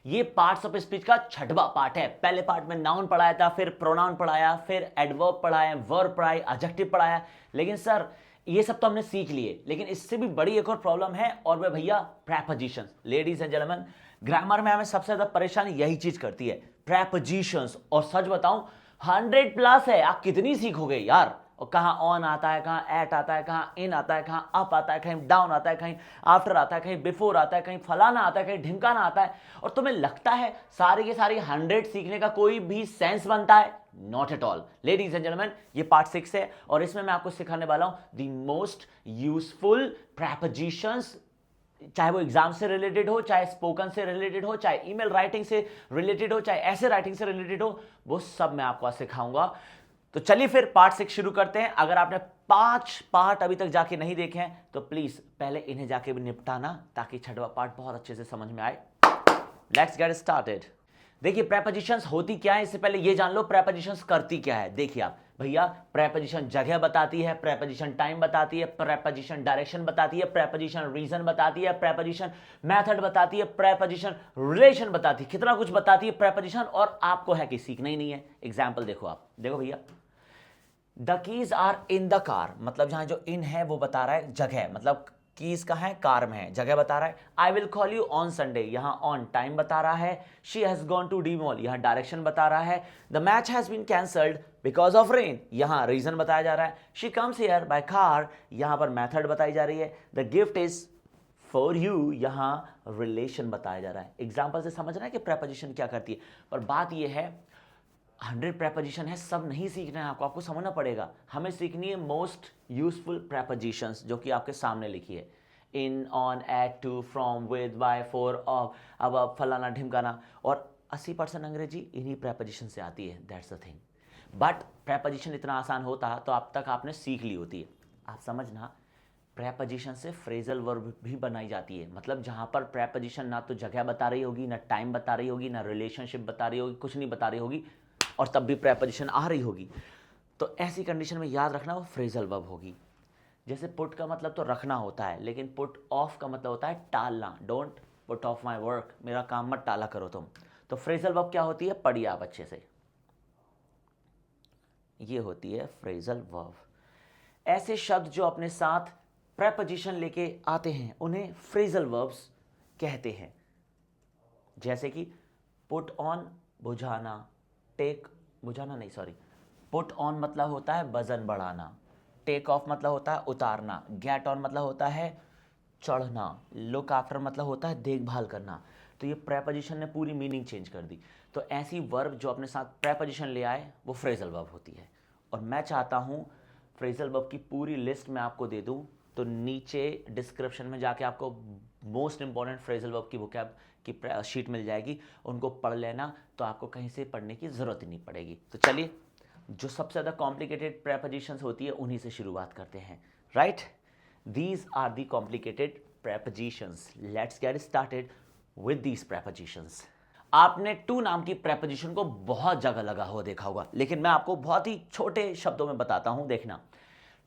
ये parts of speech का छठवां पार्ट है। पहले पार्ट में नाउन पढ़ाया था, फिर प्रोनाउन पढ़ाया, फिर एडवर्ब पढ़ाया, वर्ब पढ़ाया, एडजेक्टिव पढ़ाया। लेकिन सर ये सब तो हमने सीख लिए, लेकिन इससे भी बड़ी एक और प्रॉब्लम है, और वह भैया prepositions. Ladies and gentleman, grammar में हमें सबसे ज्यादा परेशानी यही चीज करती है, प्रेपोजिशंस। और सच बताऊं 100+ है, आप कितनी सीखोगे यार। और कहां ऑन आता है, कहां एट आता है, कहां इन आता है, कहां अप आता है, कहीं डाउन आता है, कहीं आफ्टर आता है, कहीं बिफोर आता है, कहीं फलाना आता है, कहीं ढिमकाना आता है। और तुम्हें लगता है सारी के सारी 100 सीखने का कोई भी सेंस बनता है? Not at all. Ladies and gentleman, ये पार्ट 6 है, और इसमें मैं आपको सिखाने वाला हूं द मोस्ट यूजफुल प्रेपोजिशंस। चाहे वो एग्जाम से रिलेटेड हो, चाहे स्पोकन से रिलेटेड हो, चाहे ईमेल राइटिंग से रिलेटेड हो, चाहे ऐसे राइटिंग से रिलेटेड हो, वो सब मैं आपको सिखाऊंगा। तो चलिए फिर पार्ट 6 शुरू करते हैं। अगर आपने 5 पार्ट अभी तक जाके नहीं देखे हैं तो प्लीज पहले इन्हें जाके भी निपटाना, ताकि छठवां पार्ट बहुत अच्छे से समझ में आए। Let's get started. देखिए प्रेपोजिशंस होती क्या है, इससे पहले ये जान लो प्रेपोजिशंस करती क्या है। देखिए आप भैया, प्रेपोजिशन जगह बताती है, प्रेपोजिशन टाइम बताती है, प्रेपोजिशन डायरेक्शन बताती है, प्रेपोजिशन रीजन बताती है, प्रेपोजिशन मेथड बताती है, प्रेपोजिशन रिलेशन बताती है, कितना कुछ बताती है प्रेपोजिशन। और आपको है कि सीखना ही नहीं है। एग्जाम्पल देखो, आप देखो भैया, the keys are in the car, मतलब जहां जो इन है वो बता रहा है जगह, मतलब कीज का है, कार में है, जगह बता रहा है। I will call you on Sunday, यहां ऑन टाइम बता रहा है। She has gone to the mall, यहां डायरेक्शन बता रहा है। The match has been cancelled because of rain, यहां रीजन बताया जा रहा है। She comes here by car, यहां पर मेथड बताई जा रही है। The gift is for you, यहां रिलेशन बताया जा रहा है। एग्जाम्पल से समझ रहा है कि प्रेपोजिशन क्या करती है। पर बात यह है 100 प्रेपोजिशन है, सब नहीं सीखना है आपको, आपको समझना पड़ेगा। हमें सीखनी है मोस्ट यूजफुल प्रेपोजिशंस, जो कि आपके सामने लिखी है। In, on, at, to, from, with, by, for, of, अब, फलाना, ढिमकाना। और 80% अंग्रेजी इन्हीं प्रेपोजिशन से आती है, that's the thing. But preposition इतना आसान होता तो अब तक आपने सीख ली होती है। आप समझना, प्रेपोजिशन से फ्रेजल वर्ब भी बनाई जाती है। मतलब जहां पर प्रेपोजिशन ना तो जगह बता रही होगी, ना टाइम बता रही होगी, ना रिलेशनशिप बता रही होगी, कुछ नहीं बता रही होगी, और तब भी प्रेपोजिशन आ रही होगी, तो ऐसी कंडीशन में याद रखना वो फ्रेजल वर्ब होगी। जैसे पुट का मतलब तो रखना होता है, लेकिन पुट ऑफ का मतलब होता है टालना। Don't put of my work, मेरा काम मत टाला करो तुम। तो फ्रेजल वर्ब क्या होती है, पढ़िए आप अच्छे से, ये होती है फ्रेजल वर्ब। ऐसे शब्द जो अपने साथ प्रेपोजिशन लेके आते हैं उन्हें फ्रेजल वर्ब्स कहते हैं। जैसे कि पुट ऑन, बुझाना, टेक, बुझाना नहीं सॉरी, पुट ऑन मतलब होता है वजन बढ़ाना, टेक ऑफ मतलब होता है उतारना, गेट ऑन मतलब होता है चढ़ना, लुक आफ्टर मतलब होता है देखभाल करना। तो ये प्रेपोजिशन ने पूरी मीनिंग चेंज कर दी। तो ऐसी वर्ब जो अपने साथ प्रेपोजिशन ले आए वो फ्रेजल वर्ब होती है। और मैं चाहता हूँ फ्रेजल वर्ब की पूरी लिस्ट मैं आपको दे दूँ, तो नीचे डिस्क्रिप्शन में जाके आपको मोस्ट इंपॉर्टेंट फ्रेजल वर्ब की वोकैब की शीट मिल जाएगी, उनको पढ़ लेना, तो आपको कहीं से पढ़ने की ज़रूरत ही नहीं पड़ेगी। तो चलिए, जो सबसे ज़्यादा कॉम्प्लिकेटेड प्रेपोजिशंस होती है उन्हीं से शुरुआत करते हैं। Right, these are the complicated prepositions. Let's get started with these prepositions. आपने टू नाम की प्रेपोजिशन को बहुत जगह लगा हो देखा होगा, लेकिन मैं आपको बहुत ही छोटे शब्दों में बताता हूं। देखना,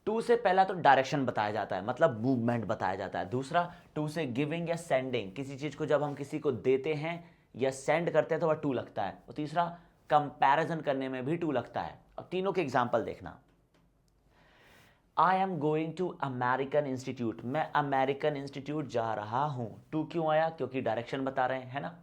टू से पहला तो डायरेक्शन बताया जाता है, मतलब मूवमेंट बताया जाता है। दूसरा, टू से गिविंग या सेंडिंग, किसी चीज को जब हम किसी को देते हैं या सेंड करते हैं तो वह टू लगता है। और तीसरा, कंपैरिजन करने में भी टू लगता है। अब तीनों के एग्जाम्पल देखना। I am going to American institute, मैं अमेरिकन इंस्टीट्यूट जा रहा हूं। टू क्यों आया, क्योंकि डायरेक्शन बता रहे हैं, है ना।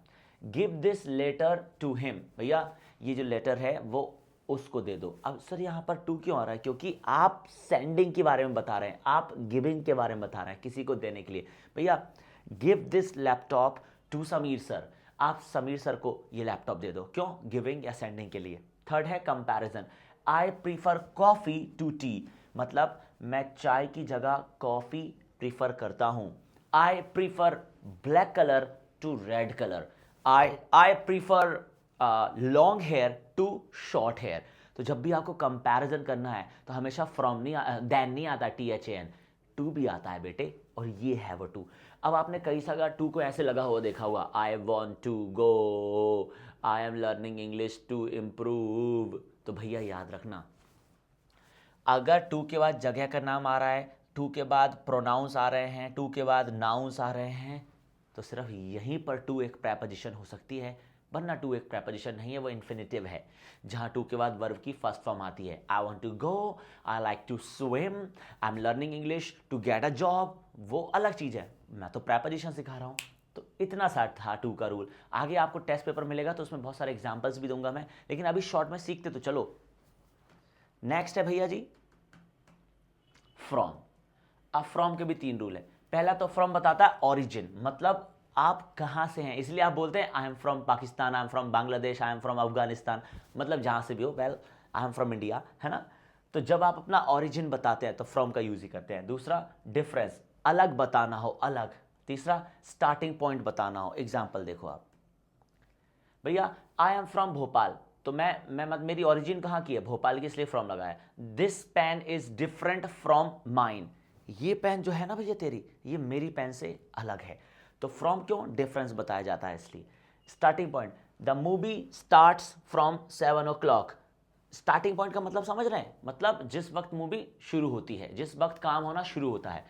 Give this letter to him, भैया ये जो लेटर है वो उसको दे दो। अब सर यहाँ पर टू क्यों आ रहा है, क्योंकि आप सेंडिंग के बारे में बता रहे हैं, आप गिविंग के बारे में बता रहे हैं, किसी को देने के लिए। भैया give this laptop to Sameer sir, आप समीर सर को ये लैपटॉप दे दो। क्यों, गिविंग या सेंडिंग के लिए। थर्ड है comparison, I prefer coffee to tea, मतलब मैं चाय की जगह कॉफी प्रीफर करता हूं। I prefer black colour to red colour, I prefer long hair to short hair. तो जब भी आपको कंपैरिजन करना है तो हमेशा फ्रॉम नहीं, देन नहीं आता, THAN, टू भी आता है बेटे, और ये है वो टू। अब आपने कई जगह टू को ऐसे लगा हुआ देखा हुआ, I want to go, I am learning English to improve. तो भैया याद रखना, अगर टू के बाद जगह का नाम आ रहा है, टू के बाद प्रोनाउंस आ रहे हैं, टू के बाद नाउंस आ रहे हैं, तो सिर्फ यहीं पर टू एक प्रेपोजिशन हो सकती है, वरना टू एक प्रेपोजिशन नहीं है, वो इन्फिनेटिव है, जहां टू के बाद वर्ब की फर्स्ट फॉर्म आती है। I want to go, I like to swim, I am learning English, to get a job, वो अलग चीज है, मैं तो प्रेपोजिशन सिखा रहा हूं। तो इतना सा था टू का रूल। आगे आपको टेस्ट पेपर मिलेगा तो उसमें बहुत सारे एग्जाम्पल्स भी दूंगा मैं, लेकिन अभी शॉर्ट में सीखते तो चलो। नेक्स्ट है भैया जी फ्रॉम। अब फ्रॉम के भी 3 रूल है। पहला तो फ्रॉम बताता है ऑरिजिन, मतलब आप कहां से हैं, इसलिए आप बोलते हैं I am from Pakistan, I am from Bangladesh, I am from Afghanistan, मतलब जहां से भी हो, well I am from India, है ना। तो जब आप अपना ऑरिजिन बताते हैं तो फ्रॉम का यूज ही करते हैं। दूसरा डिफरेंस, अलग बताना हो, अलग। तीसरा स्टार्टिंग पॉइंट बताना हो। एग्जाम्पल देखो आप, भैया आई एम फ्रॉम भोपाल, तो मैं मेरी ओरिजिन कहाँ की है, भोपाल की, इसलिए फ्रॉम लगाया। This pen is different from mine, ये पेन जो है ना भैया तेरी, ये मेरी पेन से अलग है। तो फ्रॉम क्यों, डिफरेंस बताया जाता है इसलिए। Starting point, the movie starts from 7 o'clock। Starting point का मतलब समझ रहे हैं, मतलब जिस वक्त मूवी शुरू होती है, जिस वक्त काम होना शुरू होता है।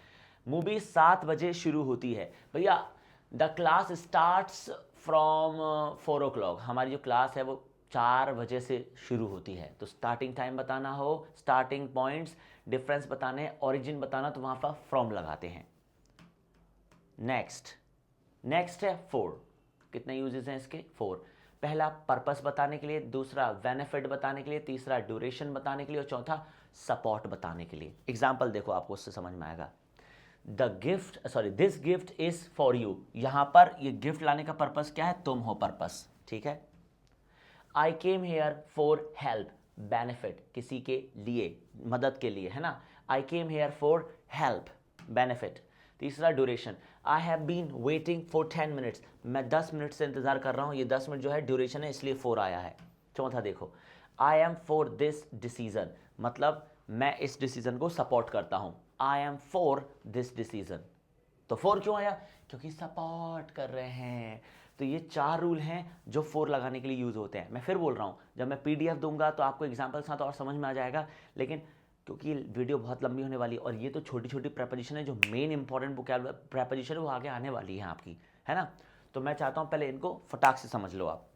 मूवी 7 बजे शुरू होती है भैया, the class starts from 4 o'clock, हमारी जो क्लास है वो 4 बजे से शुरू होती है। तो स्टार्टिंग टाइम बताना हो, स्टार्टिंग पॉइंट्स, डिफरेंस बताने, ओरिजिन बताना, तो वहां पर फ्रॉम लगाते हैं। नेक्स्ट है फोर। कितने यूजेस हैं इसके, 4। पहला पर्पस बताने के लिए, दूसरा बेनिफिट बताने के लिए, तीसरा ड्यूरेशन बताने के लिए, और चौथा सपोर्ट बताने के लिए। एग्जाम्पल देखो, आपको उससे समझ में आएगा। This gift is for you, यहां पर ये गिफ्ट लाने का पर्पस क्या है, तुम हो पर्पस, ठीक है। I came here for help, benefit, किसी के लिए, मदद के लिए, है ना। I came here for help, benefit. तीसरा duration, I have been waiting for 10 minutes, मैं 10 मिनट से इंतजार कर रहा हूं, ये 10 मिनट जो है ड्यूरेशन है, इसलिए 4 आया है। चौथा देखो, I am for this decision, मतलब मैं इस डिसीजन को सपोर्ट करता हूं, I am for this decision. तो 4 क्यों आया, क्योंकि सपोर्ट कर रहे हैं। तो ये 4 रूल हैं जो 4 लगाने के लिए यूज होते हैं। मैं फिर बोल रहा हूं, जब मैं पीडीएफ दूंगा तो आपको एग्जाम्पल साथ और समझ में आ जाएगा, लेकिन क्योंकि वीडियो बहुत लंबी होने वाली है और ये तो छोटी छोटी प्रेपोजिशन है, जो मेन इंपॉर्टेंट प्रेपोजिशन है वो आगे आने वाली है आपकी, है ना। तो मैं चाहता हूं पहले इनको फटाक से समझ लो आप।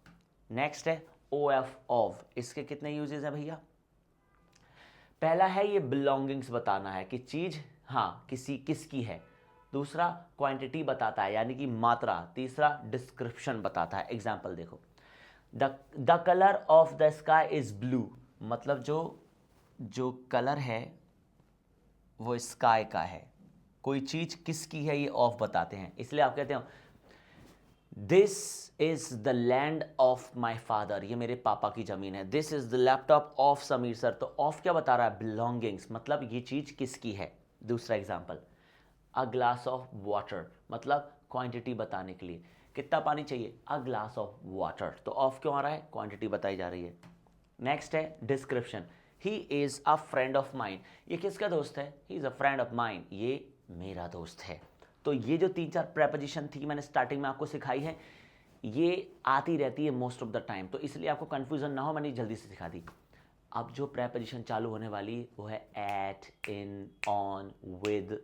नेक्स्ट है ओ एफ ऑफ, इसके कितने यूजेस हैं भैया। पहला है ये बिलोंगिंग्स बताना है कि चीज हाँ किसकी है। दूसरा क्वांटिटी बताता है, यानी कि मात्रा। तीसरा डिस्क्रिप्शन बताता है। एग्जाम्पल देखो, the colour of the sky is blue, मतलब जो कलर है वो स्काई का है। कोई चीज किसकी है ये ऑफ बताते हैं, इसलिए आप कहते हो this is the land of my father, ये मेरे पापा की जमीन है। This is the laptop off Sameer sir, तो ऑफ क्या बता रहा है, बिलोंगिंग्स, मतलब ये चीज किसकी है। दूसरा example, a glass of water, मतलब क्वांटिटी बताने के लिए, कितना पानी चाहिए, अ ग्लास ऑफ वाटर। तो ऑफ क्यों आ रहा है, क्वांटिटी बताई जा रही है। नेक्स्ट है description, he is a friend of mine, ये किसका दोस्त है, he is a friend of mine, ये मेरा दोस्त है। तो ये जो 3-4 प्रेपोजिशन थी मैंने स्टार्टिंग में आपको सिखाई है, ये आती रहती है मोस्ट ऑफ द टाइम, तो इसलिए आपको कंफ्यूजन ना हो, मैंने जल्दी से सिखा दी। अब जो प्रेपोजिशन चालू होने वाली वो है at, in, on, with,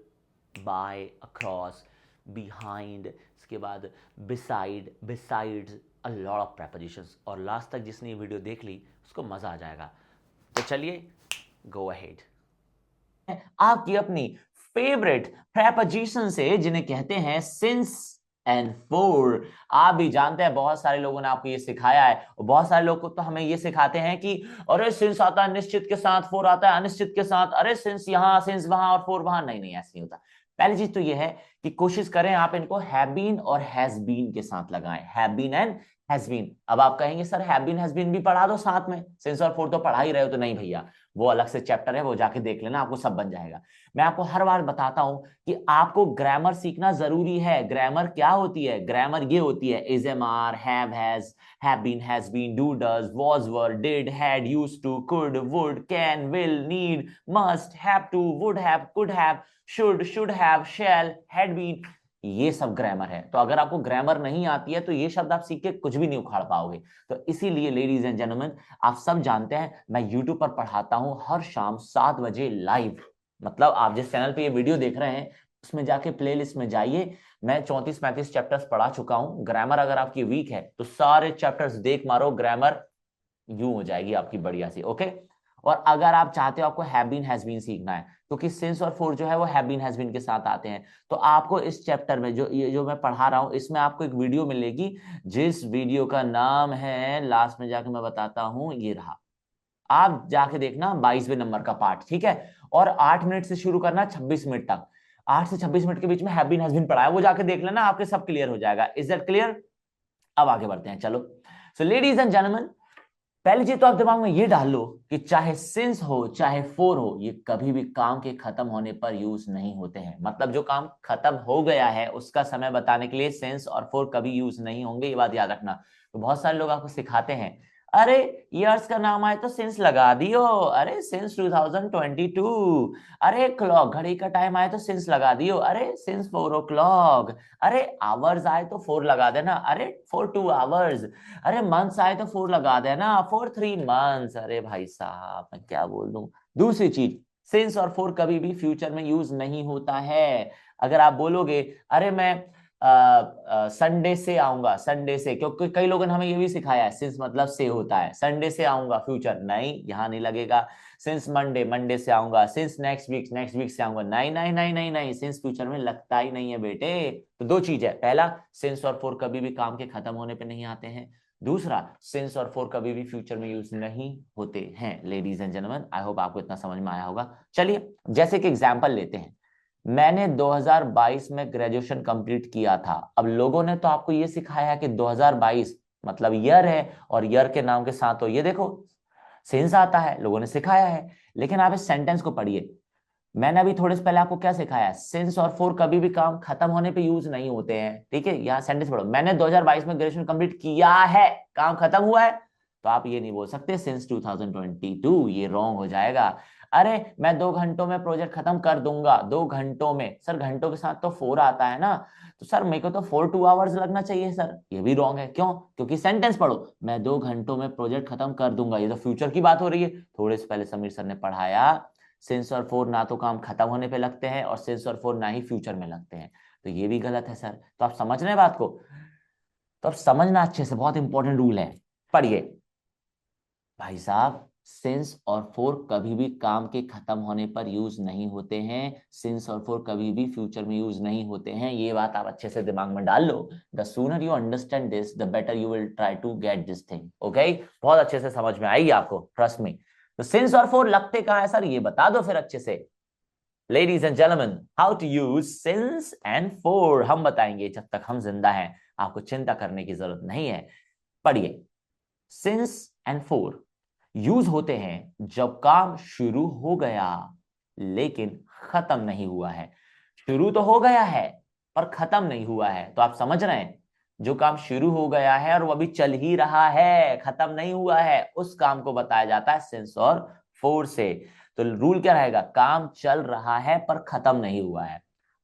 by, across, behind, इसके बाद beside, besides, a lot of prepositions. और लास्ट तक जिसने ये वीडियो देख ली उसको मजा आ जाएगा। तो चलिए गो अहेड। आपकी अपनी फेवरेट प्रेपोजिशन से, जिन्हें कहते हैं सिंस एंड फोर। आप भी जानते हैं बहुत सारे लोगों ने आपको ये सिखाया है, और बहुत सारे लोग को तो हमें ये सिखाते हैं कि अरे सिंस आता है निश्चित के साथ, फोर आता है अनिश्चित के साथ, अरे सिंस यहां, सिंस वहां और फोर वहां। नहीं नहीं, ऐसे नहीं होता। पहली चीज तो ये है कि कोशिश करें आप इनको हैव बीन और हैज बीन के साथ लगाएं, have been and has been. अब आप कहेंगे sir have been has been भी पढ़ा दो साथ में, सिंस और फोर तो पढ़ा ही रहे हो। तो नहीं भैया, वो अलग से चैप्टर है, वो जाके देख लेना, आपको सब बन जाएगा। मैं आपको हर बार बताता हूं कि आपको ग्रामर सीखना जरूरी है। ग्रामर क्या होती है, ग्रामर ये होती है is, am, are, have, has, have been, do, does, was, were, did, had, used to, could, would, can, will, need, must, have to, would have, could have, should have, shall, had been, ये सब grammar है। तो अगर आपको grammar नहीं आती है तो ये शब्द आप सीख के कुछ भी नहीं उखाड़ पाओगे। तो इसीलिए लेडीज एंड जेंटलमैन, आप सब जानते हैं मैं यूट्यूब पर पढ़ाता हूं हर शाम 7 बजे लाइव। मतलब आप जिस चैनल पे ये वीडियो देख रहे हैं उसमें जाके प्लेलिस्ट में जाइए। मैं 34-35 चैप्टर्स पढ़ा चुका हूं। ग्रामर अगर आपकी वीक है तो सारे चैप्टर्स देख मारो, ग्रामर यूं हो जाएगी आपकी बढ़िया सी। ओके। और अगर आप चाहते हो आपको हैव बीन हैज बीन सीखना है, क्योंकि सिंस और फोर जो है वो हैव बीन हैज बीन के साथ आते हैं, तो आपको इस चैप्टर में जो ये जो मैं पढ़ा रहा हूं इसमें आपको एक वीडियो मिलेगी, जिस वीडियो का नाम है, लास्ट में जाके मैं बताता हूं, ये रहा। आप जाके देखना 22वें नंबर का पार्ट, ठीक है। और 8 मिनट से शुरू करना 26 मिनट तक, 8 से 26 मिनट के बीच में हैव बीन हैज बीन पढ़ा है, वो जाके देख लेना, आपके सब क्लियर हो जाएगा। Is that clear? अब आगे बढ़ते हैं, चलो। सो लेडीज एंड जेंटलमैन, पहली चीज तो आप दिमाग में ये डाल लो कि चाहे सिंस हो चाहे फोर हो, ये कभी भी काम के खत्म होने पर यूज नहीं होते हैं। मतलब जो काम खत्म हो गया है उसका समय बताने के लिए सिंस और फोर कभी यूज नहीं होंगे, ये बात याद रखना। तो बहुत सारे लोग आपको सिखाते हैं, अरे ईयर्स का नाम आए तो सिंस लगा दियो, अरे सिंस 2022, अरे क्लॉक घड़ी का टाइम आए तो सिंस लगा दियो, अरे सिंस 4 o'clock, अरे आवर्स आए तो 4 लगा देना, अरे फॉर 2 आवर्स, अरे मंथ्स आए तो 4 लगा देना, फॉर 3 मंथ्स। अरे भाई साहब मैं क्या बोल दूं। दूसरी चीज, सिंस और फोर कभी भी फ्यूचर में यूज नहीं होता है। अगर आप बोलोगे अरे मैं संडे से आऊंगा, संडे से, क्योंकि कई लोगों ने हमें ये भी सिखाया है सिंस मतलब से होता है, संडे से आऊंगा फ्यूचर, नहीं यहां नहीं लगेगा। सिंस मंडे, मंडे से आऊंगा, since next week, next week से आऊंगा, नहीं नहीं नहीं नहीं नहीं, सिंस फ्यूचर में लगता ही नहीं है बेटे। तो दो चीज है, पहला सिंस और फोर कभी भी काम के खत्म होने पे नहीं आते हैं, दूसरा सिंस और फोर कभी भी फ्यूचर में यूज नहीं होते हैं। Ladies and gentleman, I hope आपको इतना समझ में आया होगा। चलिए जैसे कि एग्जांपल लेते हैं, मैंने 2022 में ग्रेजुएशन कंप्लीट किया था। अब लोगों ने तो आपको ये सिखाया है कि 2022 मतलब ईयर है, और ईयर के नाम के साथ तो ये देखो सिंस आता है, लोगों ने सिखाया है। लेकिन आप इस सेंटेंस को पढ़िए, मैंने अभी थोड़े से पहले आपको क्या सिखाया, सिंस और फोर कभी भी काम खत्म होने पे यूज नहीं होते हैं, ठीक है। यहाँ सेंटेंस पढ़ो, मैंने 2022 में ग्रेजुएशन कंप्लीट किया है, काम खत्म हुआ है, तो आप ये नहीं बोल सकते सिंस 2022, ये रॉन्ग हो जाएगा। अरे मैं 2 घंटों में प्रोजेक्ट खत्म कर दूंगा, 2 घंटों में, सर घंटों के साथ तो 4 आता है ना, तो सर मेरे को तो 4 2 आवर्स लगना चाहिए सर, ये भी रॉन्ग है। क्यों? क्योंकि सेंटेंस पढ़ो, मैं 2 घंटों में प्रोजेक्ट खत्म कर दूंगा, ये तो फ्यूचर की बात हो रही है। थोड़े से पहले समीर सर ने पढ़ाया, सिंस और फोर ना तो काम खत्म होने पे लगते हैं, और सिंस और फोर ना ही फ्यूचर में लगते हैं, तो ये भी गलत है सर। तो आप समझ रहे हैं बात को? तो आप समझना अच्छे से, बहुत इंपॉर्टेंट रूल है, पढ़िए भाई साहब। सिंस और फोर कभी भी काम के खत्म होने पर यूज नहीं होते हैं, सिंस और फोर कभी भी फ्यूचर में यूज नहीं होते हैं, ये बात आप अच्छे से दिमाग में डाल लो। The sooner you understand this the better you will try to get this thing. Okay, बहुत अच्छे से समझ में आएगी आपको, ट्रस्ट मी। तो सिंस और फोर लगते कहाँ है सर, ये बता दो फिर अच्छे से। Ladies and gentleman, how to use since and for हम बताएंगे, जब तक हम जिंदा हैं आपको चिंता करने की जरूरत नहीं है। पढ़िए, सिंस एंड फोर यूज होते हैं जब काम शुरू हो गया लेकिन खत्म नहीं हुआ है। शुरू तो हो गया है पर खत्म नहीं हुआ है, तो आप समझ रहे हैं, जो काम शुरू हो गया है और वो अभी चल ही रहा है, खत्म नहीं हुआ है, उस काम को बताया जाता है सिंस और फोर से। तो रूल क्या रहेगा, काम चल रहा है पर खत्म नहीं हुआ है।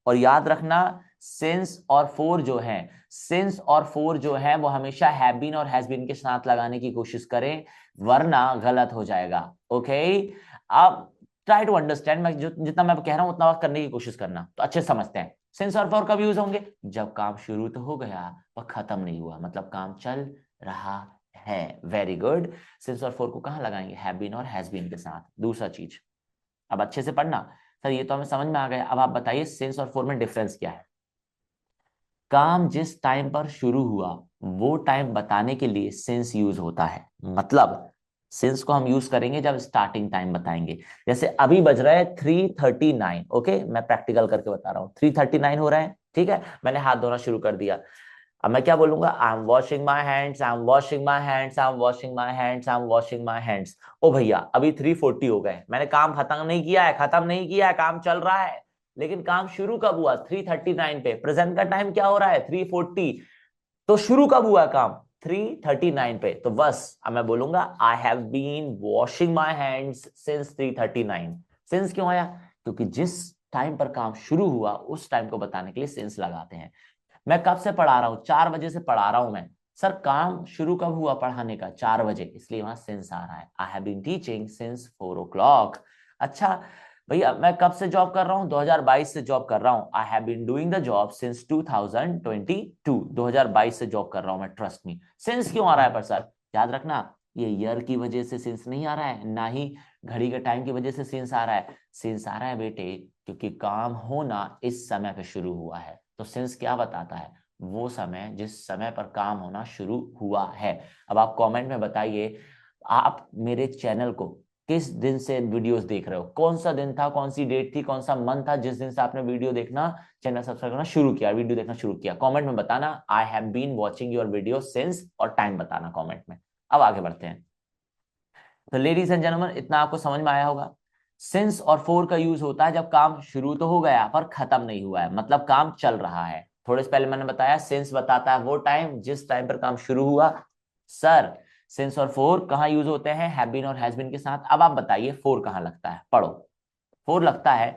और याद रखना, सिंस और फोर जो है, सिंस और फोर जो है वो हमेशा हैव बीन और हैज बीन के साथ लगाने की कोशिश करें, वरना गलत हो जाएगा। ओके, आप ट्राई टू अंडरस्टैंड, मैं जितना मैं कह रहा हूं उतना करने की कोशिश करना, तो अच्छे समझते हैं। सिंस और फॉर कब यूज होंगे, जब काम शुरू तो हो गया पर खत्म नहीं हुआ, मतलब काम चल रहा है। Very good. सिंस और फोर को कहां लगाएंगे, हैव बीन और हैज बीन के साथ। दूसरा चीज, अब अच्छे से पढ़ना सर, ये तो हमें समझ में आ गया, अब आप बताइए सिंस और फोर में डिफरेंस क्या है। काम जिस टाइम पर शुरू हुआ वो टाइम बताने के लिए सिंस यूज होता है, मतलब सिंस को हम यूज करेंगे जब स्टार्टिंग टाइम बताएंगे। जैसे अभी बज रहा है 3:39, ओके, मैं प्रैक्टिकल करके बता रहा हूँ, 3:39 हो रहा है, ठीक है। मैंने हाथ धोना शुरू कर दिया, अब मैं क्या बोलूंगा, I am washing my hands, I am washing my hands, I am washing my hands, I am washing my hands. ओ भैया अभी 3:40 हो गए, मैंने काम खत्म नहीं किया है, खत्म नहीं किया है, काम चल रहा है, लेकिन काम शुरू कब हुआ, 3:39 पे। प्रेजेंट का टाइम क्या हो रहा है, 3:40, तो शुरू कब हुआ काम, 3:39 पे। तो बस अब मैं बोलूंगा I have been washing my hands since 3:39। Since क्यों आया, क्योंकि जिस टाइम पर काम शुरू हुआ उस टाइम को बताने के लिए सिंस लगाते हैं। मैं कब से पढ़ा रहा हूं, 4 बजे से पढ़ा रहा हूं मैं, सर काम शुरू कब हुआ पढ़ाने का, 4 बजे, इसलिए वहां सिंस आ रहा है, I have been teaching since 4 o'clock। अच्छा भैया मैं कब से जॉब कर रहा हूँ? 2022 से जॉब कर रहा हूँ। I have been doing the job since 2022। 2022 से जॉब कर रहा हूँ मैं, ट्रस्ट मी। सिंस क्यों आ रहा है पर सर? याद रखना, ये ईयर की वजह से सिंस नहीं आ रहा है, ना ही घड़ी के टाइम की वजह से सिंस आ रहा है। सिंस आ रहा है बेटे क्योंकि काम होना इस समय पे शुरू हुआ है। तो सिंस क्या बताता है? वो समय जिस समय पर काम होना शुरू हुआ है। अब आप कमेंट में बताइए, आप मेरे चैनल को किस दिन से वीडियोस देख रहे हो? कौन सा दिन था, कौन सी डेट थी, कौन सा मंथ था जिस दिन से आपने वीडियो देखना, चैनल सब्सक्राइब करना शुरू किया, वीडियो देखना शुरू किया? कमेंट में बताना I have been watching your video since, और टाइम बताना कमेंट में। अब आगे बढ़ते हैं। तो लेडीज एंड जेंटलमैन, इतना आपको समझ में आया होगा। सिंस और फोर का यूज होता है जब काम शुरू तो हो गया पर खत्म नहीं हुआ है, मतलब काम चल रहा है। थोड़े से पहले मैंने बताया सिंस बताता है वो टाइम जिस टाइम पर काम शुरू हुआ। सर सिंस और फोर कहाँ यूज होते हैं? हैव बीन और हैज बीन के साथ। अब आप बताइए फोर कहाँ लगता है? पढ़ो। फोर लगता है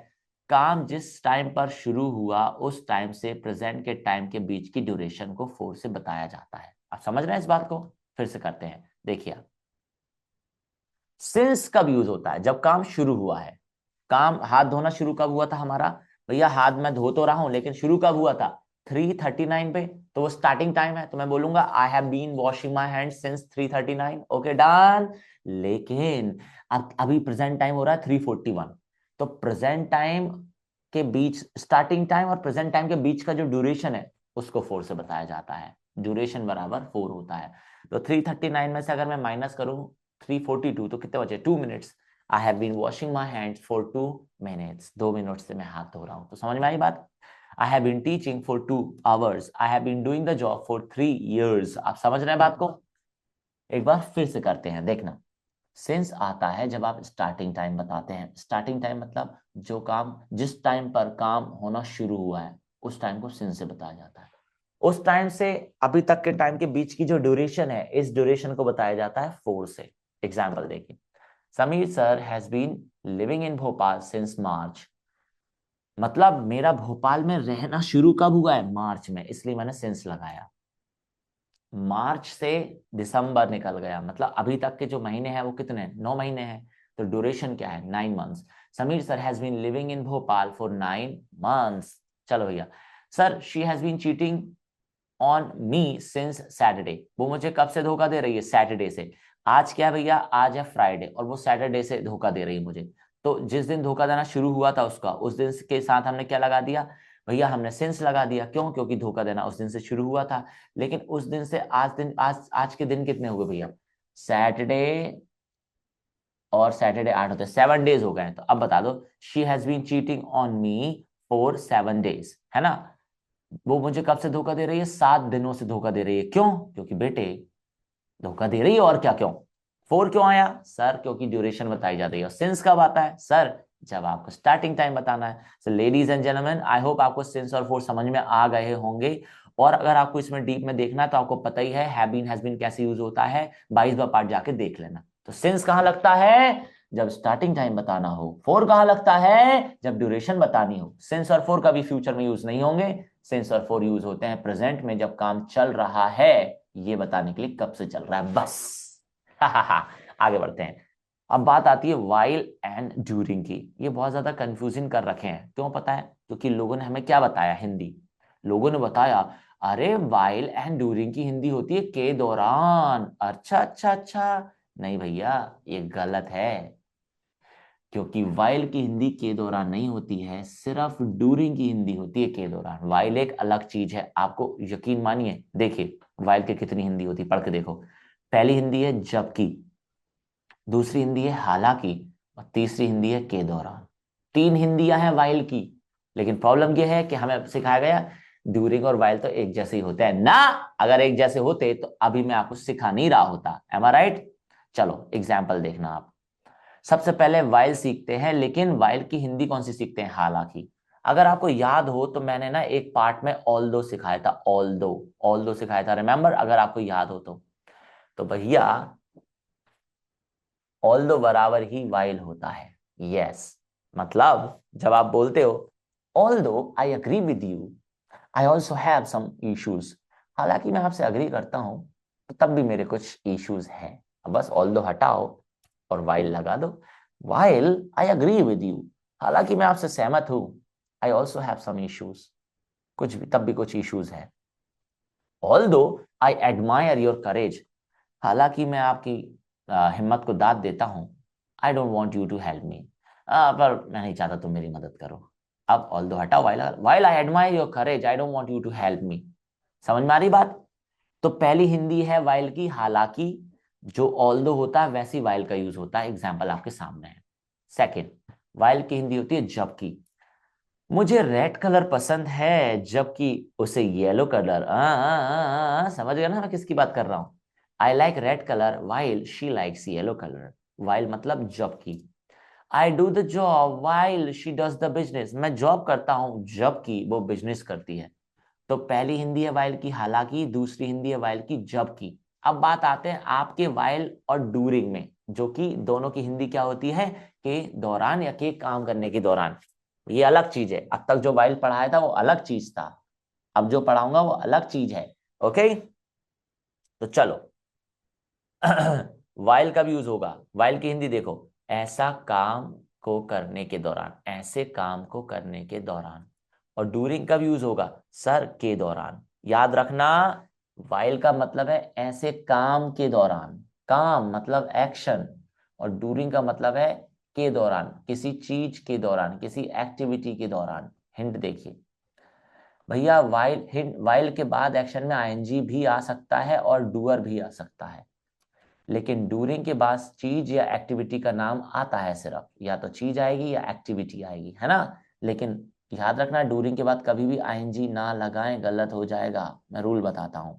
काम जिस टाइम पर शुरू हुआ उस टाइम से प्रेजेंट के टाइम के बीच की ड्यूरेशन को फोर से बताया जाता है। आप समझ रहे हैं इस बात को? फिर से करते हैं, देखिए। सिंस कब यूज होता है? जब काम शुरू हुआ है। काम, हाथ धोना शुरू कब हुआ था हमारा? भैया हाथ मैं धो तो रहा हूं लेकिन शुरू कब हुआ था? 3:39 पे। तो वो स्टार्टिंग टाइम है, तो मैं बोलूंगा I have been washing my hand since 3:39। Okay done. लेकिन अब अभी प्रेजेंट टाइम हो रहा है 3:41। तो प्रेजेंट टाइम के बीच, स्टार्टिंग टाइम और प्रेजेंट टाइम के बीच का जो ड्यूरेशन है उसको फोर से बताया जाता है। ड्यूरेशन बराबर फोर होता है। तो 3:39 में से अगर मैं माइनस करूं 3:42, तो कितने बचे? 2 minutes. I have been washing my hands for 2 minutes. 2 minute से मैं हाथ धो रहा हूं। तो समझ में आई बात? I have been teaching for 2 hours. I have been doing the job for 3 years। आप समझ रहे हैं बात को? एक बार फिर से करते हैं, देखना। सिंस आता है जब आप स्टार्टिंग टाइम बताते हैं। स्टार्टिंग टाइम मतलब जो काम, जिस टाइम पर काम होना शुरू हुआ है उस टाइम को सिंस से बताया जाता है। उस टाइम से अभी तक के टाइम के बीच की जो ड्यूरेशन है, इस ड्यूरेशन को बताया जाता है फोर से। एग्जाम्पल देखिए। Sameer sir has been living in Bhopal since March. मतलब मेरा भोपाल में रहना शुरू कब हुआ है? मार्च में, इसलिए मैंने सिंस लगाया। मार्च से दिसंबर निकल गया, मतलब अभी तक के जो महीने हैं वो कितने? 9 महीने हैं। तो ड्यूरेशन क्या है? 9 months. Sameer sir has been living in Bhopal for 9 months. चलो भैया। Sir she has been cheating on me since Saturday. वो मुझे कब से धोखा दे रही है? सैटरडे से। आज क्या है भैया? आज है फ्राइडे, और वो सैटरडे से धोखा दे रही है मुझे। तो जिस दिन धोखा देना शुरू हुआ था उसका, उस दिन के साथ हमने क्या लगा दिया? भैया हमने सिंस लगा दिया। क्यों? क्योंकि धोखा देना उस दिन से शुरू हुआ था। लेकिन उस दिन से आज दिन, आज के दिन कितने हुए भैया? सैटरडे और सैटरडे 8 होते हैं, 7 डेज हो गए हैं। तो अब बता दो, she has been cheating on me for 7 days, है ना? वो मुझे कब से धोखा दे रही है? 7 दिनों से धोखा दे रही है। क्यों? क्योंकि बेटे धोखा दे रही है, और क्या? क्यों? फोर क्यों आया सर? क्योंकि ड्यूरेशन बताई जा रही है। और सिंस कब आता है सर? जब आपको स्टार्टिंग टाइम बताना है। So ladies and gentleman, I hope आपको सिंस और फोर समझ में आ गए होंगे। और अगर आपको इसमें डीप में देखना है तो आपको पता ही है हैव बीन हैज बीन कैसे यूज होता है। 22वां पार्ट जाके देख लेना। तो सिंस कहां लगता है? जब स्टार्टिंग टाइम बताना हो। फोर कहां लगता है? जब ड्यूरेशन बतानी हो। सिंस और फोर कभी फ्यूचर में यूज नहीं होंगे। सिंस और फोर यूज होते हैं प्रेजेंट में, जब काम चल रहा है ये बताने के लिए कब से चल रहा है, बस। आगे बढ़ते हैं। अब बात आती है वाइल एंड ड्यूरिंग की। ये बहुत ज्यादा कंफ्यूजिंग कर रखे हैं। क्यों पता है? क्योंकि लोगों ने हमें क्या बताया? हिंदी। लोगों ने बताया अरे वाइल एंड ड्यूरिंग की हिंदी होती है के दौरान। अच्छा अच्छा अच्छा। नहीं भैया, ये गलत है। क्योंकि वाइल की हिंदी के दौरान नहीं होती है, सिर्फ ड्यूरिंग की हिंदी होती है के दौरान। वाइल एक अलग चीज है, आपको यकीन मानिए। देखिए वाइल की कितनी हिंदी होती है, पढ़ के देखो। पहली हिंदी है जबकि, दूसरी हिंदी है हालांकि, और तीसरी हिंदी है के दौरान। 3 हिंदियां हैं वाइल की। लेकिन प्रॉब्लम यह है कि हमें सिखाया गया ड्यूरिंग और वाइल तो एक जैसे ही होते हैं ना। अगर एक जैसे होते तो अभी मैं आपको सिखा नहीं रहा होता। M I right? चलो एग्जाम्पल देखना आप। सबसे पहले वाइल सीखते हैं, लेकिन वाइल की हिंदी कौन सी सीखते हैं? हालांकि। अगर आपको याद हो तो मैंने ना एक पार्ट में ऑल दो सिखाया था। ऑल दो सिखाया था, रिमेंबर? अगर आपको याद हो तो भैया ऑल दो बराबर ही वाइल होता है। यस। मतलब जब आप बोलते हो although I agree with you, I also have some issues. हालांकि मैं आपसे अग्री करता हूं तो तब भी मेरे कुछ इश्यूज हैं। अब बस ऑल दो हटाओ और वाइल लगा दो। While I agree with you, हालांकि मैं आपसे सहमत हूं, I also have some issues, कुछ भी, तब भी कुछ इश्यूज है। Although I admire your courage, हालांकि मैं आपकी हिम्मत को दाद देता हूं। I don't want you to help me, पर मैं नहीं चाहता तुम मेरी मदद करो। अब ऑल्दो हटाओ, while I admire your courage I don't want you to help me. समझ में आ रही बात? तो पहली हिंदी है वाइल की, हालांकि जो ऑल्दो होता है वैसी वाइल का यूज होता है, एग्जाम्पल आपके सामने है। सेकेंड, वाइल की हिंदी होती है जबकि। मुझे रेड कलर पसंद है जबकि उसे येलो कलर, समझ गया ना मैं किसकी बात कर रहा हूं? I like red colour while she likes yellow colour. While मतलब जबकि। I do the job while she does the business, मैं जॉब करता हूं जबकि वो बिजनेस करती है। तो पहली हिंदी है वाइल की हालांकि, दूसरी हिंदी है वाइल की जबकि। अब बात आते हैं आपके वाइल और डूरिंग में, जो कि दोनों की हिंदी क्या होती है? के दौरान या के काम करने के दौरान। ये अलग चीज है, अब तक जो वाइल पढ़ाया था वो अलग चीज था, अब जो पढ़ाऊंगा वो अलग चीज है। ओके, तो चलो वाइल कब यूज होगा? वाइल की हिंदी देखो, ऐसा काम को करने के दौरान, ऐसे काम को करने के दौरान। और डूरिंग कब यूज होगा? सर, के दौरान। याद रखना, वाइल का मतलब है ऐसे काम के दौरान, काम मतलब एक्शन, और डूरिंग का मतलब है के दौरान, किसी चीज के दौरान, किसी एक्टिविटी के दौरान। हिंट देखिए भैया, वाइल हिंट, वाइल के बाद एक्शन में आईएनजी भी आ सकता है और डूअर भी आ सकता है, लेकिन डूरिंग के बाद चीज या एक्टिविटी का नाम आता है सिर्फ, या तो चीज आएगी या एक्टिविटी आएगी, है ना? लेकिन याद रखना, डूरिंग के बाद कभी भी आईएनजी ना लगाएं, गलत हो जाएगा। मैं रूल बताता हूं,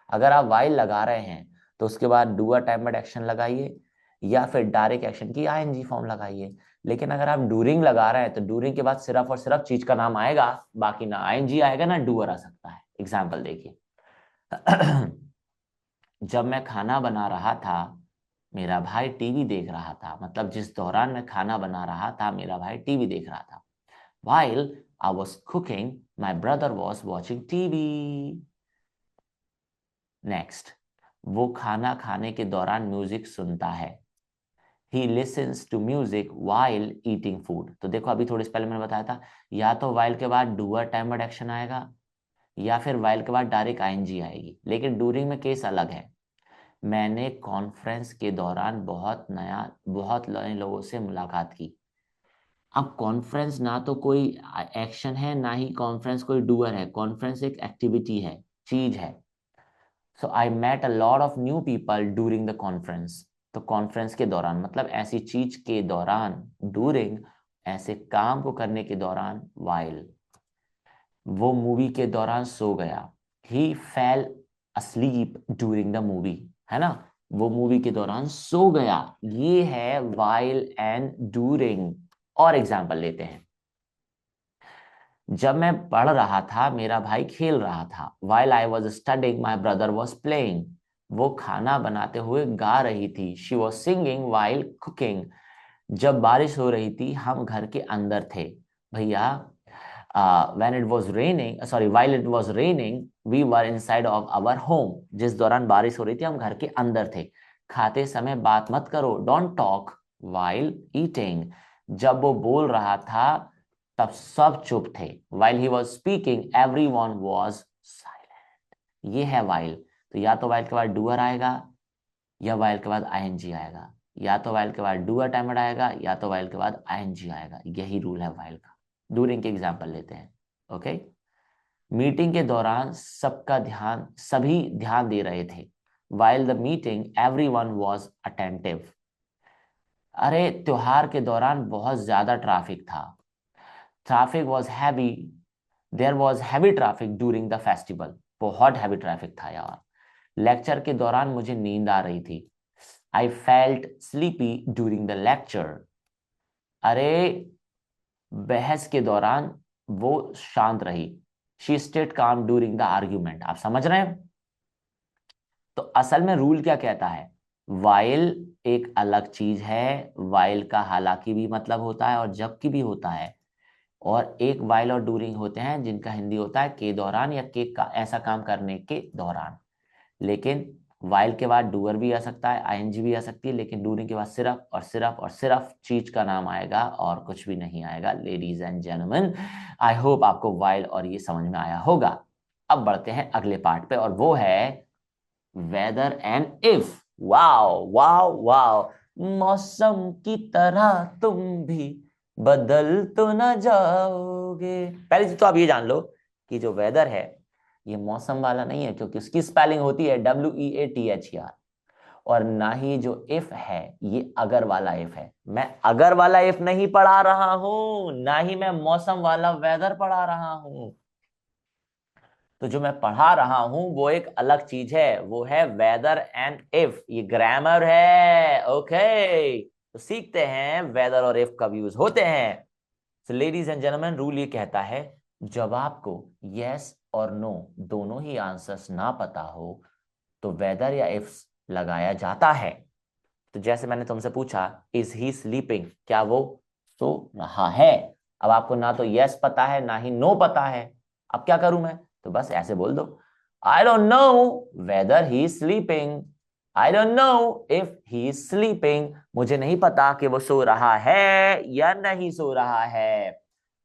अगर आप वाइल लगा रहे हैं तो उसके बाद डूअर टाइमड एक्शन लगाइए, या फिर डायरेक्ट एक्शन की आईएनजी फॉर्म लगाइए। लेकिन अगर आप डूरिंग लगा रहे हैं तो डूरिंग के बाद सिर्फ और सिर्फ चीज का नाम आएगा, बाकी ना आईएनजी आएगा ना डूअर आ सकता है। एग्जाम्पल देखिए जब मैं खाना बना रहा था मेरा भाई टीवी देख रहा था, मतलब जिस दौरान मैं खाना बना रहा था मेरा भाई टीवी देख रहा था। While I was cooking, my brother was watching TV. Next, वो खाना खाने के दौरान म्यूजिक सुनता है। He listens to music while eating food. तो देखो अभी थोड़ी पहले मैंने बताया था, या तो while के बाद डूअर टाइमड एक्शन आएगा, या फिर while के बाद डायरेक्ट आईएनजी आएगी। लेकिन डूरिंग में केस अलग है। मैंने कॉन्फ्रेंस के दौरान बहुत नए लोगों से मुलाकात की। अब कॉन्फ्रेंस ना तो कोई एक्शन है, ना ही कॉन्फ्रेंस कोई डूअर है, कॉन्फ्रेंस एक एक्टिविटी है, चीज है। So I met a lot of new people during the conference. तो कॉन्फ्रेंस के दौरान मतलब ऐसी चीज के दौरान, डूरिंग ऐसे काम को करने के दौरान, वाइल। वो मूवी के दौरान सो गया, he fell asleep during the movie, है ना? वो मूवी के दौरान सो गया, ये है वाइल एंड ड्यूरिंग। और एग्जाम्पल लेते हैं, जब मैं पढ़ रहा था मेरा भाई खेल रहा था। While I was studying my brother was playing. वो खाना बनाते हुए गा रही थी। She was singing while cooking. जब बारिश हो रही थी हम घर के अंदर थे। भैया, when it was raining, sorry, while it was raining, we were inside of our home. जिस दौरान बारिश हो रही थी हम घर के अंदर थे। खाते समय बात मत करो, don't talk while eating. जब वो बोल रहा था तब सब चुप थे। While he was speaking, everyone was silent. ये है while। तो या तो while के बाद डूअर आएगा, या while के बाद आईएनजी आएगा, या तो while के बाद डूअर टाइमर आएगा, या तो while के बाद आईएनजी आएगा। यही रूल है while का। डूरिंग के एग्जाम्पल लेते हैं। ओके, मीटिंग के दौरान सभी ध्यान दे रहे थे। While the meeting, everyone was attentive. अरे, त्योहार के दौरान बहुत ज्यादा ट्रैफिक था। Traffic was heavy, there was heavy traffic during the festival. बहुत हैवी ट्रैफिक था यार। लेक्चर के दौरान मुझे नींद आ रही थी। I felt sleepy during the lecture. अरे, बहस के दौरान वो शांत रही। शी स्टेड काम ड्यूरिंग द आर्ग्यूमेंट। आप समझ रहे हैं? तो असल में रूल क्या कहता है? वाइल एक अलग चीज है, वाइल का हालांकि भी मतलब होता है और जबकि भी होता है। और एक वाइल और डूरिंग होते हैं जिनका हिंदी होता है के दौरान या के का ऐसा काम करने के दौरान। लेकिन वाइल के बाद डूअर भी आ सकता है, आईएनजी भी आ सकती है, लेकिन डूइंग के बाद सिर्फ और सिर्फ और सिर्फ चीज का नाम आएगा और कुछ भी नहीं आएगा। Ladies and gentleman, I hope आपको वाइल और ये समझ में आया होगा। अब बढ़ते हैं अगले पार्ट पे, और वो है weather and if. Wow wow wow, मौसम की तरह तुम भी बदल तो ना जाओगे। पहले चीज तो आप ये जान लो कि जो वेदर है ये मौसम वाला नहीं है, क्योंकि उसकी स्पेलिंग होती है WEATHER। और ना ही जो इफ है ये अगर वाला इफ है। मैं अगर वाला इफ नहीं पढ़ा रहा हूं, ना ही मैं मौसम वाला वेदर पढ़ा रहा हूं। तो जो मैं पढ़ा रहा हूं वो एक अलग चीज है, वो है वेदर एंड इफ। ये ग्रामर है, ओके। तो सीखते हैं वेदर और इफ कब यूज होते हैं। So ladies and gentleman, rule ये कहता है जब आपको यस और नो दोनों ही आंसर्स ना पता हो तो वेदर या इफ लगाया जाता है। तो जैसे मैंने तुमसे पूछा, इज ही स्लीपिंग, क्या वो सो रहा है? अब आपको ना तो यस पता है ना ही नो पता है, अब क्या करूं मैं? तो बस ऐसे बोल दो, I don't know whether he is sleeping, I don't know if he is sleeping. मुझे नहीं पता कि वो सो रहा है या नहीं सो रहा है।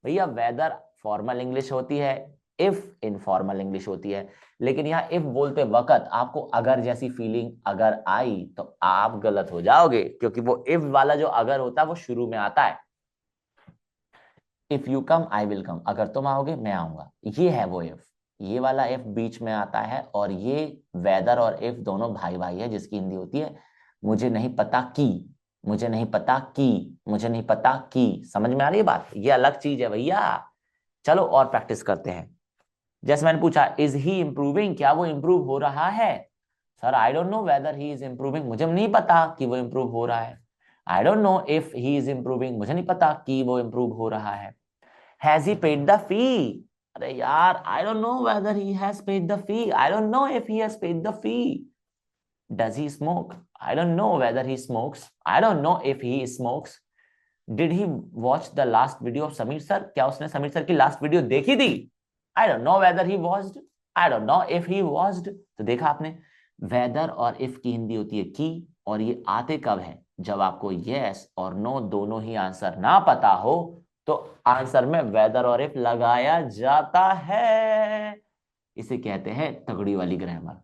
भैया वेदर फॉर्मल इंग्लिश होती है, इफ इनफॉर्मल इंग्लिश होती है। लेकिन यहाँ इफ बोलते वक्त आपको अगर जैसी फीलिंग अगर आई तो आप गलत हो जाओगे, क्योंकि वो इफ वाला जो अगर होता है वो शुरू में आता है। If you come I will come, अगर तुम आओगे मैं आऊंगा, ये है वो इफ। ये वाला इफ बीच में आता है, और ये वेदर और इफ दोनों भाई भाई है, जिसकी हिंदी होती है मुझे नहीं पता की, मुझे नहीं पता की, मुझे नहीं पता की। समझ में आ रही है बात? ये अलग चीज है भैया। चलो और प्रैक्टिस करते हैं। जैसे मैंने पूछा, इज ही इंप्रूविंग, क्या वो इंप्रूव हो रहा है? Sir I don't know whether he is improving, मुझे नहीं पता कि वो इंप्रूव हो रहा है। I don't know if he is improving, मुझे नहीं पता कि वो इंप्रूव हो रहा है। Has he paid the fee? अरे यार, I don't know whether he has paid the fee, I don't know if he has paid the fee. Does he smoke? I don't know whether he smokes, I don't know if he smokes. Did he watch the last video of Sameer sir, क्या उसने Sameer sir की last video देखी थी? I don't know whether he watched, I don't know if he watched. तो देखा आपने, weather और if की हिंदी होती है की, और ये आते कब है? जब आपको यस और नो दोनों ही आंसर ना पता हो तो आंसर में वेदर और इफ लगाया जाता है। इसे कहते हैं तगड़ी वाली ग्रामर।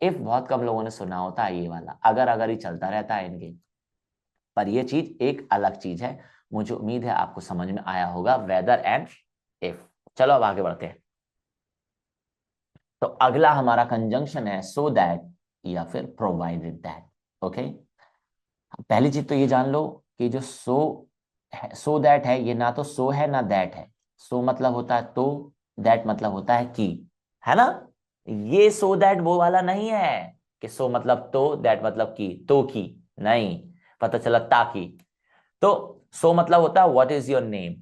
इफ बहुत कम लोगों ने सुना होता है, ये वाला अगर अगर ही चलता रहता है इनके। पर ये चीज एक अलग चीज है। मुझे उम्मीद है आपको समझ में आया होगा वेदर एंड इफ। चलो अब आगे बढ़ते हैं। तो अगला हमारा कंजंक्शन है सो दैट या फिर प्रोवाइडेड दैट। ओके, पहली चीज तो ये जान लो कि जो सो है, सो दैट है, ये ना तो सो है ना दैट है। सो मतलब होता है तो, दैट मतलब होता है कि, है ना? ये सो दैट वो वाला नहीं है कि सो मतलब तो, दैट मतलब कि, तो की नहीं, पता चला ताकि। तो सो मतलब होता है व्हाट इज योर नेम,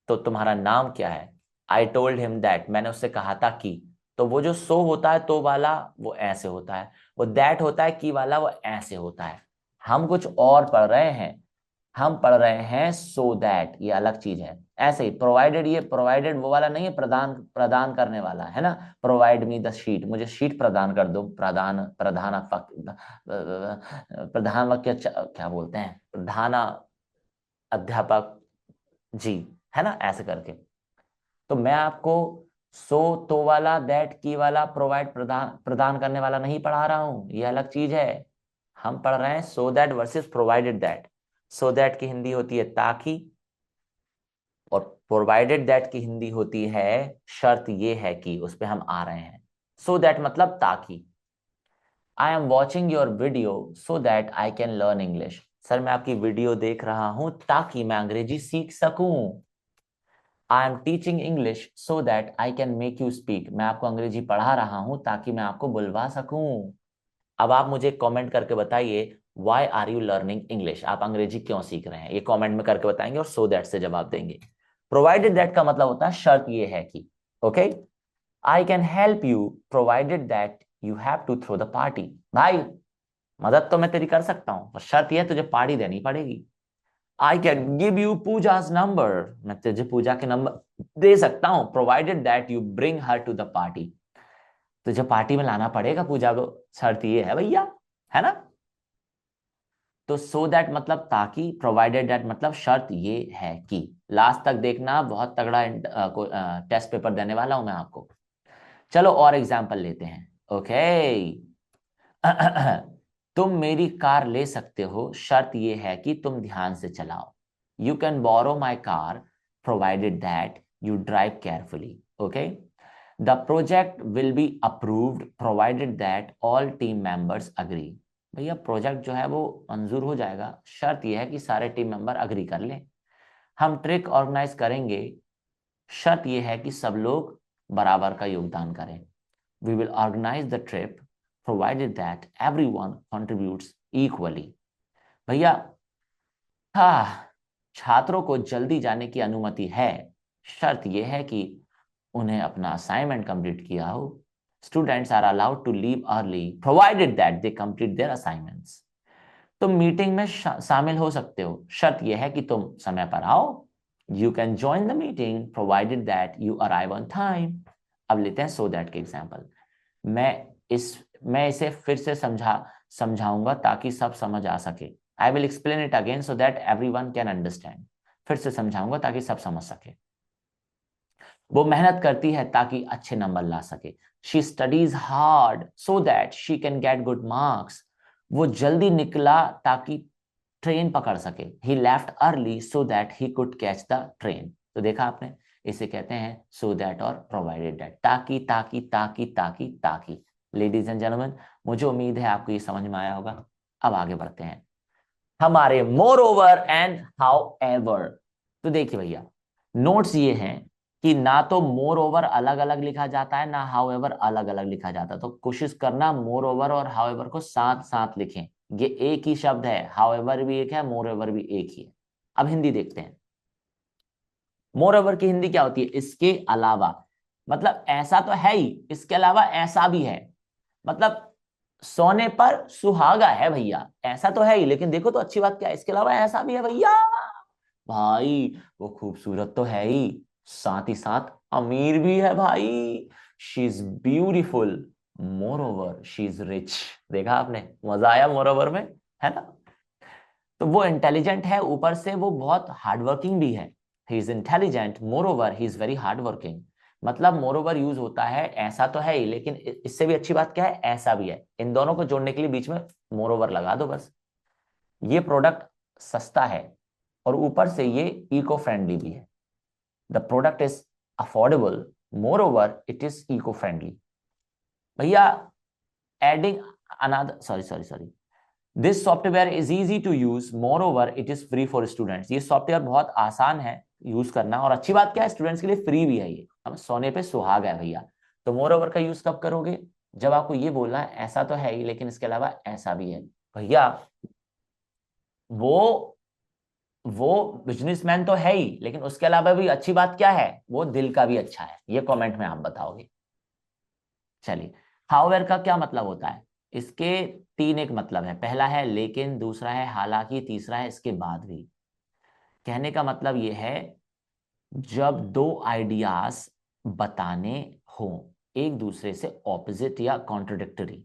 तो तुम्हारा नाम क्या है? आई टोल्ड हिम दैट, मैंने उससे कहा था कि। तो वो जो सो होता है तो वाला वो ऐसे होता है, वो दैट होता है की वाला वो ऐसे होता है। हम कुछ और पढ़ रहे हैं, हम पढ़ रहे हैं सो दैट, ये अलग चीज है। ऐसे ही प्रोवाइडेड, ये प्रोवाइडेड वो वाला नहीं है, प्रदान प्रदान करने वाला है ना। प्रोवाइड मी द शीट, मुझे शीट प्रदान कर दो। प्रदान प्रधान प्रधान वाक्य क्या बोलते हैं, प्रधान अध्यापक जी, है ना, ऐसे करके। तो मैं आपको सो तो वाला दैट की वाला प्रोवाइड प्रदान प्रदान करने वाला नहीं पढ़ा रहा हूं, ये अलग चीज है। हम पढ़ रहे हैं so that versus provided that. So that की हिंदी होती है ताकि, और प्रोवाइडेड दैट की हिंदी होती है शर्त ये है कि, उस पे हम आ रहे हैं। सो दैट मतलब ताकि। I am watching your video so that I can learn English, sir मैं आपकी वीडियो देख रहा हूं ताकि मैं अंग्रेजी सीख सकूं। I am teaching English so that I can make you speak, मैं आपको अंग्रेजी पढ़ा रहा हूं ताकि मैं आपको बुलवा सकूं। अब आप मुझे कमेंट करके बताइए, why are you learning English, आप अंग्रेजी क्यों सीख रहे हैं? ये कमेंट में करके बताएंगे और सो दैट से जवाब देंगे। प्रोवाइडेड दैट का मतलब होता है शर्त ये है कि, okay, I can help you provided that you have to throw the party, भाई मदद तो मैं तेरी कर सकता हूं, पर शर्त यह तुझे पार्टी देनी पड़ेगी। I can give you Pooja's number, मैं तुझे पूजा के नंबर दे सकता हूं, provided that you bring her to the party. तो जब पार्टी में लाना पड़ेगा पूजा को, शर्त ये है भैया, है ना। तो सो दैट मतलब ताकि, प्रोवाइडेड दैट मतलब शर्त ये है कि। लास्ट तक देखना, बहुत तगड़ा टेस्ट पेपर देने वाला हूं मैं आपको। चलो और एग्जाम्पल लेते हैं। ओके तुम मेरी कार ले सकते हो, शर्त ये है कि तुम ध्यान से चलाओ। You can borrow my car provided that you drive carefully. Okay, the project will be approved provided that all team members agree. भैया प्रोजेक्ट जो है वो मंजूर हो जाएगा, शर्त यह है कि सारे टीम मेंबर अग्री कर लें। हम ट्रिक ऑर्गेनाइज करेंगे, शर्त यह है कि सब लोग बराबर का योगदान करें। We will organize the trip provided that everyone contributes equally। भैया हाँ, छात्रों को जल्दी जाने की अनुमति है, शर्त यह है कि उन्हें अपना असाइनमेंट कंप्लीट किया हो। Students are allowed to leave early provided that they complete their assignments. तुम मीटिंग में शामिल हो सकते हो, शर्त यह है कि तुम समय पर आओ। You can join the meeting provided that you arrive on time. अब लेते हैं सो दैट के एग्जाम्पल। मैं इसे फिर से समझाऊंगा ताकि सब समझ आ सके। I will explain it again so that everyone can understand. फिर से समझाऊंगा ताकि सब समझ सके। वो मेहनत करती है ताकि अच्छे नंबर ला सके। She studies hard so that she can get good marks. वो जल्दी निकला ताकि ट्रेन पकड़ सके। He left early so that he could catch the train. तो देखा आपने, इसे कहते हैं सो दैट और प्रोवाइडेड दैट। ताकि ताकि ताकि ताकि ताकि। लेडीज एंड जेंटलमैन, मुझे उम्मीद है आपको ये समझ में आया होगा। अब आगे बढ़ते हैं हमारे more over and how ever. तो देखिए भैया, नोट्स ये हैं कि ना तो मोर ओवर अलग अलग लिखा जाता है, ना हाउ एवर अलग अलग लिखा जाता है। तो कोशिश करना मोर ओवर और हाउ एवर को साथ साथ लिखें। ये एक ही शब्द है, हाउ एवर भी एक है, मोर ओवर भी एक ही है। अब हिंदी देखते हैं। मोर ओवर की हिंदी क्या होती है? इसके अलावा। मतलब ऐसा तो है ही, इसके अलावा ऐसा भी है। मतलब सोने पर सुहागा है भैया, ऐसा तो है ही, लेकिन देखो तो अच्छी बात क्या है, इसके अलावा ऐसा भी है भैया। भाई वो खूबसूरत तो है ही, साथ ही साथ अमीर भी है भाई। She is beautiful, more over she is rich. देखा आपने, मजा आया मोर ओवर में, है ना। तो वो इंटेलिजेंट है, ऊपर से वो बहुत हार्डवर्किंग भी है। He is intelligent, more over he is very hardworking. मतलब मोर ओवर यूज होता है, ऐसा तो है ही, लेकिन इससे भी अच्छी बात क्या है, ऐसा भी है। इन दोनों को जोड़ने के लिए बीच में मोर ओवर लगा दो बस। ये प्रोडक्ट सस्ता है और ऊपर से ये इको फ्रेंडली भी है। The product is affordable, moreover it is eco friendly. भैया adding another, sorry, this software is easy to use, moreover it is free for students. ये सॉफ्टवेयर बहुत आसान है यूज करना, और अच्छी बात क्या है, स्टूडेंट्स के लिए फ्री भी है ये। अब सोने पे सुहागा है भैया। तो मोर ओवर का यूज कब करोगे? जब आपको ये बोलना है ऐसा तो है ही, लेकिन इसके अलावा ऐसा भी है। भैया वो वो बिजनेसमैन तो है ही, लेकिन उसके अलावा भी अच्छी बात क्या है, वो दिल का भी अच्छा है। ये कमेंट में आप बताओगे। चलिए, हाउएवर का क्या मतलब होता है? इसके तीन एक मतलब है। पहला है लेकिन, दूसरा है हालांकि, तीसरा है इसके बाद भी। कहने का मतलब यह है, जब दो आइडियाज बताने हो एक दूसरे से ऑपोजिट या कॉन्ट्रोडिक्टरी,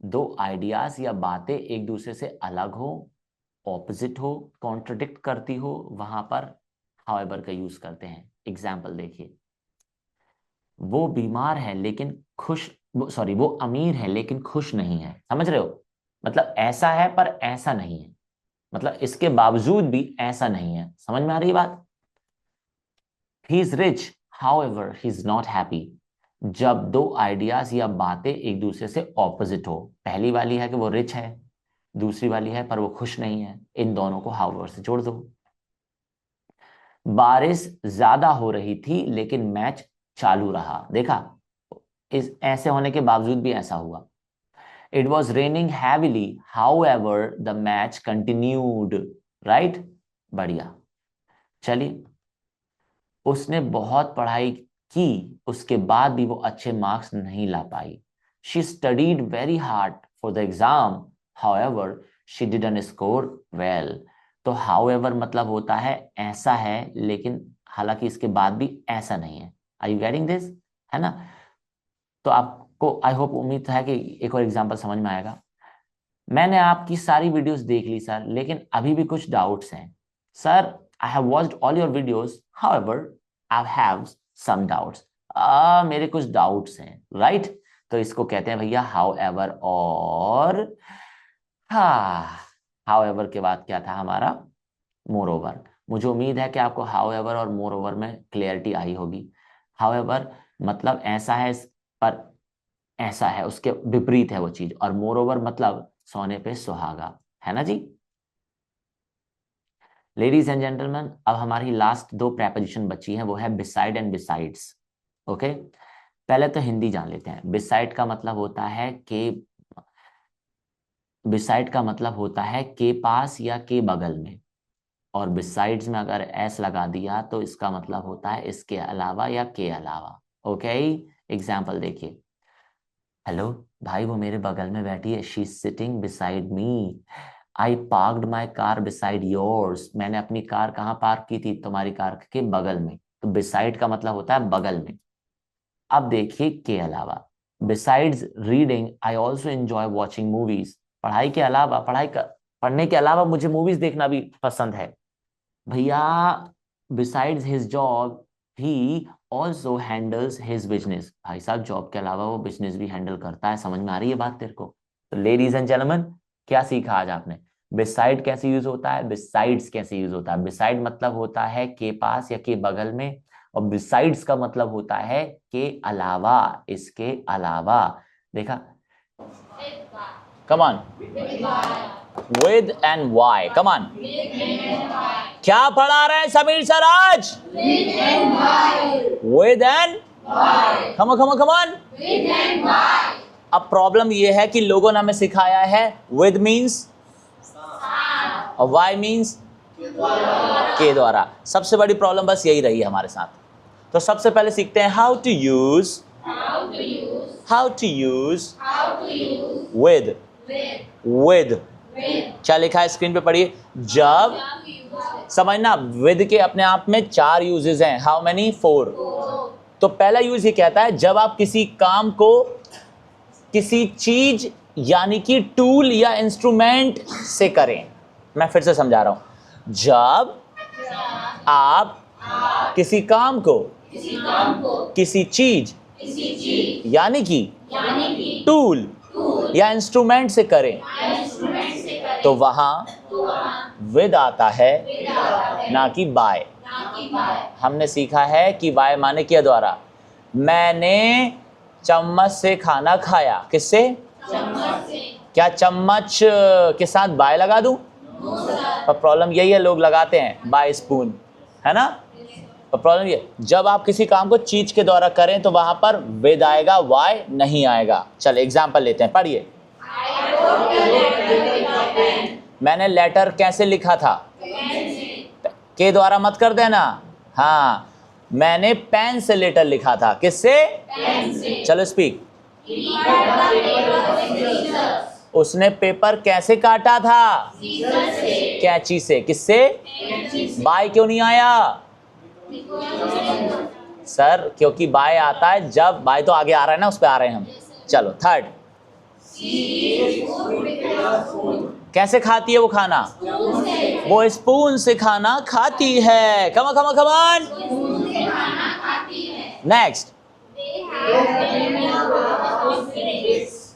दो आइडियाज या बातें एक दूसरे से अलग हो, ऑपोजिट हो, कॉन्ट्रोडिक्ट करती हो, वहां पर हाउएवर का यूज करते हैं। एग्जाम्पल देखिए, वो बीमार है लेकिन खुश, सॉरी वो अमीर है लेकिन खुश नहीं है। समझ रहे हो? मतलब ऐसा है पर ऐसा नहीं है, मतलब इसके बावजूद भी ऐसा नहीं है। समझ में आ रही है बात? He is rich however he is not happy. जब दो आइडियाज या बातें एक दूसरे से ऑपोजिट हो, पहली वाली है कि वो रिच है, दूसरी वाली है पर वो खुश नहीं है, इन दोनों को हाउएवर से जोड़ दो। बारिश ज्यादा हो रही थी लेकिन मैच चालू रहा। देखा, इस ऐसे होने के बावजूद भी ऐसा हुआ। It was raining heavily how ever the match continued. Right, बढ़िया। चलिए, उसने बहुत पढ़ाई की, उसके बाद भी वो अच्छे मार्क्स नहीं ला पाई। She studied very hard for the exam, however she didn't score well. तो हाउ एवर मतलब होता है ऐसा है, लेकिन हालांकि इसके बाद भी ऐसा नहीं है। Are you getting this? है ना। तो तो आपको आई होप उम्मीद है कि एक और एग्जांपल समझ में आएगा। मैंने आपकी सारी वीडियोस देख ली सर, लेकिन अभी भी कुछ डाउट्स हैं sir. I have watched all your videos, however I have some doubts. मेरे कुछ डाउट्स हैं, राइट? तो इसको कहते हैं भैया हाउएवर और हाउएवर के बाद क्या था हमारा? मोरओवर। मुझे उम्मीद है कि आपको हाउएवर और मोरओवर में क्लियरिटी आई होगी। हाउएवर मतलब ऐसा है पर ऐसा है, उसके विपरीत है वो चीज, और मोरओवर मतलब सोने पे सुहागा, है ना जी। लेडीज एंड जेंटलमैन, अब हमारी लास्ट दो प्रेपोजिशन बची हैं, वो है बिसाइड एंड बिसाइड्स। ओके, पहले तो हिंदी जान लेते हैं। बिसाइड का मतलब होता है के, बिसाइड का मतलब होता है के पास या के बगल में, और बिसाइड्स में अगर एस लगा दिया तो इसका मतलब होता है इसके अलावा या के अलावा। ओके, एग्जाम्पल देखिए। हेलो भाई, वो मेरे बगल में बैठी है, she is sitting beside me. I parked my car beside yours. मैंने अपनी कार कहाँ पार्क की थी? तुम्हारी कार के बगल में। तो बिसाइड का मतलब होता है बगल में। अब देखिए के अलावा। Besides reading I also enjoy watching movies. पढ़ाई के अलावा, पढ़ने के अलावा मुझे मूवीज देखना भी पसंद है। भैया besides his job he also handles his business. भाई साहब जॉब के अलावा वो बिजनेस भी हैंडल करता है। समझ में आ रही है बात तेरे को? तो लेडीज एंड जेंटलमैन, क्या सीखा आज आपने? बिसाइड कैसे यूज होता है, बिसाइड्स कैसे यूज होता है। बिसाइड मतलब होता है के पास या के बगल में, और बिसाइड्स का मतलब होता है के अलावा, इसके अलावा। देखा? Come on, with and by, come on. क्या पढ़ा रहे हैं समीर सर आज? With and come on. अब प्रॉब्लम ये है कि लोगों ने हमें सिखाया है विद मीन्स और वाई मीन्स के द्वारा। सबसे बड़ी प्रॉब्लम बस यही रही है हमारे साथ। तो सबसे पहले सीखते हैं हाउ टू यूज विद। क्या लिखा है स्क्रीन पे पढ़िए। जब, समझना, विद के अपने आप में 4 यूजेस हैं। How many? 4। तो पहला यूज ये कहता है जब आप किसी काम को किसी चीज यानी कि टूल या इंस्ट्रूमेंट से करें। मैं फिर से समझा रहा हूं। जब आप किसी काम को किसी चीज यानी कि टूल या इंस्ट्रूमेंट से करें तो वहां विद आता है, ना कि बाय। हमने सीखा है कि बाय माने के द्वारा। मैंने चम्मच से खाना खाया। किससे? चम्मच से। क्या चम्मच के साथ बाय लगा दूं? पर प्रॉब्लम यही है, लोग लगाते हैं बाय स्पून, है ना। पर प्रॉब्लम ये, जब आप किसी काम को चीज के द्वारा करें तो वहां पर विद आएगा, वाई नहीं आएगा। चलो एग्जाम्पल लेते हैं, पढ़िए। मैंने लेटर कैसे लिखा था? के द्वारा मत कर देना। हाँ, मैंने पेन से लेटर लिखा था। किससे? पेन से। चलो स्पीक। उसने पेपर कैसे काटा था? कैंची से। किससे? बाय क्यों नहीं आया? सर क्योंकि बाय आता है जब, बाय तो आगे आ रहा है ना, उस पे आ रहे हैं हम। चलो थर्ड। कैसे खाती है वो खाना? वो स्पून से खाना खाती है। Come on. नेक्स्ट।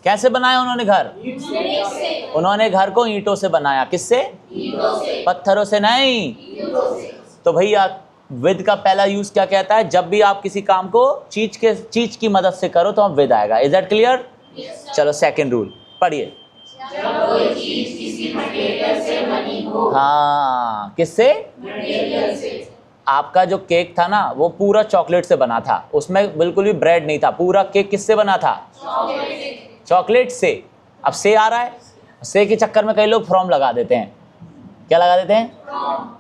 कैसे बनाया उन्होंने घर? उन्होंने घर को ईंटों से बनाया। किससे? पत्थरों से नहीं। तो भैया विद का पहला यूज क्या कहता है? जब भी आप किसी काम को चीज की मदद से करो तो हम विद आएगा। Is that clear? चलो सेकंड रूल पढ़िए। जब कोई चीज किसी मटेरियल से बनी हो। हाँ, किससे? मटेरियल से। आपका जो केक था ना वो पूरा चॉकलेट से बना था, उसमें बिल्कुल भी ब्रेड नहीं था। पूरा केक किससे बना था? चॉकलेट से। अब से आ रहा है, से के चक्कर में कई लोग फ्रॉम लगा देते हैं। क्या लगा देते हैं?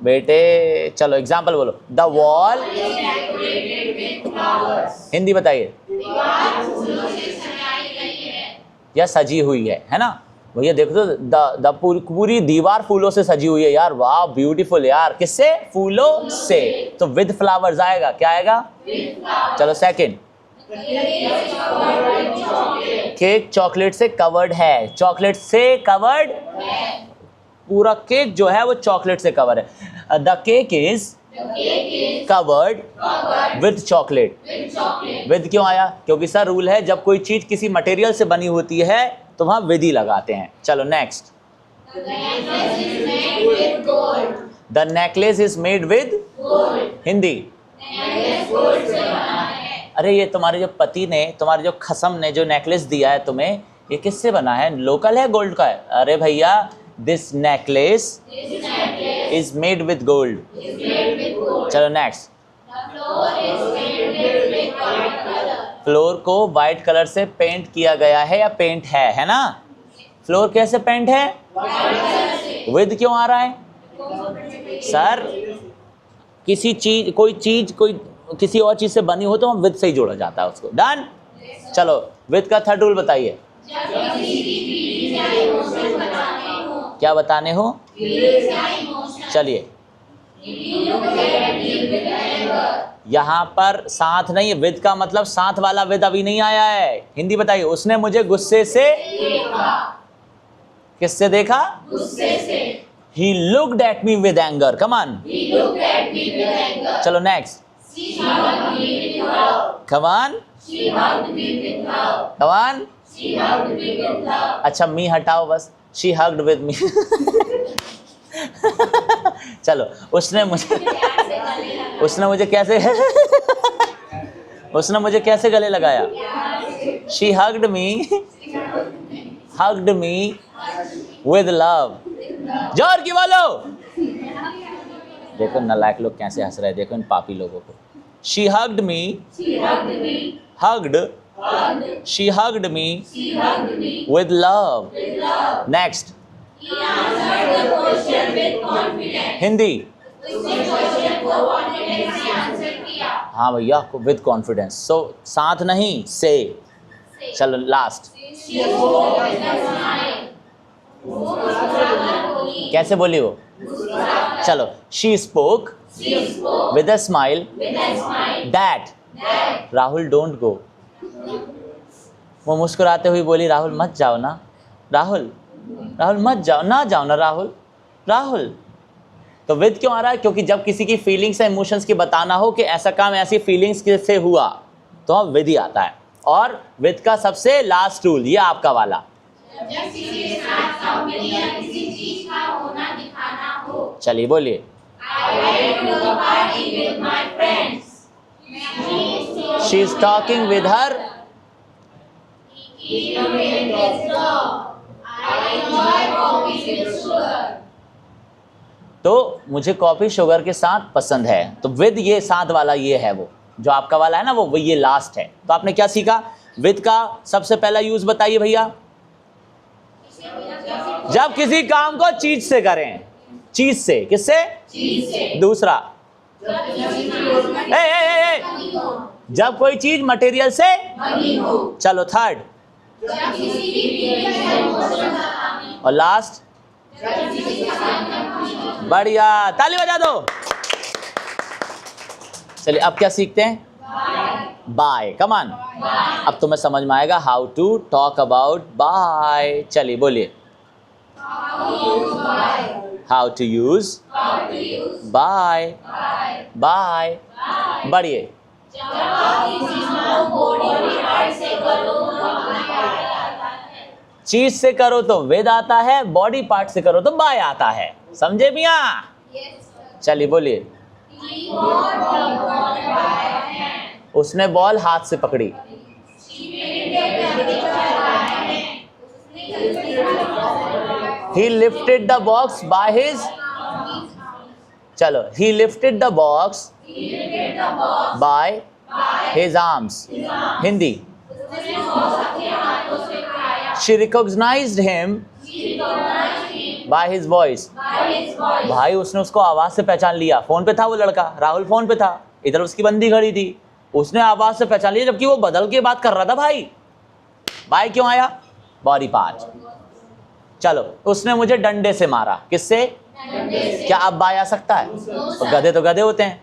बेटे चलो एग्जाम्पल बोलो। द वॉल, हिंदी बताइए। या सजी हुई है ना भैया? देखो तो पूरी दीवार फूलों से सजी हुई है यार। वाह ब्यूटीफुल यार। किससे? फूलों से। तो विद फ्लावर्स आएगा। क्या आएगा? चलो सेकंड। केक चॉकलेट से कवर्ड है, चॉकलेट से कवर्ड, पूरा केक जो है वो चॉकलेट से कवर है। The cake is covered with chocolate. With क्यों आया? क्योंकि सर रूल है जब कोई चीज किसी मटेरियल से बनी होती है तो वहां विद ही लगाते हैं। चलो next. The necklace is made with, Hindi. अरे ये तुम्हारे जो पति ने, तुम्हारे जो खसम ने जो नेकलेस दिया है तुम्हें, ये किससे बना है? लोकल है, गोल्ड का है? अरे भैया, this necklace is made with gold. चलो नेक्स्ट। फ्लोर को व्हाइट कलर से पेंट किया गया है या पेंट है ना? फ्लोर कैसे पेंट है? विद क्यों आ रहा है? सर किसी चीज, कोई चीज कोई किसी और चीज से बनी हो तो हम विद से ही जोड़ा जाता है उसको। डन। चलो विद का थर्ड रूल बताइए। क्या बताने हो? चलिए, यहाँ पर साथ नहीं है, विद का मतलब साथ वाला विद अभी नहीं आया है। हिंदी बताइए। उसने मुझे गुस्से से किससे देखा? गुस्से से। He looked at me with anger. Come on. He looked at me with anger. चलो next. She hugged me with love. Come on. She hugged me with love. Come on. She hugged me with love. अच्छा मी हटाओ बस। She hugged with me. चलो उसने मुझे कैसे उसने मुझे कैसे गले लगाया? She hugged me with love. जोर की बोलो। देखो नालायक लोग कैसे हंस रहे हैं, देखो इन पापी लोगों को। She hugged me. She hugged me with love. Next. He answered the question with confidence. Hindi. उसने क्वेश्चन को कॉन्फिडेंस से आंसर किया। हाँ भैया, विद कॉन्फिडेंस। सो साथ नहीं, से। चलो लास्ट। कैसे बोली वो? चलो, she spoke with a smile that Rahul don't go. वो मुस्कुराते हुए बोली, राहुल मत जाओ ना, राहुल मत जाओ ना, जाओ ना राहुल। तो विद क्यों आ रहा है? क्योंकि जब किसी की फीलिंग्स या इमोशंस की बताना हो कि ऐसा काम ऐसी फीलिंग्स से हुआ तो हम विद ही आता है। और विद का सबसे लास्ट रूल ये आपका वाला, जब किसी के साथ सौंदर्य या किसी चीज का होना दिखाना हो। चलिए बोलिए। I went to the party with my friends. She is talking with her. He is with his dog. I enjoy coffee with sugar. तो मुझे कॉफी शुगर के साथ पसंद है। तो विद ये साथ वाला ये है, वो जो आपका वाला है ना, वो ये लास्ट है। तो आपने क्या सीखा? विद का सबसे पहला यूज बताइए भैया। जब किसी काम को चीज से करें, चीज से, किससे? चीज से। दूसरा, जब कोई चीज मटेरियल से बनी हो। चलो थर्ड, और लास्ट, बढ़िया, ताली बजा दो। चलिए अब क्या सीखते हैं? बाय। Come on. अब तुम्हें समझ में आएगा how to talk about by. चलिए बोलिए। How to use by. By. बढ़िए। चीज से करो तो विद आता है, बॉडी पार्ट से करो तो बाय आता है। समझे मिया? चलिए बोलिए। उसने बॉल हाथ से पकड़ी। He lifted the box by his, चलो, he lifted the box by his arms. Hindi. She recognized him by his voice. भाई उसने उसको आवाज से पहचान लिया। फोन पे था वो लड़का, राहुल फोन पे था, इधर उसकी बंदी खड़ी थी, उसने आवाज से पहचान लिया जबकि वो बदल के बात कर रहा था। भाई बाय क्यों आया? Body part. चलो, उसने मुझे डंडे से मारा। किससे? क्या अब बाय आ सकता है? तो गधे होते हैं।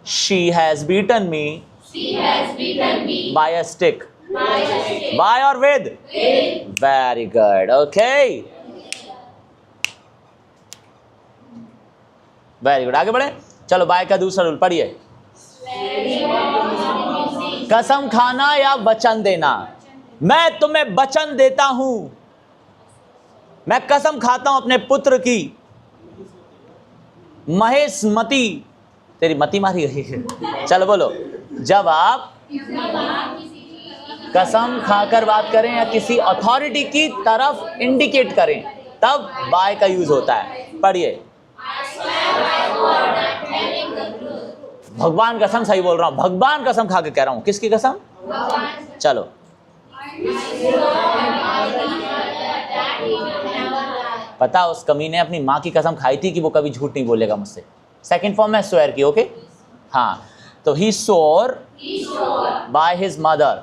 She has beaten me She has beaten me by a stick. by a stick. By or with? With. Very good. Okay. Very good, आगे बढ़े। चलो बाय का दूसरा रूल पढ़िए। कसम खाना या वचन देना। मैं तुम्हें वचन देता हूं, मैं कसम खाता हूं अपने पुत्र की। महेश मती, तेरी मती मारी गई है। चलो बोलो, जब आप कसम खाकर बात करें या किसी अथॉरिटी की तरफ इंडिकेट करें तब बाय का यूज होता है। पढ़िए। भगवान कसम, सही बोल रहा हूं, भगवान कसम खा के कह रहा हूं। किसकी कसम? चलो, पता उस कमी ने अपनी माँ की कसम खाई थी कि वो कभी झूठ नहीं बोलेगा मुझसे। सेकंड फॉर्म है स्वेयर की। ओके, हाँ, तो ही swore by his mother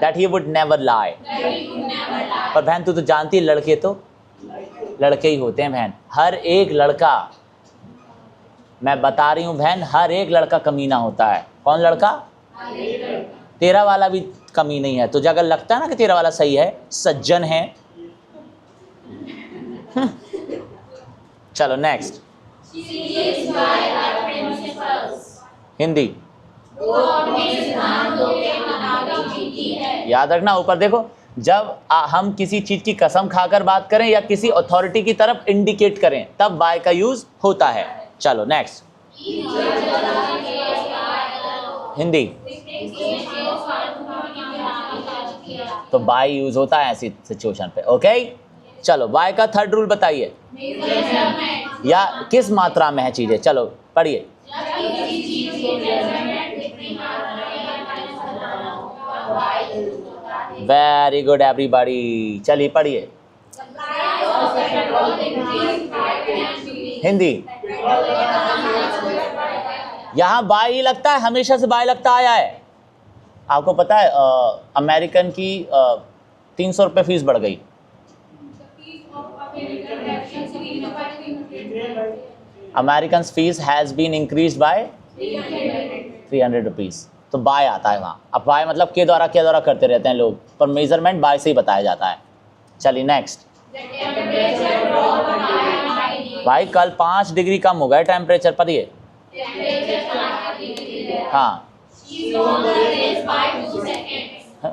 that he would never lie। पर बहन तू तो जानती है, लड़के तो लड़के ही होते हैं बहन। हर एक लड़का, मैं बता रही हूं बहन, हर एक लड़का कमीना होता है। कौन लड़का? तेरा वाला भी कमी नहीं है। तुझे अगर लगता है ना कि तेरा वाला सही है, सज्जन है। चलो नेक्स्ट, हिंदी। याद रखना, ऊपर देखो, जब हम किसी चीज की कसम खाकर बात करें या किसी अथॉरिटी की तरफ इंडिकेट करें तब बाय का यूज होता है। चलो नेक्स्ट, हिंदी। तो बाय यूज होता है ऐसी सिचुएशन पे। ओके, चलो बाय का थर्ड रूल बताइए, या किस मात्रा में है चीजें। चलो पढ़िए। वेरी गुड एवरीबॉडी, चलिए पढ़िए हिंदी। यहाँ बाय ही लगता है, हमेशा से बाय लगता आया है। आपको पता है अमेरिकन की 300 रुपये फीस बढ़ गई। American fees has been increase by 300 rupees. तो बाय आता है वहाँ। अब बाय मतलब के द्वारा करते रहते हैं लोग, पर मेजरमेंट बाय से ही बताया जाता है। चलिए नेक्स्ट, भाई कल 5 डिग्री कम हो गया टेम्परेचर। पढ़िए। हाँ,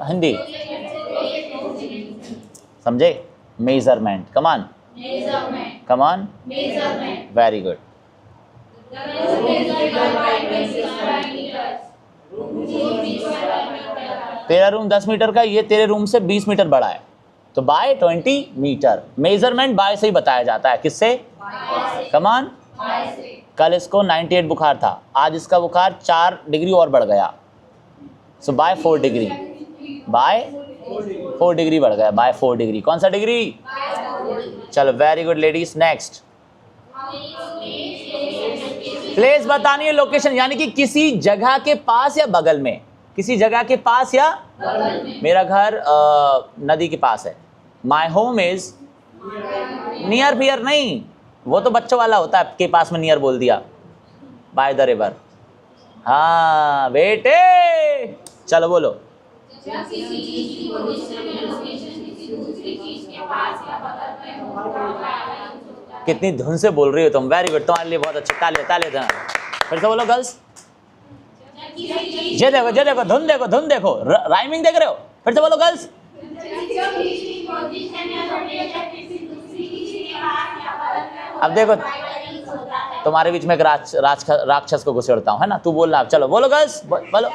हिंदी समझे? मेजरमेंट, कमान कमान, वेरी गुड। तेरा रूम 10 मीटर का, ये तेरे रूम से 20 मीटर बड़ा है, तो बाय 20 मीटर। मेजरमेंट बाय से ही बताया जाता है। किससे? कमान। कल इसको 98 बुखार था, आज इसका बुखार 4 डिग्री और बढ़ गया, सो बाय 4 डिग्री। बाय 4 डिग्री बढ़ गया, बाय 4 डिग्री। कौन सा डिग्री? चलो very good ladies, next. Place बतानी है, लोकेशन, यानी कि किसी जगह के पास या बगल में। किसी जगह के पास या मेरा घर नदी के पास है। My home is near fear नहीं, वो तो बच्चों वाला होता है, के पास में नियर बोल दिया। By the river. हाँ बेटे, चलो बोलो। कितनी धुन से बोल रही हो तुम, वेरी गुड, तुम्हारे लिए बहुत अच्छे। तालियां तालियां। फिर से बोलो गर्ल्स। ये देखो, ये देखो, धुन देखो, धुन देखो, राइमिंग देख रहे हो। फिर से बोलो गर्ल्स। अब देखो, तुम्हारे बीच में एक राक्षस को घुसेड़ता हूं, है ना? तू बोल रहा, चलो बोलो गर्ल्स, बोलो,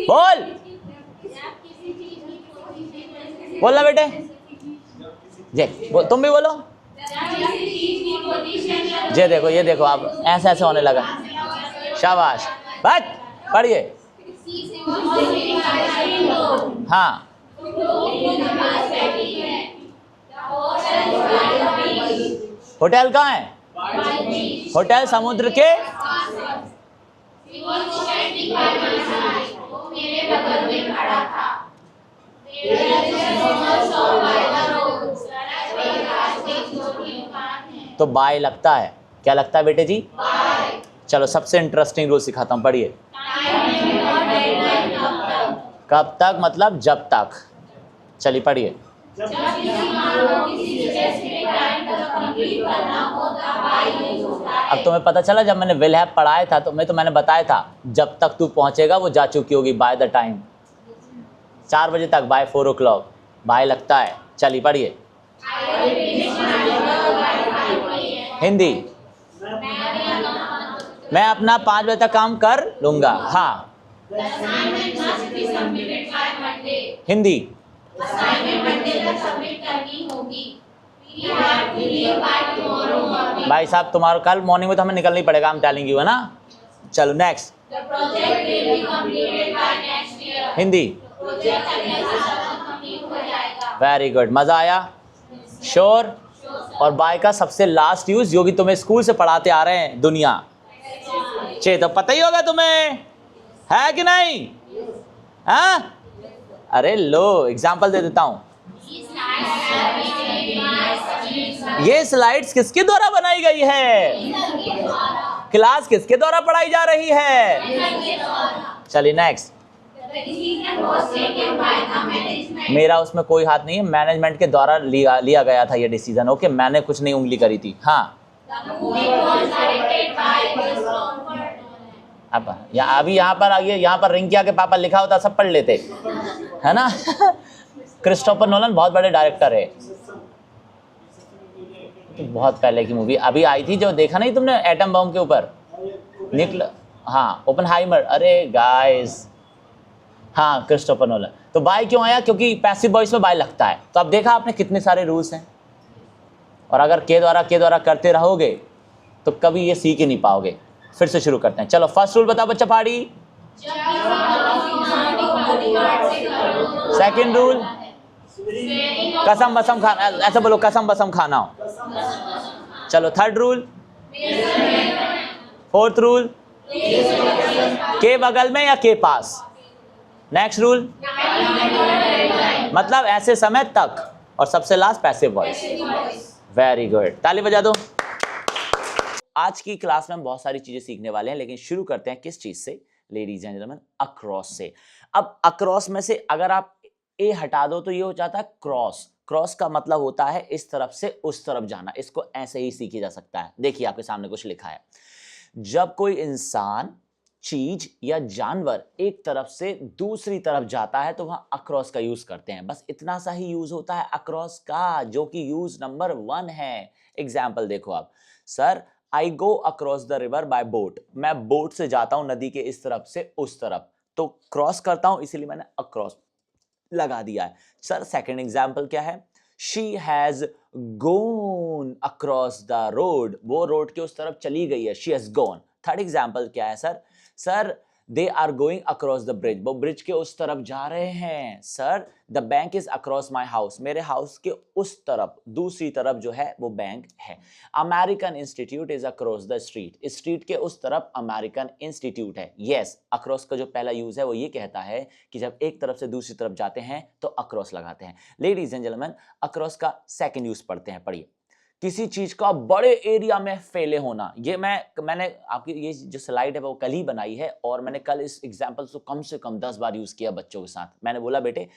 बोल बोलना बेटे। जे तुम भी बोलो। ये देखो, ये देखो, अब ऐसे ऐसे होने लगा। शाबाश, बच पढ़िए। हाँ, होटल कहाँ है? होटल समुद्र के। तो बाय लगता है। क्या लगता है बेटे जी? चलो सबसे इंटरेस्टिंग रूल सिखाता हूँ, पढ़िए। कब तक मतलब जब तक। चलिए पढ़िए। जब किसी काम को किसी स्पेसिफिक टाइम तक कंप्लीट करना हो तब बाय यूज होता है। अब तुम्हें पता चला, जब मैंने विल हैव पढ़ाया था तो मैंने बताया था जब तक तू पहुंचेगा वो जा चुकी होगी, बाय द टाइम 4 बजे तक, बाय 4 o'clock बाय लगता है। चलिए पढ़िए हिंदी। मैं अपना 5 बजे तक काम कर लूंगा। हाँ हिंदी। भाई साहब तुम्हारा कल मॉर्निंग में तो हमें निकलना ही पड़ेगा, हम टेलिंग यू, है ना। चलो नेक्स्ट। हिंदी। वेरी गुड, मजा आया, श्योर। और बाय का सबसे लास्ट यूज जो कि तुम्हें स्कूल से पढ़ाते आ रहे हैं दुनिया चे, तो पता ही होगा तुम्हें, है कि नहीं? हाँ अरे लो एग्जाम्पल दे देता हूं। ये स्लाइड्स किसके द्वारा बनाई गई है? क्लास किसके द्वारा पढ़ाई जा रही है? चलिए नेक्स्ट। मेरा उसमें कोई हाथ नहीं है, मैनेजमेंट के द्वारा लिया गया था ये डिसीजन। ओके, मैंने कुछ नहीं उंगली करी थी। हाँ अब अभी यहाँ पर आइए, यहाँ पर रिंकिया के पापा लिखा होता सब पढ़ लेते, है ना। क्रिस्टोफर नोलन बहुत बड़े डायरेक्टर है, बहुत पहले की मूवी अभी आई थी जो देखा नहीं तुमने, एटम बम के ऊपर निकल, हाँ ओपनहाइमर। अरे गाइस, हाँ क्रिस्टोफर नोलन। तो बाय क्यों आया? क्योंकि पैसिव वॉइस में बाय लगता है। तो अब देखा आपने कितने सारे रूल्स हैं, और अगर के द्वारा करते रहोगे तो कभी ये सीख ही नहीं पाओगे। फिर से शुरू करते हैं। चलो फर्स्ट रूल बताओ बच्चा पाड़ी। सेकंड रूल कसम बसम खाना, ऐसा बोलो कसम बसम खाना हो। चलो थर्ड रूल। फोर्थ रूल के बगल में या के पास। नेक्स्ट रूल मतलब ऐसे समय तक, और सबसे last passive voice. Very good, ताली बजा दो। आज की क्लास में हम बहुत सारी चीजें सीखने वाले हैं, लेकिन शुरू करते हैं किस चीज से लेडीज एंड जेंटलमैन? अक्रॉस से। अब अक्रॉस में से अगर आप ए हटा दो तो ये हो जाता है क्रॉस। क्रॉस का मतलब होता है इस तरफ से उस तरफ जाना। इसको ऐसे ही सीखा जा सकता है। देखिए आपके सामने कुछ लिखा है, जब कोई इंसान, चीज या जानवर एक तरफ से दूसरी तरफ जाता है तो वहां अक्रॉस का यूज करते हैं। बस इतना सा ही यूज होता है अक्रॉस का, जो कि यूज नंबर 1 है। एग्जाम्पल देखो आप, sir I go across the river bye boat. मैं बोट से जाता हूं नदी के इस तरफ से उस तरफ, तो क्रॉस करता हूं, इसीलिए मैंने अक्रॉस लगा दिया है। सर सेकंड एग्जाम्पल क्या है? She has gone across the road, वो रोड के उस तरफ चली गई है, she has gone. Third example क्या है sir? Sir they are going across the bridge, वो ब्रिज के उस तरफ जा रहे हैं। Sir the bank is across my house, मेरे हाउस के उस तरफ, दूसरी तरफ जो है वो बैंक है। American institute is across the street, street के उस तरफ अमेरिकन इंस्टीट्यूट है। यस, अक्रॉस का जो पहला यूज है वो ये कहता है कि जब एक तरफ से दूसरी तरफ जाते हैं तो अक्रॉस लगाते हैं। लेडीज एंड जेंटलमैन, अक्रॉस का सेकंड यूज पढ़ते हैं, पढ़िए। किसी चीज का बड़े एरिया में फैले होना। ये मैंने आपकी ये जो स्लाइड है वो कल ही बनाई है, और मैंने कल इस एग्जांपल को कम से कम 10 बार यूज किया बच्चों के साथ। मैंने बोला बेटे,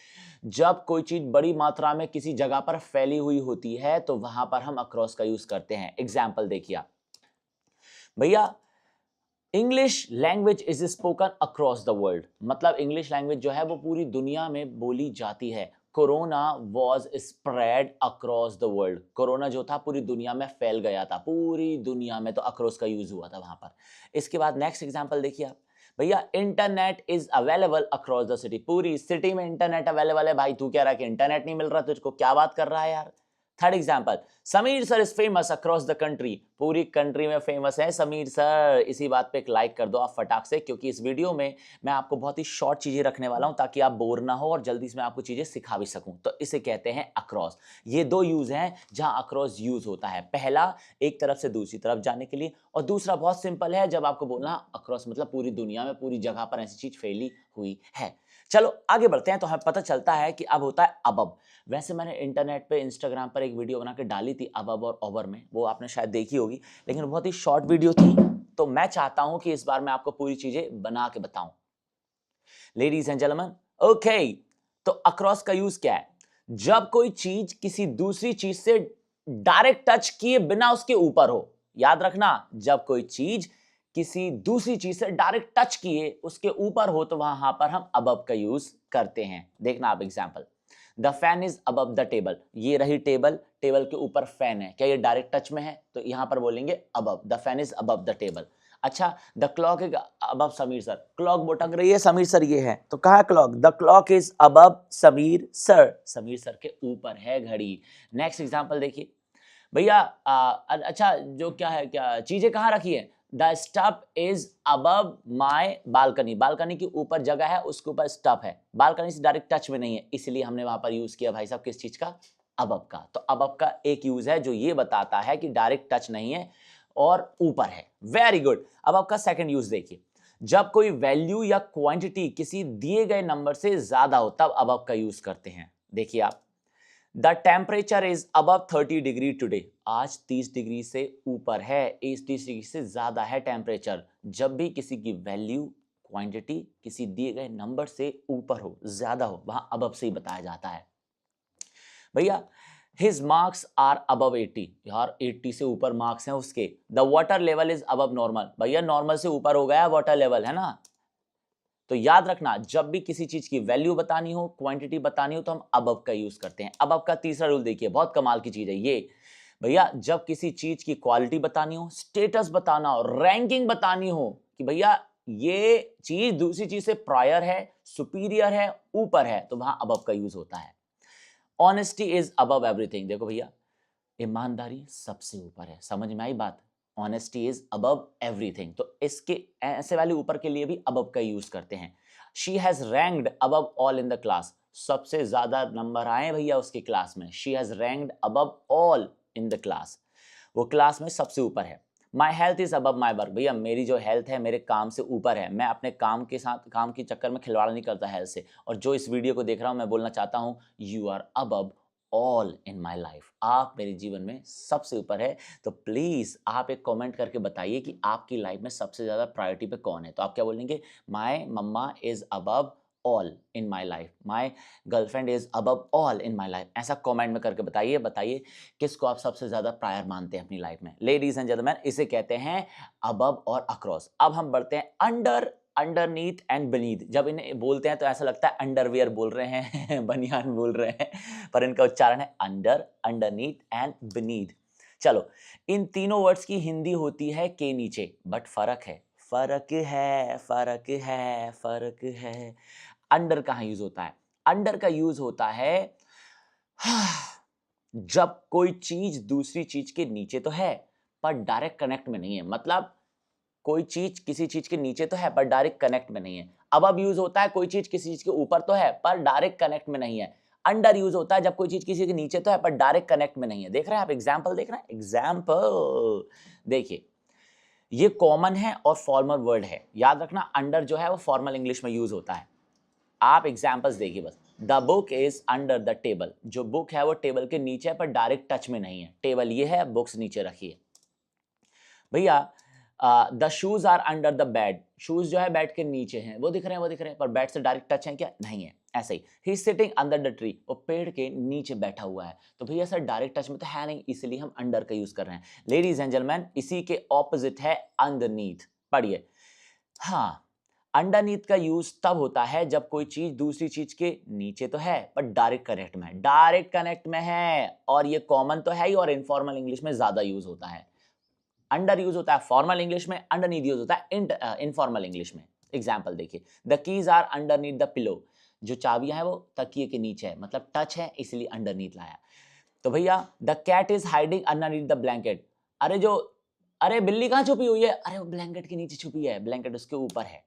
जब कोई चीज बड़ी मात्रा में किसी जगह पर फैली हुई होती है तो वहां पर हम अक्रॉस का यूज करते हैं। एग्जाम्पल देखिए आप भैया, English language is spoken across the world, मतलब इंग्लिश लैंग्वेज जो है वो पूरी दुनिया में बोली जाती है। Corona was spread across the world, corona जो था पूरी दुनिया में फैल गया था, पूरी दुनिया में, तो अक्रॉस का यूज हुआ था वहां पर। इसके बाद नेक्स्ट एग्जांपल देखिए आप भैया, internet is available across the city, पूरी सिटी में इंटरनेट अवेलेबल है। भाई तू कह रहा है कि इंटरनेट नहीं मिल रहा, तुझको क्या बात कर रहा है यार। Third example, Sameer sir is famous across the country, पूरी कंट्री में फेमस है समीर सर। इसी बात पे एक लाइक कर दो आप फटाक से, क्योंकि इस वीडियो में मैं आपको बहुत ही शॉर्ट चीजें रखने वाला हूं ताकि आप बोर ना हो और जल्दी से मैं आपको चीजें सिखा भी सकूं। तो इसे कहते हैं अक्रॉस। ये दो यूज हैं जहां अक्रॉस यूज होता है। पहला एक तरफ से दूसरी तरफ जाने के लिए, और दूसरा बहुत सिंपल है, जब आपको बोलना अक्रॉस मतलब पूरी दुनिया में, पूरी जगह पर ऐसी चीज फैली हुई है। चलो आगे बढ़ते हैं तो हमें पता चलता है कि अब होता है अबब। वैसे मैंने इंटरनेट पे, इंस्टाग्राम पर एक वीडियो बना के डाली थी अबब और ओवर में, वो आपने शायद देखी होगी, लेकिन बहुत ही शॉर्ट वीडियो थी, तो मैं चाहता हूं कि इस बार मैं आपको पूरी चीजें बना के बताऊं। लेडीज एंड जेंटलमैन, ओके, तो अक्रॉस का यूज क्या है? जब कोई चीज किसी दूसरी चीज से डायरेक्ट टच किए बिना उसके ऊपर हो। याद रखना, जब कोई चीज किसी दूसरी चीज से डायरेक्ट टच किए उसके ऊपर हो तो वहां पर हम अबव का यूज करते हैं। देखना आप example, the fan is above the table. ये रही टेबल, टेबल के ऊपर फैन है, क्या ये डायरेक्ट टच में है? तो यहां पर बोलेंगे above, the fan is above the table. अच्छा, the clock is above Sameer sir. Clock बोटक रही है, समीर सर ये है, तो कहा clock? The clock is above Sameer sir, Sameer sir के ऊपर है घड़ी। नेक्स्ट एग्जांपल देखिए भैया, अच्छा जो क्या है, क्या चीजें कहाँ रखी है? The stuff is above my balcony. Balcony के ऊपर जगह है, उसके ऊपर स्टफ है, बालकनी से डायरेक्ट टच में नहीं है, इसलिए हमने वहां पर यूज किया भाई साहब किस चीज का? अबव का। तो अबव का एक यूज है जो ये बताता है कि डायरेक्ट टच नहीं है और ऊपर है। Very good. अब आपका सेकंड यूज देखिए, जब कोई वैल्यू या क्वांटिटी किसी दिए गए नंबर से ज्यादा हो तब अबव का यूज करते हैं। देखिए आप, the temperature is above 30 degree today. आज 30 डिग्री से ऊपर है, 30 डिग्री से ज्यादा है टेम्परेचर। जब भी किसी की वैल्यू, क्वांटिटी किसी दिए गए नंबर से ऊपर हो, ज्यादा हो, वहां अबव से ही बताया जाता है। भैया, हिज मार्क्स आर अबव 80। यार 80 से ऊपर मार्क्स हैं उसके। The water level is above normal. भैया नॉर्मल से ऊपर हो गया वाटर लेवल, है ना? तो याद रखना, जब भी किसी चीज की वैल्यू बतानी हो, क्वांटिटी बतानी हो, तो हम अबव का यूज करते हैं। अबव का तीसरा रूल देखिए, बहुत कमाल की चीज है ये। भैया जब किसी चीज की क्वालिटी बतानी हो, स्टेटस बताना हो, रैंकिंग बतानी हो कि भैया ये चीज दूसरी चीज से प्रायर है, सुपीरियर है, ऊपर है, तो वहां अबव का यूज होता है। Honesty is above everything. देखो भैया, ईमानदारी सबसे ऊपर है। समझ में आई बात? Honesty is above everything. तो इसके ऐसे वाले ऊपर के लिए भी अबव का यूज करते हैं। She has ranked above all in the class. सबसे ज्यादा नंबर आए भैया उसके क्लास में। She has ranked above all in the class, वो क्लास में सबसे ऊपर है। My health is above my work. भैया मेरी जो हेल्थ है मेरे काम से ऊपर है। मैं अपने काम के साथ, काम के चक्कर में खिलवाड़ नहीं करता हेल्थ से। और जो इस वीडियो को देख रहा हूं, मैं बोलना चाहता हूं, you are above all in my life. आप मेरे जीवन में सबसे ऊपर है। तो प्लीज आप एक कमेंट करके बताइए कि आपकी लाइफ में सबसे ज्यादा प्रायोरिटी पे कौन है। तो आप क्या बोलेंगे? My mamma is above all in my life, my girlfriend is above all in my life. ऐसा कमेंट में करके बताइए, बताइए किसको आप सबसे ज्यादा प्रायर मानते हैं अपनी लाइफ में। लेडीज एंड जेंटलमैन, इसे कहते हैं अबव और अक्रॉस। अब हम बढ़ते हैं अंडर, अंडरनीथ एंड beneath। जब इन्हें बोलते हैं तो ऐसा लगता है अंडरवियर बोल रहे हैं बनियान बोल रहे हैं, पर इनका उच्चारण है अंडर, अंडरनीथ एंड beneath। चलो, इन तीनों वर्ड्स की हिंदी होती है के नीचे, बट फर्क है, फर्क है, फर्क है, फर्क है। अंडर कहाँ यूज होता है? अंडर का यूज होता है जब कोई चीज दूसरी चीज के नीचे तो है पर डायरेक्ट कनेक्ट में नहीं है। मतलब कोई चीज किसी चीज के नीचे तो है पर डायरेक्ट कनेक्ट में नहीं है। अब यूज होता है कोई चीज किसी चीज के ऊपर तो है पर डायरेक्ट कनेक्ट में नहीं है। अंडर यूज होता है जब कोई चीज किसी के नीचे तो है पर डायरेक्ट कनेक्ट में नहीं है। देख रहे हैं आप एग्जाम्पल? देख रहे हैं एग्जाम्पल? देखिए, ये कॉमन है और फॉर्मल वर्ड है। याद रखना, अंडर जो है वो फॉर्मल इंग्लिश में यूज होता है। आप एग्जाम्पल्स देखिए बस। The book is under the table. जो बुक है वो टेबल के नीचे है पर डायरेक्ट टच में नहीं है। टेबल ये है, बुक्स नीचे रखिए। भैया the shoes are under the bed. Shoes जो है बेड के नीचे हैं, वो दिख रहे हैं, वो दिख रहे हैं, पर बेड से डायरेक्ट टच है क्या? नहीं है। ऐसे ही ही सिटिंग अंडर द ट्री, वो पेड़ के नीचे बैठा हुआ है। तो भैया सर डायरेक्ट टच में तो है नहीं, इसलिए हम अंडर का यूज कर रहे हैं। लेडीज एंड जेंटलमैन, इसी के ऑपोजिट है अंडरनीथ। पढ़िए। हाँ, अंडरनीथ का यूज तब होता है जब कोई चीज दूसरी चीज के नीचे तो है पर डायरेक्ट कनेक्ट में है, डायरेक्ट कनेक्ट में है। और ये कॉमन तो है ही और इनफॉर्मल इंग्लिश में ज्यादा यूज होता है। अंडर यूज होता है फॉर्मल इंग्लिश में, अंडरनीथ यूज होता है इनफॉर्मल इंग्लिश में। एग्जाम्पल देखिए, the keys are underneath the pillow. जो चाबियां हैं वो तकिए के नीचे है, मतलब टच है इसलिए अंडरनीथ लाया। तो भैया the cat is hiding underneath the blanket. अरे बिल्ली कहाँ छुपी हुई है? अरे वो ब्लैंकेट के नीचे छुपी है, ब्लैंकेट उसके ऊपर है।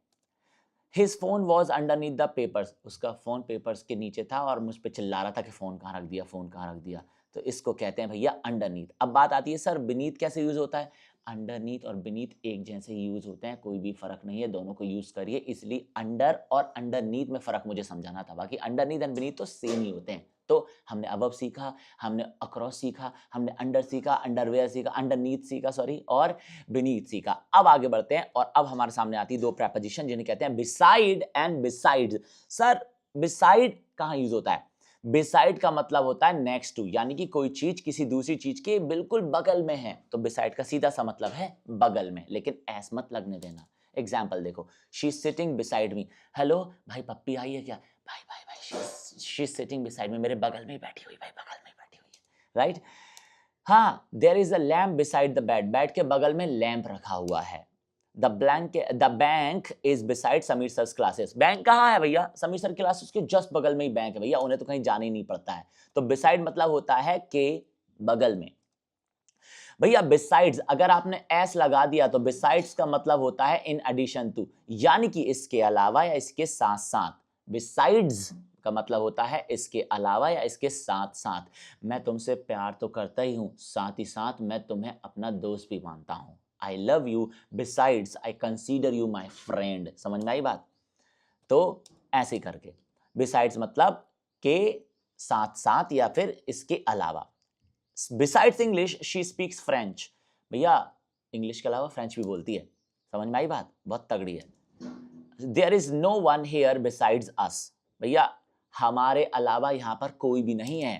His phone was underneath the papers. उसका फोन पेपर्स के नीचे था और मुझ पर चिल्ला रहा था कि फोन कहाँ रख दिया, फोन कहाँ रख दिया। तो इसको कहते हैं भैया अंडरनीथ। अब बात आती है सर बीनीथ कैसे यूज होता है? अंडरनीथ और बीनीथ एक जैसे ही यूज होते हैं, कोई भी फर्क नहीं है, दोनों को यूज करिए। इसलिए अंडर और अंडरनीथ में फर्क मुझे समझाना था, बाकी अंडरनीथ एंड बीनीथ तो सेम ही होते हैं। तो हमने अबव सीखा, हमने अक्रॉस सीखा, हमने अंडर सीखा, अंडरवेयर सीखा, अंडरनीथ सीखा सॉरी, और बीनीथ सीखा। अब आगे बढ़ते हैं और अब हमारे सामने आती है दो प्रेपोजिशन जिन्हें कहते हैं beside and besides. Sir beside कहाँ यूज होता है? बिसाइड का मतलब होता है नेक्स्ट टू, यानी कि कोई चीज किसी दूसरी चीज के बिल्कुल बगल में है, तो बिसाइड का सीधा सा मतलब है बगल में, लेकिन ऐस मत लगने देना। एग्जाम्पल देखो, she is sitting beside me. Hello भाई, पप्पी आई है क्या? भाई भाई भाई, she is sitting beside me, मेरे बगल में ही बैठी हुई, भाई बगल में ही बैठी हुई है, राइट? हाँ, there is a lamp beside the bed, bed के बगल में लैंप रखा हुआ है। The bank is beside Sameer sir classes, bank कहाँ है भैया? समीर सर क्लासेस के जस्ट बगल में ही बैंक है भैया, उन्हें तो कहीं जाना ही नहीं पड़ता है। तो बिसाइड मतलब होता है के बगल में। भैया बिसाइड्स अगर आपने एस लगा दिया तो बिसाइड्स का मतलब होता है इन एडिशन टू, यानी कि इसके अलावा या इसके साथ साथ। बिसाइड्स का मतलब होता है इसके अलावा या इसके साथ साथ। मैं तुमसे प्यार तो करता ही हूं, साथ ही साथ मैं तुम्हें अपना दोस्त भी मानता हूं। I love you, besides I consider you my friend। समझ में आई बात? तो ऐसे करके besides मतलब के साथ साथ या फिर इसके अलावा। Besides English, she speaks French। भैया इंग्लिश के अलावा फ्रेंच भी बोलती है। समझ में आई बात? बहुत तगड़ी है। There is no one here besides us। भैया हमारे अलावा यहाँ पर कोई भी नहीं है।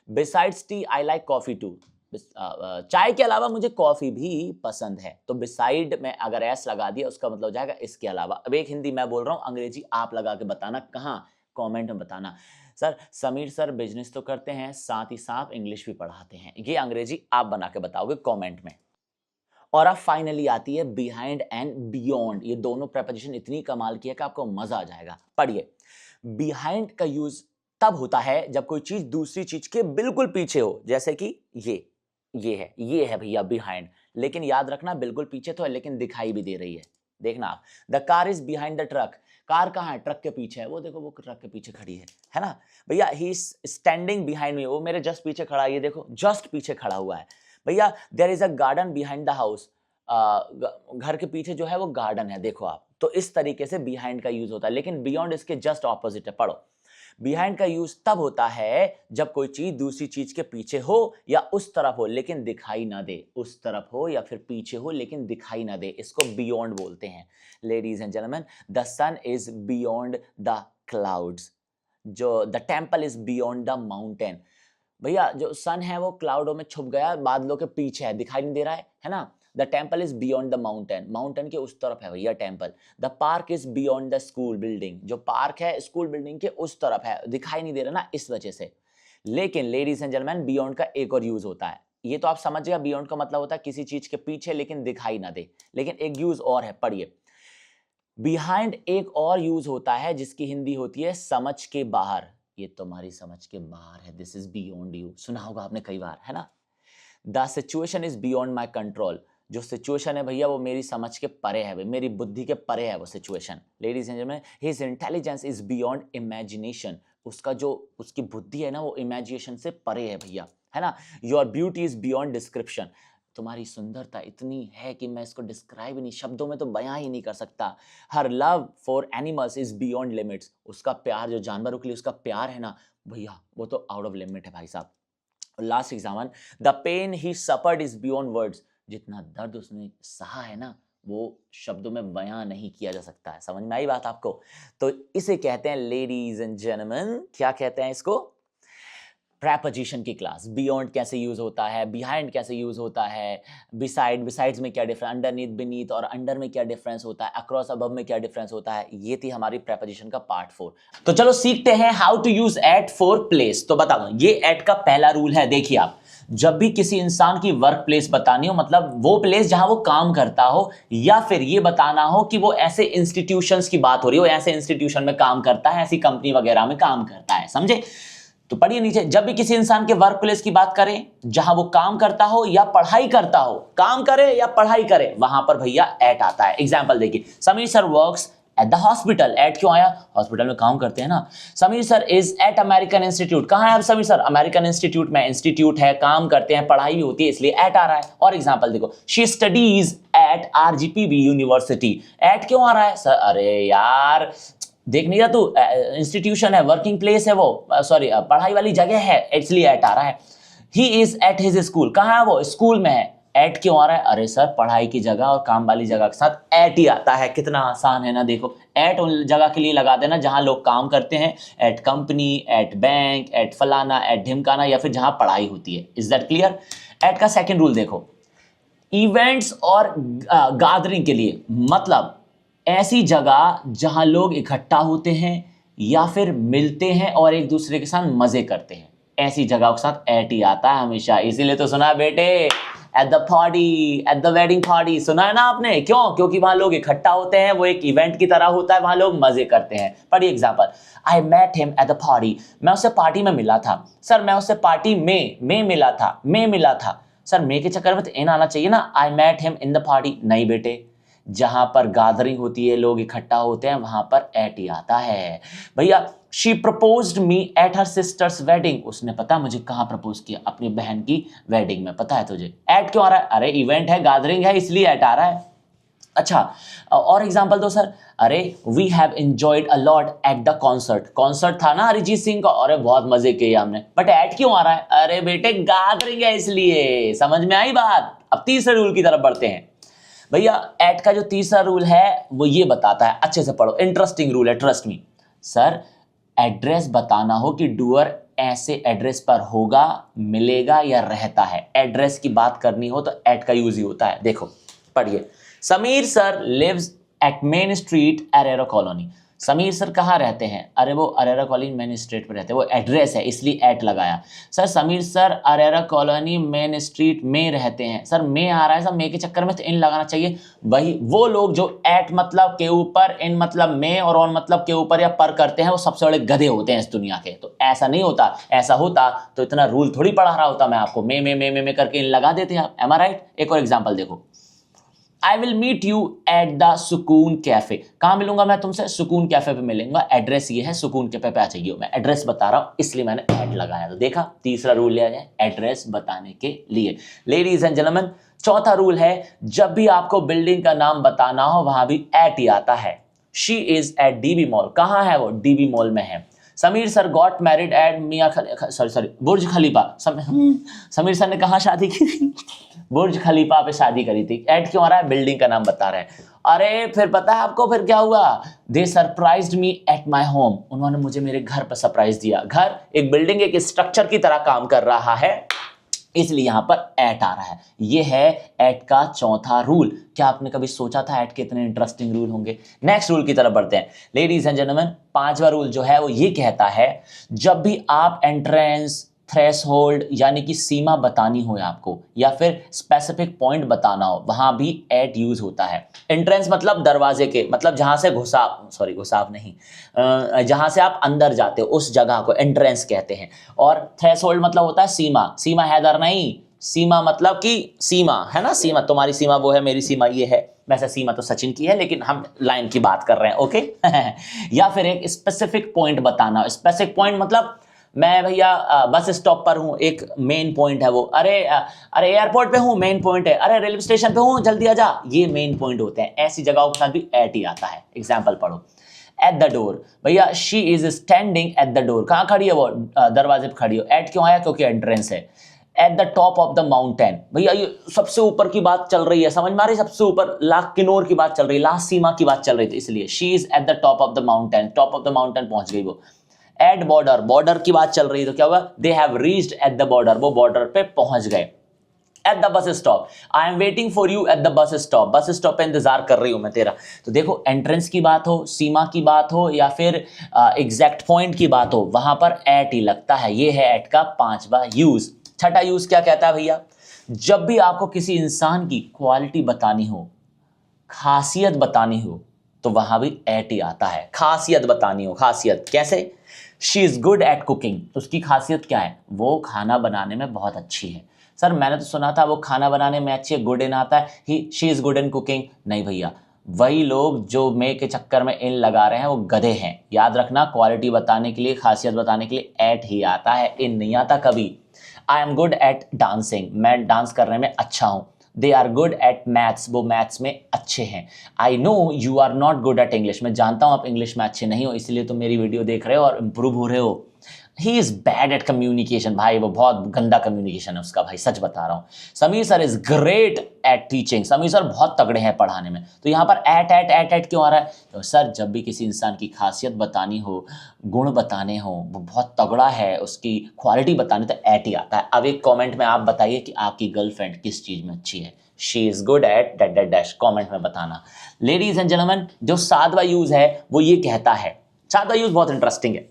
Besides tea, I like coffee too। चाय के अलावा मुझे कॉफी भी पसंद है। तो बिसाइड में अगर एस लगा दिया उसका मतलब हो जाएगा इसके अलावा। अब एक हिंदी मैं बोल रहा हूं, अंग्रेजी आप लगा के बताना, कहां? कमेंट में बताना। सर समीर सर बिजनेस तो करते हैं, साथ ही साथ इंग्लिश भी पढ़ाते हैं, ये अंग्रेजी आप बना के बताओगे कमेंट में। और अब फाइनली आती है बिहाइंड एंड बियॉन्ड। ये दोनों प्रेपोजिशन इतनी कमाल की है कि आपको मजा आ जाएगा। पढ़िए, बिहाइंड का यूज तब होता है जब कोई चीज दूसरी चीज के बिल्कुल पीछे हो, जैसे कि ये है भैया बिहाइंड, लेकिन याद रखना बिल्कुल पीछे तो है लेकिन दिखाई भी दे रही है। देखना आप, the car is behind the truck. Car कहाँ है? ट्रक के पीछे है। वो देखो, वो ट्रक के पीछे खड़ी है ना भैया। He is standing behind me, वो मेरे जस्ट पीछे खड़ा है, ये देखो जस्ट पीछे खड़ा हुआ है। भैया there is a garden behind the house, घर के पीछे जो है वो गार्डन है, देखो आप। तो इस तरीके से बिहाइंड का यूज होता है, लेकिन बियॉन्ड इसके जस्ट ऑपोजिट है। पढ़ो, बिहाइंड का यूज तब होता है जब कोई चीज दूसरी चीज के पीछे हो या उस तरफ हो लेकिन दिखाई ना दे। उस तरफ हो या फिर पीछे हो लेकिन दिखाई ना दे, इसको बियॉन्ड बोलते हैं। Ladies and gentleman, the sun is beyond the clouds. जो the temple is beyond the mountain. भैया जो सन है वो क्लाउडों में छुप गया, बादलों के पीछे है, दिखाई नहीं दे रहा है ना। The temple is beyond the mountain, mountain के उस तरफ है भैया temple. The park is beyond the school building, जो पार्क है स्कूल बिल्डिंग के उस तरफ है, दिखाई नहीं दे रहा ना, इस वजह से। लेकिन लेडीज एंड जेंटलमैन, बियॉन्ड का एक और यूज होता है, ये तो आप समझ गया। बियॉन्ड का मतलब होता है किसी चीज के पीछे लेकिन दिखाई ना दे, लेकिन एक यूज और है, पढ़िए। बिहाइंड एक और यूज होता है जिसकी हिंदी होती है समझ के बाहर। ये तुम्हारी समझ के बाहर है, दिस इज बियॉन्ड यू, सुना होगा आपने कई बार, है ना। The situation is beyond my control, जो सिचुएशन है भैया वो मेरी समझ के परे है, मेरी बुद्धि के परे है वो situation. Ladies and gentleman, his intelligence is beyond imagination, उसका जो उसकी बुद्धि है ना वो इमेजिनेशन से परे है भैया, है ना। Your beauty is beyond description, तुम्हारी सुंदरता इतनी है कि मैं इसको डिस्क्राइब नहीं, शब्दों में तो बयां ही नहीं कर सकता। हर love for animals is beyond limits, उसका प्यार जो जानवरों के लिए उसका प्यार है ना भैया वो तो आउट ऑफ लिमिट है भाई साहब। Last example, the pain he suffered is beyond words, जितना दर्द उसने सहा है ना वो शब्दों में बयां नहीं किया जा सकता है। समझ में आई बात आपको? तो इसे कहते हैं लेडीज एंड जेंटलमैन, क्या कहते हैं इसको? प्रेपोजिशन की क्लास। बियॉन्ड कैसे यूज होता है, बिहाइंड कैसे यूज होता है, बिसाइड, बिसाइड्स में क्या डिफरेंस, अंडरनीथ, बीनीथ और अंडर में क्या डिफरेंस होता है, अक्रॉस, अबव में क्या डिफरेंस होता है। ये थी हमारी प्रेपोजिशन का पार्ट 4। तो चलो सीखते हैं how to use at for place. तो बता दो, ये एट का पहला रूल है। देखिए आप, जब भी किसी इंसान की वर्क प्लेस बतानी हो, मतलब वो प्लेस जहां वो काम करता हो, या फिर ये बताना हो कि वो ऐसे इंस्टीट्यूशंस की बात हो रही हो, ऐसे इंस्टीट्यूशन में काम करता है, ऐसी कंपनी वगैरह में काम करता है, समझे? तो पढ़िए नीचे, जब भी किसी इंसान के वर्क प्लेस की बात करें जहां वो काम करता हो या पढ़ाई करता हो, काम करे या पढ़ाई करे, वहां पर भैया एट आता है। एग्जाम्पल देखिए, Sameer sir works at the hospital, at क्यों आया? हॉस्पिटल में काम करते हैं ना। Sameer sir is at American institute, कहां है अब समीर सर? अमेरिकन इंस्टीट्यूट में, इंस्टीट्यूट है, काम करते हैं, पढ़ाई भी होती है, इसलिए एट आ रहा है। और एग्जाम्पल देखो, she studies at RGPV university, at क्यों आ रहा है सर? अरे यार देख नहीं रहा तू, इंस्टीट्यूशन है, वर्किंग प्लेस है वो, सॉरी पढ़ाई वाली जगह है, इसलिए एट आ रहा है। He is at his school, कहां है वो? स्कूल में है, एट क्यों आ रहा है? अरे सर पढ़ाई की जगह और काम वाली जगह के साथ एट ही आता है। कितना आसान है ना, देखो एट उन जगह के लिए लगा देना जहां लोग काम करते हैं, at company, at bank, at फलाना, एट ढिमकाना, या फिर जहां पढ़ाई होती है। Is that clear? एट का सेकंड रूल देखो, इवेंट्स और गैदरिंग के लिए, मतलब ऐसी जगह जहां लोग इकट्ठा होते हैं या फिर मिलते हैं और एक दूसरे के साथ मजे करते हैं, ऐसी जगहों के साथ एट ही आता है हमेशा। इसीलिए तो सुना है बेटे, eight the party, at the wedding party, सुना है ना आपने? क्यों? क्योंकि वहां लोग इकट्ठा होते हैं, वो एक इवेंट की तरह होता है, वहां लोग मजे करते हैं। पढ़िए example, I met him at the party, मैं उससे पार्टी में मिला था। सर मैं उससे पार्टी में मिला था। सर में के चक्कर में तो इन आना चाहिए ना, I met him in the party. नहीं बेटे, जहां पर गैदरिंग होती है, लोग इकट्ठा होते हैं, वहां पर एट ही आता है। भैया she proposed me at her sisters wedding, उसने पता मुझे कहां प्रपोज किया? अपनी बहन की वेडिंग में। पता है तुझे? एट क्यों आ रहा है? अरे इवेंट है, गैदरिंग है, इसलिए एट आ रहा है। अच्छा और एग्जांपल दो सर। अरे we have enjoyed a lot at the concert था ना अरिजीत सिंह का, अरे बहुत मजे किए हमने। बट एट क्यों आ रहा है? अरे बेटे गैदरिंग है इसलिए। समझ में आई बात? अब तीसरे रूल की तरफ बढ़ते हैं। भैया एट का जो तीसरा रूल है वो ये बताता है, अच्छे से पढ़ो, इंटरेस्टिंग रूल है, ट्रस्ट मी। सर एड्रेस बताना हो कि डूअर ऐसे एड्रेस पर होगा, मिलेगा या रहता है, एड्रेस की बात करनी हो तो एट का यूज ही होता है। देखो पढ़िए, Sameer sir lives at main street Arera colony. Sameer sir कहाँ रहते हैं? अरे वो अरेरा कॉलोनी मेन स्ट्रीट पे रहते हैं, वो एड्रेस है इसलिए एट लगाया। Sir Sameer sir Arera colony main street में रहते हैं। सर में आ रहा है, सब में के चक्कर में तो इन लगाना चाहिए। वही वो लोग जो एट मतलब के ऊपर, इन मतलब में और ऑन मतलब के ऊपर या पर करते हैं, वो सबसे बड़े गधे होते हैं इस दुनिया के। तो ऐसा नहीं होता, ऐसा होता तो इतना रूल थोड़ी पढ़ा रहा होता मैं आपको। में करके इन लगा देते हैं आप। Am I right? एक और एग्जाम्पल देखो, I will meet you at the Sukoon cafe. कहां मिलूंगा मैं तुमसे? सुकून कैफे पे मिलेंगे। एड्रेस ये है, सुकून कैफे पे आ जाइए। मैं एड्रेस बता रहा हूं इसलिए मैंने एट लगाया। तो देखा, तीसरा रूल लिया जाए एड्रेस बताने के लिए। लेडीज एंड जेंटलमैन, चौथा रूल है, जब भी आपको बिल्डिंग का नाम बताना हो वहां भी एट ही आता है। She is at DB mall. कहां है वो? डीबी मॉल में है। Sameer sir got married at Burj Khalifa. समीर सर ने कहा शादी की? बुर्ज खलीफा पे शादी करी थी। एट क्यों आ रहा है? बिल्डिंग का नाम बता रहे हैं। अरे फिर पता है आपको फिर क्या हुआ? They surprised me at my home. उन्होंने मुझे मेरे घर पर सरप्राइज दिया। घर एक बिल्डिंग, एक स्ट्रक्चर की तरह काम कर रहा है, इसलिए यहां पर एट आ रहा है। ये है एट का चौथा रूल। क्या आपने कभी सोचा था एट के इतने इंटरेस्टिंग रूल होंगे? नेक्स्ट रूल की तरफ बढ़ते हैं। लेडीज एंड जेंटलमैन, पांचवा रूल जो है वो ये कहता है, जब भी आप एंट्रेंस, थ्रेशोल्ड यानी कि सीमा बतानी हो आपको, या फिर स्पेसिफिक पॉइंट बताना हो, वहां भी एट यूज होता है। एंट्रेंस मतलब दरवाजे के, मतलब जहां से घुसाव नहीं, जहां से आप अंदर जाते हो उस जगह को एंट्रेंस कहते हैं। और थ्रेशोल्ड मतलब होता है सीमा हैदर नहीं, सीमा मतलब कि सीमा है ना, सीमा तुम्हारी सीमा वो है, मेरी सीमा ये है। वैसे सीमा तो सचिन की है, लेकिन हम लाइन की बात कर रहे हैं, ओके। या फिर एक स्पेसिफिक पॉइंट बताना। स्पेसिफिक पॉइंट मतलब मैं भैया बस स्टॉप पर हूँ, एक मेन पॉइंट है वो। अरे एयरपोर्ट पे हूँ, मेन पॉइंट है। अरे रेलवे स्टेशन पे हूँ, जल्दी आ जा, ये मेन पॉइंट होते हैं। ऐसी जगहों के साथ भी एट ही आता है। एग्जाम्पल पढ़ो, एट द डोर। भैया she is standing at the door. कहाँ खड़ी है वो? दरवाजे पे खड़ी हो। एट क्यों आया? क्योंकि एंट्रेंस है। Eight the top of the mountain. भैया ये सबसे ऊपर की बात चल रही है, समझ में आ रही? सबसे ऊपर, लाख किनोर की बात चल रही है, लास्ट सीमा की बात चल रही थी, इसलिए she is at the top of the mountain. Top of the mountain पहुंच गई वो। एट बॉर्डर की बात चल रही है, तो क्या हुआ? They have reached at the border, वो बॉर्डर पे पहुंच गए। At the bus stop, I am waiting for you at the bus stop. Bus stop पे इंतजार कर रही हूं मैं तेरा। तो देखो, एंट्रेंस की बात हो, सीमा की बात हो, या फिर एग्जैक्ट पॉइंट की बात हो, वहां पर एट ही लगता है। ये है एट का पांचवा यूज। छठा यूज क्या कहता है भैया? जब भी आपको किसी इंसान की क्वालिटी बतानी हो, खासियत बतानी हो, तो वहां भी एट ही आता है। खासियत बतानी हो, खासियत कैसे? She is good at cooking. तो उसकी खासियत क्या है? वो खाना बनाने में बहुत अच्छी है। सर मैंने तो सुना था वो खाना बनाने में अच्छी है, गुड इन आता है, she is good in cooking. नहीं भैया, वही लोग जो मे के चक्कर में इन लगा रहे हैं वो गधे हैं। याद रखना, क्वालिटी बताने के लिए, खासियत बताने के लिए एट ही आता है, इन नहीं आता कभी। I am good at dancing. मैं डांस करने में अच्छा हूं। They are good at maths. वो मैथ्स में अच्छे हैं। I know you are not good at English. मैं जानता हूं आप इंग्लिश में अच्छे नहीं हो, इसलिए तो मेरी वीडियो देख रहे हो और इंप्रूव हो रहे हो। He is bad at communication, भाई वो बहुत गंदा कम्युनिकेशन है उसका, भाई सच बता रहा हूँ। Sameer sir is great at teaching, Sameer sir बहुत तगड़े हैं पढ़ाने में। तो यहाँ पर एट क्यों आ रहा है? तो सर जब भी किसी इंसान की खासियत बतानी हो, गुण बताने हो, वो बहुत तगड़ा है, उसकी क्वालिटी बतानी, तो एट ही आता है। अब एक कॉमेंट में आप बताइए कि आपकी गर्लफ्रेंड किस चीज़ में अच्छी है। She is good at that that dash, comment में बताना। लेडीज एंड जेंटलमैन, जो सातवां यूज है वो ये कहता है, सातवां यूज बहुत इंटरेस्टिंग है।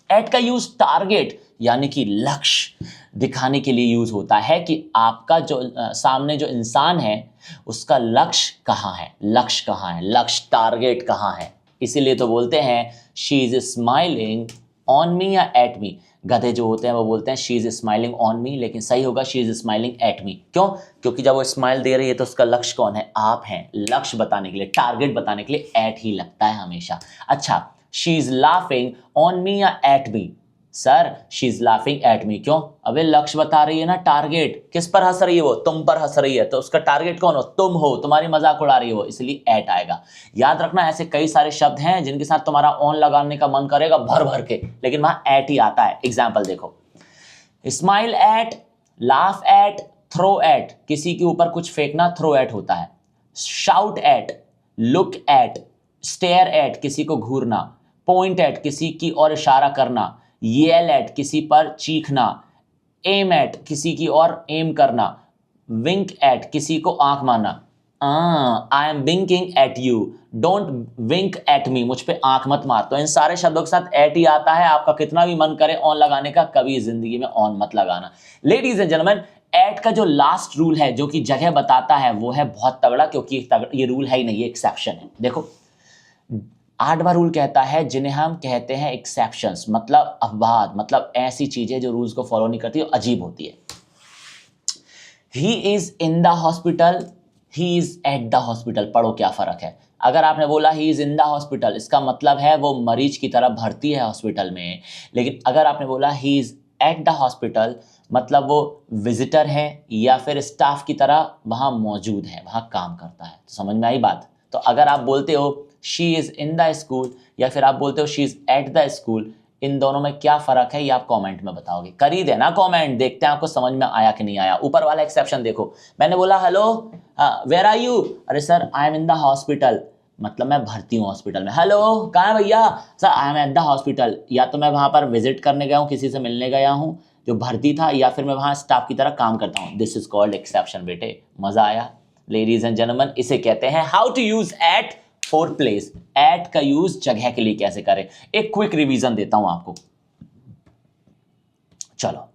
एट का यूज टारगेट यानी कि लक्ष्य दिखाने के लिए यूज होता है कि आपका जो सामने जो इंसान है उसका लक्ष्य कहाँ है, लक्ष्य कहाँ है, लक्ष्य टारगेट कहाँ है। इसीलिए तो बोलते हैं she is smiling on me या एट मी। गधे जो होते हैं वो बोलते हैं she is smiling on me, लेकिन सही होगा she is smiling at me. क्यों? क्योंकि जब वो स्माइल दे रही है तो उसका लक्ष्य कौन है? आप हैं। लक्ष्य बताने के लिए, टारगेट बताने के लिए एट ही लगता है हमेशा। अच्छा, she is laughing on me या at me? Sir she is laughing at me. क्यों? अबे लक्ष्य बता रही है ना, टारगेट। किस पर हंस रही है वो? तुम पर हंस रही है, तो उसका टारगेट कौन हो? तुम हो, तुम्हारी मजाक उड़ा रही हो, इसलिए एट आएगा। याद रखना, ऐसे कई सारे शब्द हैं जिनके साथ तुम्हारा ऑन लगाने का मन करेगा भर भर के, लेकिन वहां एट ही आता है। एग्जाम्पल देखो, smile at, laugh at, throw at, किसी के ऊपर कुछ फेंकना थ्रो एट होता है। Shout at, look at, stare at, किसी को घूरना, पॉइंट एट, किसी की ओर इशारा करना, येल एट, किसी पर चीखना, एम एट, किसी की ओर एम करना, विंक एट, किसी को आंख मारना। I am winking at you, don't wink at me, मुझ पे आंख मत मार। तो इन सारे शब्दों के साथ एट ही आता है। आपका कितना भी मन करे ऑन लगाने का, कभी जिंदगी में ऑन मत लगाना। लेडीज एंड जेंटलमैन, एट का जो लास्ट रूल है जो कि जगह बताता है वो है बहुत तगड़ा, क्योंकि ये रूल है ही नहीं, ये एक्सेप्शन है। देखो, 8वां रूल कहता है जिन्हें हम कहते हैं एक्सेप्शंस, मतलब अपवाद, मतलब ऐसी चीजें जो रूल्स को फॉलो नहीं करती, अजीब होती है। He is in the hospital, he is at the hospital, पढ़ो क्या फर्क है। अगर आपने बोला he is in the hospital, इसका मतलब है वो मरीज की तरह भर्ती है हॉस्पिटल में। लेकिन अगर आपने बोला he is at the hospital, मतलब वो विजिटर है या फिर स्टाफ की तरह वहां मौजूद है, वहां काम करता है। तो समझ में आई बात? तो अगर आप बोलते हो she is in the school या फिर आप बोलते हो she is at the school, इन दोनों में क्या फर्क है ये आप कमेंट में बताओगे। कर ही देना कमेंट, देखते हैं आपको समझ में आया कि नहीं आया। ऊपर वाला एक्सेप्शन देखो, मैंने बोला हेलो वेयर आर यू, अरे sir I am in the hospital, मतलब मैं भर्ती हूँ हॉस्पिटल में। हेलो कहाँ है भैया? Sir I am eight the hospital, या तो मैं वहां पर विजिट करने गया हूँ, किसी से मिलने गया हूँ जो भर्ती था, या फिर मैं वहां स्टाफ की तरह काम करता हूँ। दिस इज कॉल्ड एक्सेप्शन बेटे। मजा आया? लेडीज एंड जेंटलमैन, इसे कहते हैं how to use at for place. At का यूज जगह के लिए कैसे करें, एक क्विक रिवीजन देता हूं आपको। चलो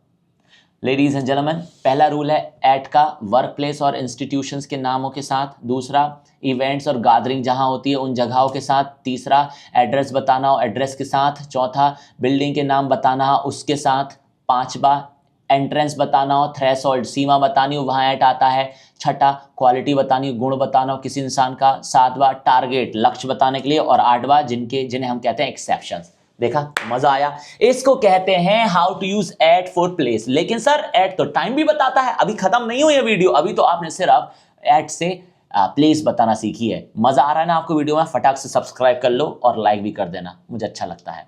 लेडीज एंड जेंटलमैन, पहला रूल है एट का वर्क प्लेस और इंस्टीट्यूशंस के नामों के साथ। दूसरा, इवेंट्स और गैदरिंग जहां होती है उन जगहों के साथ। तीसरा, एड्रेस बताना हो एड्रेस के साथ। चौथा, बिल्डिंग के नाम बताना हो उसके साथ। पांचवा, एंट्रेंस बताना हो, थ्रेशोल्ड सीमा बतानी हो, वहां एट आता है। छठा, क्वालिटी बतानी हो, गुण बताना हो किसी इंसान का। सातवां, टारगेट लक्ष्य बताने के लिए। और आठवां, जिन्हें हम कहते हैं एक्सेप्शंस। देखा? मजा आया? इसको कहते हैं how to use at for place. लेकिन सर एट तो टाइम भी बताता है। अभी खत्म नहीं हुई है वीडियो, अभी तो आपने सिर्फ एट से प्लेस बताना सीखी है। मजा आ रहा है ना आपको वीडियो में? फटाक से सब्सक्राइब कर लो और लाइक भी कर देना, मुझे अच्छा लगता है।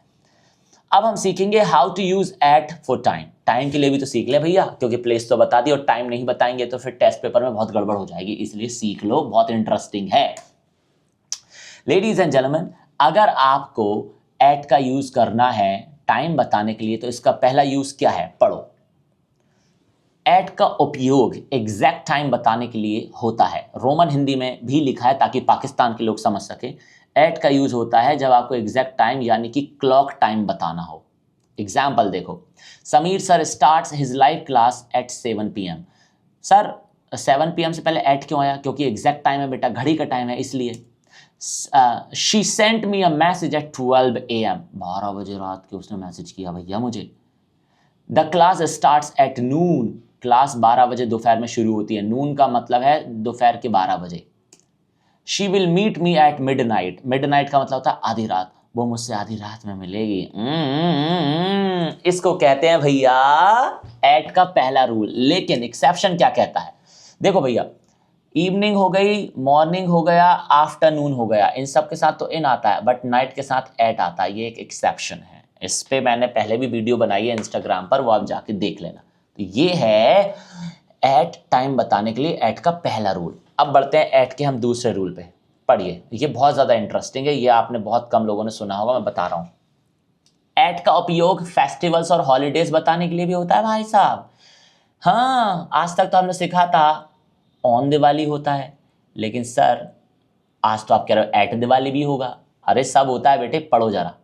अब हम सीखेंगे how to use at for time. Time के लिए भी तो सीख ले भैया, क्योंकि प्लेस तो बता दी और टाइम नहीं बताएंगे तो फिर टेस्ट पेपर में बहुत गड़बड़ हो जाएगी, इसलिए सीख लो, बहुत इंटरेस्टिंग है। लेडीज एंड जेंटलमैन, अगर आपको एट का यूज करना है टाइम बताने के लिए तो इसका पहला यूज क्या है? पढ़ो। एट का उपयोग एग्जैक्ट टाइम बताने के लिए होता है। रोमन हिंदी में भी लिखा है ताकि पाकिस्तान के लोग समझ सके। एट का यूज होता है जब आपको एग्जैक्ट टाइम यानी कि क्लॉक टाइम बताना हो। एग्जाम्पल देखो, Sameer sir starts his live class at 7 PM। Sir 7 PM से पहले एट क्यों आया? क्योंकि एग्जैक्ट टाइम है बेटा, घड़ी का टाइम है इसलिए। She sent me a message eight 12 AM। 12 बजे रात के उसने मैसेज किया भैया मुझे। The class starts at noon. Class 12 बजे दोपहर में शुरू होती है। नून का मतलब है दोपहर के 12 बजे। She will meet me at midnight. Midnight का मतलब होता है आधी रात, वो मुझसे आधी रात में मिलेगी। इसको कहते हैं भैया एट का पहला रूल। लेकिन एक्सेप्शन क्या कहता है? देखो भैया, इवनिंग हो गई, मॉर्निंग हो गया, आफ्टरनून हो गया, इन सब के साथ तो इन आता है, बट नाइट के साथ एट आता है। ये एक एक्सेप्शन है। इस पे मैंने पहले भी वीडियो बनाई है इंस्टाग्राम पर, वो आप जाके देख लेना। तो ये है एट टाइम बताने के लिए एट का पहला रूल। अब बढ़ते हैं एट के हम दूसरे रूल पे। पढ़िए, ये बहुत ज़्यादा इंटरेस्टिंग है, ये आपने बहुत कम लोगों ने सुना होगा, मैं बता रहा हूँ। एट का उपयोग फेस्टिवल्स और हॉलीडेज बताने के लिए भी होता है भाई साहब। हाँ, आज तक तो हमने सीखा था ऑन दिवाली होता है, लेकिन सर आज तो आप कह रहे हो एट दिवाली भी होगा। अरे सब होता है बेटे, पढ़ो जरा।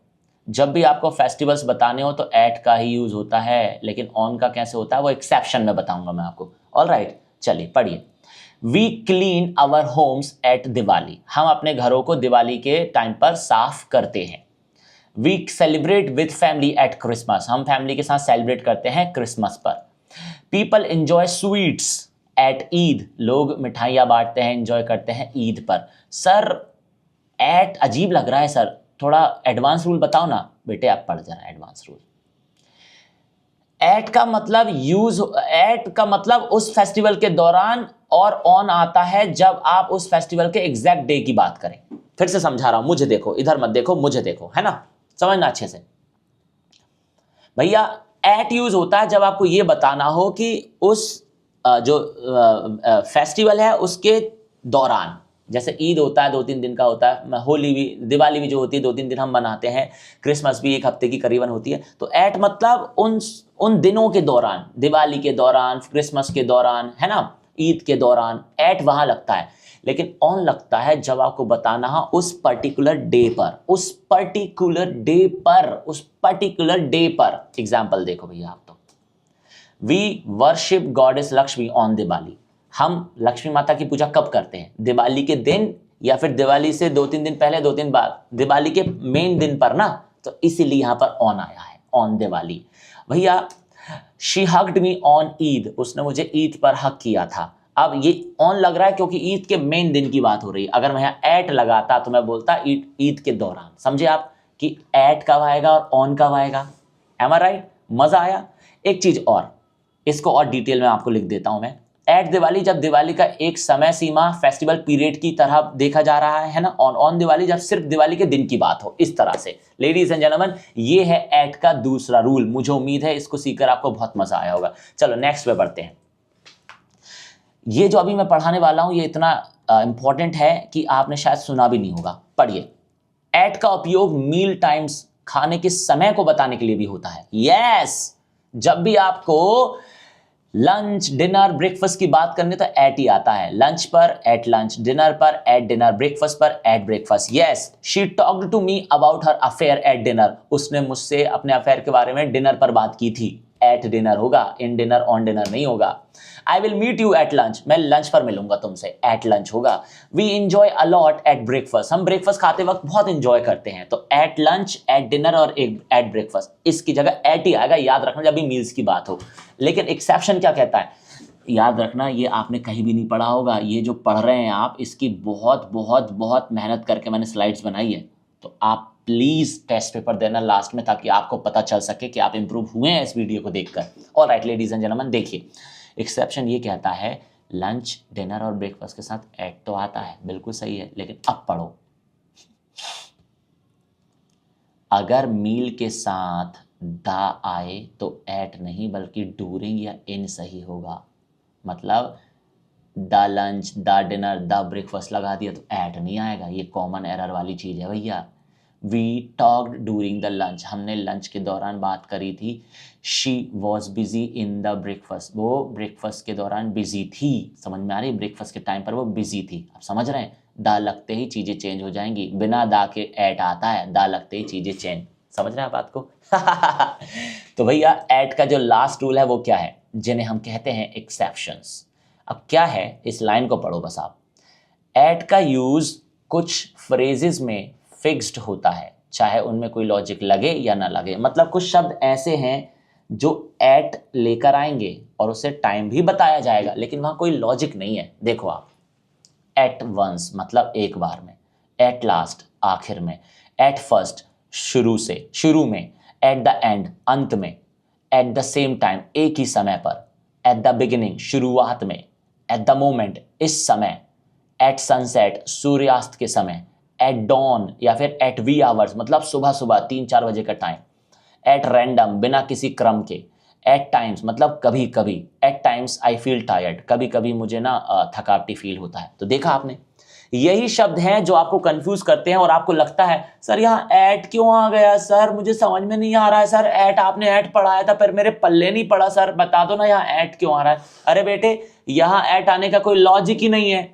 जब भी आपको फेस्टिवल्स बताने हो तो एट का ही यूज होता है, लेकिन ऑन का कैसे होता है वो एक्सेप्शन में बताऊंगा मैं आपको। ऑलराइट, चलिए पढ़िए। We clean our homes at Diwali, हम अपने घरों को दिवाली के टाइम पर साफ करते हैं। We celebrate with family at Christmas, हम फैमिली के साथ सेलिब्रेट करते हैं क्रिसमस पर। People enjoy sweets at Eid, लोग मिठाइयाँ बांटते हैं, एंजॉय करते हैं ईद पर। सर एट अजीब लग रहा है सर, थोड़ा एडवांस रूल बताओ ना। बेटे आप पढ़ जरा एडवांस रूल। एट का मतलब एट का मतलब उस फेस्टिवल के दौरान, और ऑन आता है जब आप उस फेस्टिवल के एग्जैक्ट डे की बात करें। फिर से समझा रहा हूं, मुझे देखो, इधर मत देखो, मुझे देखो, है ना, समझना अच्छे से। भैया एट यूज होता है जब आपको यह बताना हो कि उस जो फेस्टिवल है उसके दौरान, जैसे ईद होता है 2-3 दिन का होता है, होली भी, दिवाली भी जो होती है 2-3 दिन हम मनाते हैं, क्रिसमस भी 1 हफ्ते की करीबन होती है। तो एट मतलब उन दिनों के दौरान, दिवाली के दौरान, क्रिसमस के दौरान, है ना, ईद के दौरान, एट वहां लगता है। लेकिन ऑन लगता है जब आपको बताना है उस पर्टिकुलर डे पर, उस पर्टिकुलर डे पर, उस पर्टिकुलर डे पर। एग्जाम्पल देखो भैया आप तो, we worship goddess Lakshmi on Diwali, हम लक्ष्मी माता की पूजा कब करते हैं? दिवाली के दिन, या फिर दिवाली से 2-3 दिन पहले, 2 दिन बाद, दिवाली के मेन दिन पर ना, तो इसीलिए यहां पर ऑन आया है, ऑन दिवाली। भैया she hugged me on Eid, उसने मुझे ईद पर हक किया था। अब ये ऑन लग रहा है क्योंकि ईद के मेन दिन की बात हो रही है। अगर मैं यहाँ एट लगाता तो मैं बोलता ईद के दौरान। समझे आप कि एट कब आएगा और ऑन कब आएगा? M I right? मजा आया? एक चीज और, इसको और डिटेल में आपको लिख देता हूं मैं। एट दिवाली जब दिवाली का एक समय सीमा फेस्टिवल पीरियड की तरह देखा जा रहा है ना, ऑन दिवाली जब सिर्फ दिवाली के दिन की बात हो, इस तरह से। लेडीज एंड जेंटलमैन, ये है एट का दूसरा रूल। मुझे उम्मीद है इसको सीखकर आपको बहुत मजा आया होगा। चलो नेक्स्ट पे बढ़ते हैं। ये जो अभी मैं पढ़ाने वाला हूं ये इतना इंपॉर्टेंट है कि आपने शायद सुना भी नहीं होगा। पढ़िए, एट का उपयोग मील टाइम्स, खाने के समय को बताने के लिए भी होता है। यस, जब भी आपको लंच, डिनर, ब्रेकफास्ट की बात करनी तो एट ही आता है। लंच पर एट लंच, डिनर पर एट डिनर, ब्रेकफास्ट पर at breakfast. Yes, she talked to me about her affair at dinner, उसने मुझसे अपने अफेयर के बारे में डिनर पर बात की थी। एट डिनर होगा, इन डिनर, ऑन डिनर नहीं होगा। I will meet you at lunch, मैं लंच पर मिलूंगा तुमसे, एट लंच होगा। We enjoy a lot at breakfast, हम ब्रेकफास्ट खाते वक्त बहुत इंजॉय करते हैं। तो एट लंच, एट डिनर और एट ब्रेकफास्ट, इसकी जगह एट ही आएगा, याद रखना जब भी मील्स की बात हो। लेकिन एक्सेप्शन क्या कहता है, याद रखना, ये आपने कहीं भी नहीं पढ़ा होगा। ये जो पढ़ रहे हैं आप, इसकी बहुत बहुत बहुत मेहनत करके मैंने स्लाइड्स बनाई है। तो आप प्लीज टेस्ट पेपर देना लास्ट में, ताकि आपको पता चल सके कि आप इंप्रूव हुए हैं इस वीडियो को देखकर। ऑलराइट लेडीज एंड जेंटलमैन, देखिए एक्सेप्शन ये कहता है लंच, डिनर और ब्रेकफास्ट के साथ एट तो आता है, बिल्कुल सही है। लेकिन अब पढ़ो, अगर मील के साथ दा आए तो एट नहीं बल्कि डूरिंग या इन सही होगा। मतलब the lunch, the dinner, the breakfast लगा दिया तो एट नहीं आएगा, ये कॉमन एरर वाली चीज है भैया। We talked during the lunch, हमने लंच के दौरान बात करी थी। She was busy in the breakfast, वो ब्रेकफास्ट के दौरान बिजी थी। समझ में आ रही है? ब्रेकफास्ट के टाइम पर वो बिजी थी। आप समझ रहे हैं? दा लगते ही चीजें चेंज हो जाएंगी, बिना दा के एट आता है, दा लगते ही चीजें चेंज। समझ रहे हैं बात को? तो भैया एट का जो लास्ट रूल है वो क्या है, जिन्हें हम कहते हैं एक्सेप्शंस। अब क्या है, इस लाइन को पढ़ो बस आप। एट का यूज कुछ फ्रेजेस में फिक्स्ड होता है, चाहे उनमें कोई लॉजिक लगे या ना लगे। मतलब कुछ शब्द ऐसे हैं जो एट लेकर आएंगे और उसे टाइम भी बताया जाएगा, लेकिन वहां कोई लॉजिक नहीं है। देखो आप, एट वंस मतलब एक बार में, एट लास्ट आखिर में, एट फर्स्ट शुरू से, शुरू में, एट द एंड अंत में, एट द सेम टाइम एक ही समय पर, एट द बिगिनिंग शुरुआत में, एट द मोमेंट इस समय, एट सनसेट सूर्यास्त के समय, एट डॉन या फिर एट वी आवर्स मतलब सुबह सुबह 3-4 बजे का टाइम, एट रैंडम बिना किसी क्रम के, एट टाइम्स मतलब कभी कभी, at times I feel tired कभी कभी मुझे ना थकावटी फील होता है। तो देखा आपने, यही शब्द हैं जो आपको कंफ्यूज करते हैं और आपको लगता है सर यहाँ एट क्यों आ गया, सर मुझे समझ में नहीं आ रहा है, सर एट आपने एट पढ़ाया था पर मेरे पल्ले नहीं पड़ा, सर बता दो ना यहाँ एट क्यों आ रहा है। अरे बेटे यहाँ एट आने का कोई लॉजिक ही नहीं है,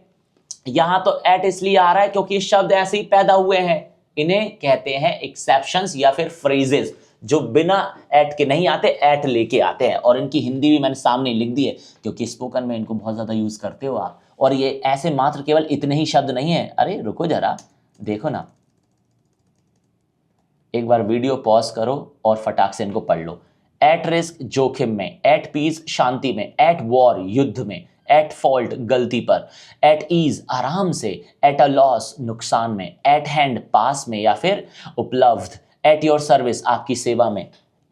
यहाँ तो एट इसलिए आ रहा है क्योंकि शब्द ऐसे ही पैदा हुए हैं। इन्हें कहते हैं एक्सेप्शंस या फिर फ्रेजेस, जो बिना एट के नहीं आते, एट लेके आते हैं। और इनकी हिंदी भी मैंने सामने लिख दी है क्योंकि स्पोकन में इनको बहुत ज्यादा यूज करते हो आप। और ये ऐसे मात्र केवल इतने ही शब्द नहीं है, अरे रुको जरा देखो ना, एक बार वीडियो पॉज करो और फटाक से इनको पढ़ लो। एट रिस्क जोखिम में, एट पीस शांति में, एट वॉर युद्ध में, एट फॉल्ट गलती पर, एट ईज आराम से, एट अ लॉस नुकसान में, एट हैंड पास में या फिर उपलब्ध, एट योर सर्विस आपकी सेवा में,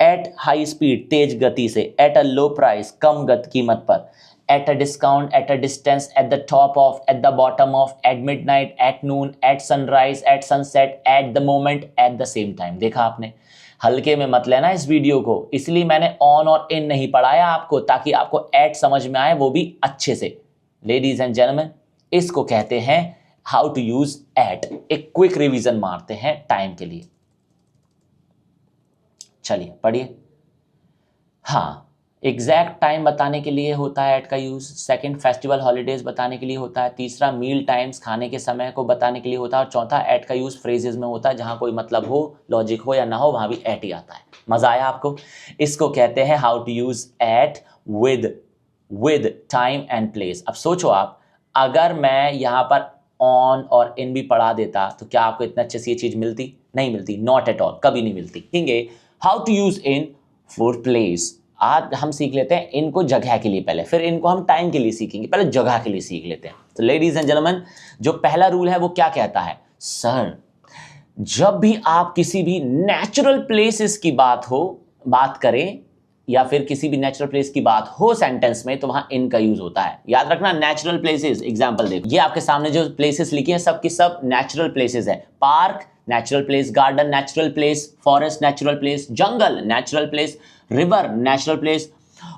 एट हाई स्पीड तेज गति से, एट अ लो प्राइस कम कीमत पर, at a discount, at a distance, at the top of, at the bottom of, at midnight, at noon, at sunrise, at sunset, at the moment, at the same time. देखा आपने, हल्के में मत लेना इस वीडियो को, इसलिए मैंने ऑन और इन नहीं पढ़ाया आपको, ताकि आपको एट समझ में आए, वो भी अच्छे से। लेडीज एंड जेंटलमैन, इसको कहते हैं हाउ टू यूज एट। एक क्विक रिवीजन मारते हैं टाइम के लिए, चलिए पढ़िए। हाँ, एग्जैक्ट टाइम बताने के लिए होता है एट का यूज। सेकंड, फेस्टिवल हॉलीडेज बताने के लिए होता है। तीसरा, मील टाइम्स खाने के समय को बताने के लिए होता है। और चौथा, एट का यूज फ्रेजेस में होता है, जहां कोई मतलब हो, लॉजिक हो या ना हो, वहां भी एट ही आता है। मजा आया आपको? इसको कहते हैं how to use at with time and place. अब सोचो आप, अगर मैं यहाँ पर ऑन और इन भी पढ़ा देता तो क्या आपको इतना अच्छे से ये चीज मिलती? नहीं मिलती, नॉट एट ऑल, कभी नहीं मिलती। ठीक है, how to use in for place. आज हम सीख लेते हैं इनको जगह के लिए पहले, फिर इनको हम टाइम के लिए सीखेंगे, पहले जगह के लिए सीख लेते हैं। तो लेडीज एंड जेंटलमैन, जो पहला रूल है वो क्या कहता है? सर, जब भी आप किसी भी नेचुरल प्लेसेस की बात करें या फिर किसी भी नेचुरल प्लेस की बात हो सेंटेंस में, तो वहां इन का यूज होता है। याद रखना, नेचुरल प्लेसेस। एग्जांपल देखो, ये आपके सामने जो प्लेसेस लिखी हैं सब की सब नेचुरल प्लेसेस है। Park natural place, garden natural place, forest natural place, जंगल natural place, river natural place,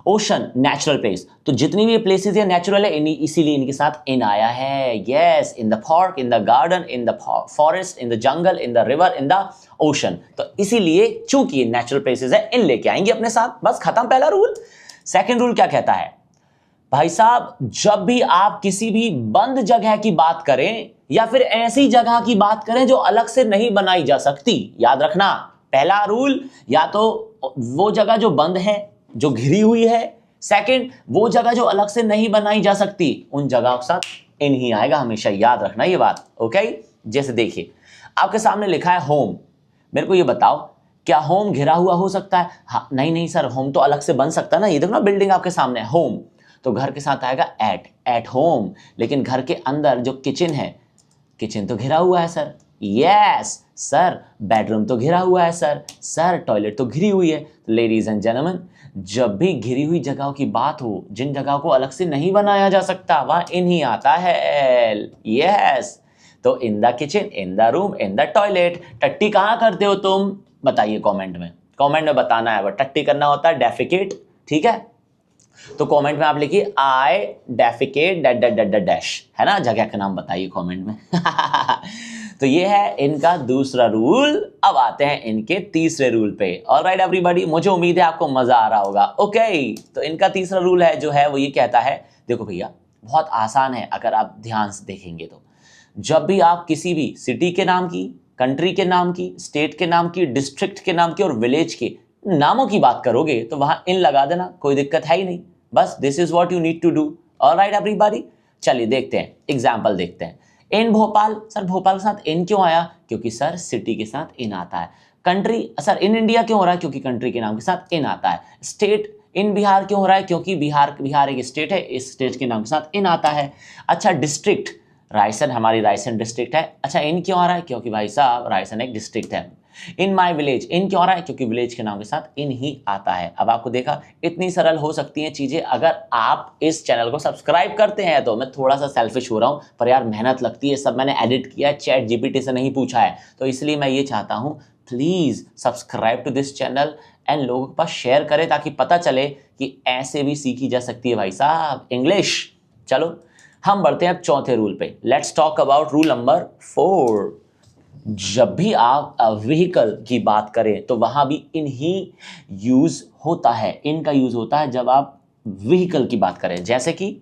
ocean natural place. तो जितनी भी प्लेसेस है नेचुरल है, इसीलिए इनके साथ इन आया है। Yes, in the park, in the garden, in the forest, in the jungle, in the river, in the ocean. तो इसीलिए चूंकि नेचुरल प्लेसेस है, इन लेके आएंगे अपने साथ। बस खत्म पहला रूल। सेकंड रूल क्या कहता है? भाई साहब, जब भी आप किसी भी बंद जगह की बात करें या फिर ऐसी जगह की बात करें जो अलग से नहीं बनाई जा सकती, याद रखना पहला रूल, या तो वो जगह जो बंद है, जो घिरी हुई है। सेकंड, वो जगह जो अलग से नहीं बनाई जा सकती, उन जगहों के साथ इन ही आएगा हमेशा। याद रखना ये बात, ओके? जैसे देखिए, आपके सामने लिखा है होम। मेरे को ये बताओ, क्या होम घिरा हुआ हो सकता है? हाँ, नहीं सर, होम तो अलग से बन सकता है ना। ये देखो ना, बिल्डिंग आपके सामने है, होम, तो घर के साथ आएगा एट होम। लेकिन घर के अंदर जो किचन है, किचन तो घिरा हुआ है सर। यस सर, बेडरूम तो घिरा हुआ है सर टॉयलेट तो घिरी हुई है। लेडीज एंड जेंटलमैन, जब भी घिरी हुई जगहों की बात हो, जिन जगहों को अलग से नहीं बनाया जा सकता, वहां इन ही आता है। यस, तो in the kitchen, in the room, in the toilet. टट्टी कहाँ करते हो तुम? बताइए कमेंट में बताना है। वो टट्टी करना होता है डेफिकेट, ठीक है? तो कमेंट में आप लिखिए आई डेफिकेट डैश, है ना? जगह का नाम बताइए कमेंट में। तो ये है इनका दूसरा रूल। अब आते हैं इनके तीसरे रूल पे। ऑलराइट एवरीबॉडी, मुझे उम्मीद है आपको मजा आ रहा होगा। ओके, तो इनका तीसरा रूल है जो है वो ये कहता है, देखो भैया बहुत आसान है अगर आप ध्यान से देखेंगे तो। जब भी आप किसी भी सिटी के नाम की, कंट्री के नाम की, स्टेट के नाम की, डिस्ट्रिक्ट के नाम की और विलेज के नामों की बात करोगे तो वहां इन लगा देना, कोई दिक्कत है ही नहीं। बस this is what you need to do. Alright everybody, चलिए देखते हैं, एग्जांपल देखते हैं। इन भोपाल, सर भोपाल के साथ इन क्यों आया? क्योंकि सर सिटी के साथ इन आता है। कंट्री, सर इन इंडिया क्यों हो रहा है? क्योंकि कंट्री के नाम के साथ इन आता है। स्टेट, इन बिहार क्यों हो रहा है? क्योंकि बिहार एक स्टेट है, इस स्टेट के नाम के साथ इन आता है। अच्छा, डिस्ट्रिक्ट, रायसेन हमारी रायसेन डिस्ट्रिक्ट है। अच्छा, इन क्यों आ रहा है? क्योंकि भाई साहब रायसेन एक डिस्ट्रिक्ट है। इन माई विलेज, इन क्यों आ रहा है? क्योंकि विलेज के नाम के साथ इन ही आता है। अब आपको देखा, इतनी सरल हो सकती हैं चीजें अगर आप इस चैनल को सब्सक्राइब करते हैं तो। मैं थोड़ा सा सेल्फिश हो रहा हूं, पर यार मेहनत लगती है, सब मैंने एडिट किया है, चैट जीपीटी से नहीं पूछा है, तो इसलिए मैं ये चाहता हूं please subscribe to this channel and लोगों के पास शेयर करें ताकि पता चले कि ऐसे भी सीखी जा सकती है भाई साहब इंग्लिश। चलो हम बढ़ते हैं अब चौथे रूल पे। Let's talk about rule number 4। जब भी आप व्हीकल की बात करें तो वहां भी इन ही यूज होता है, इनका यूज होता है जब आप व्हीकल की बात करें। जैसे कि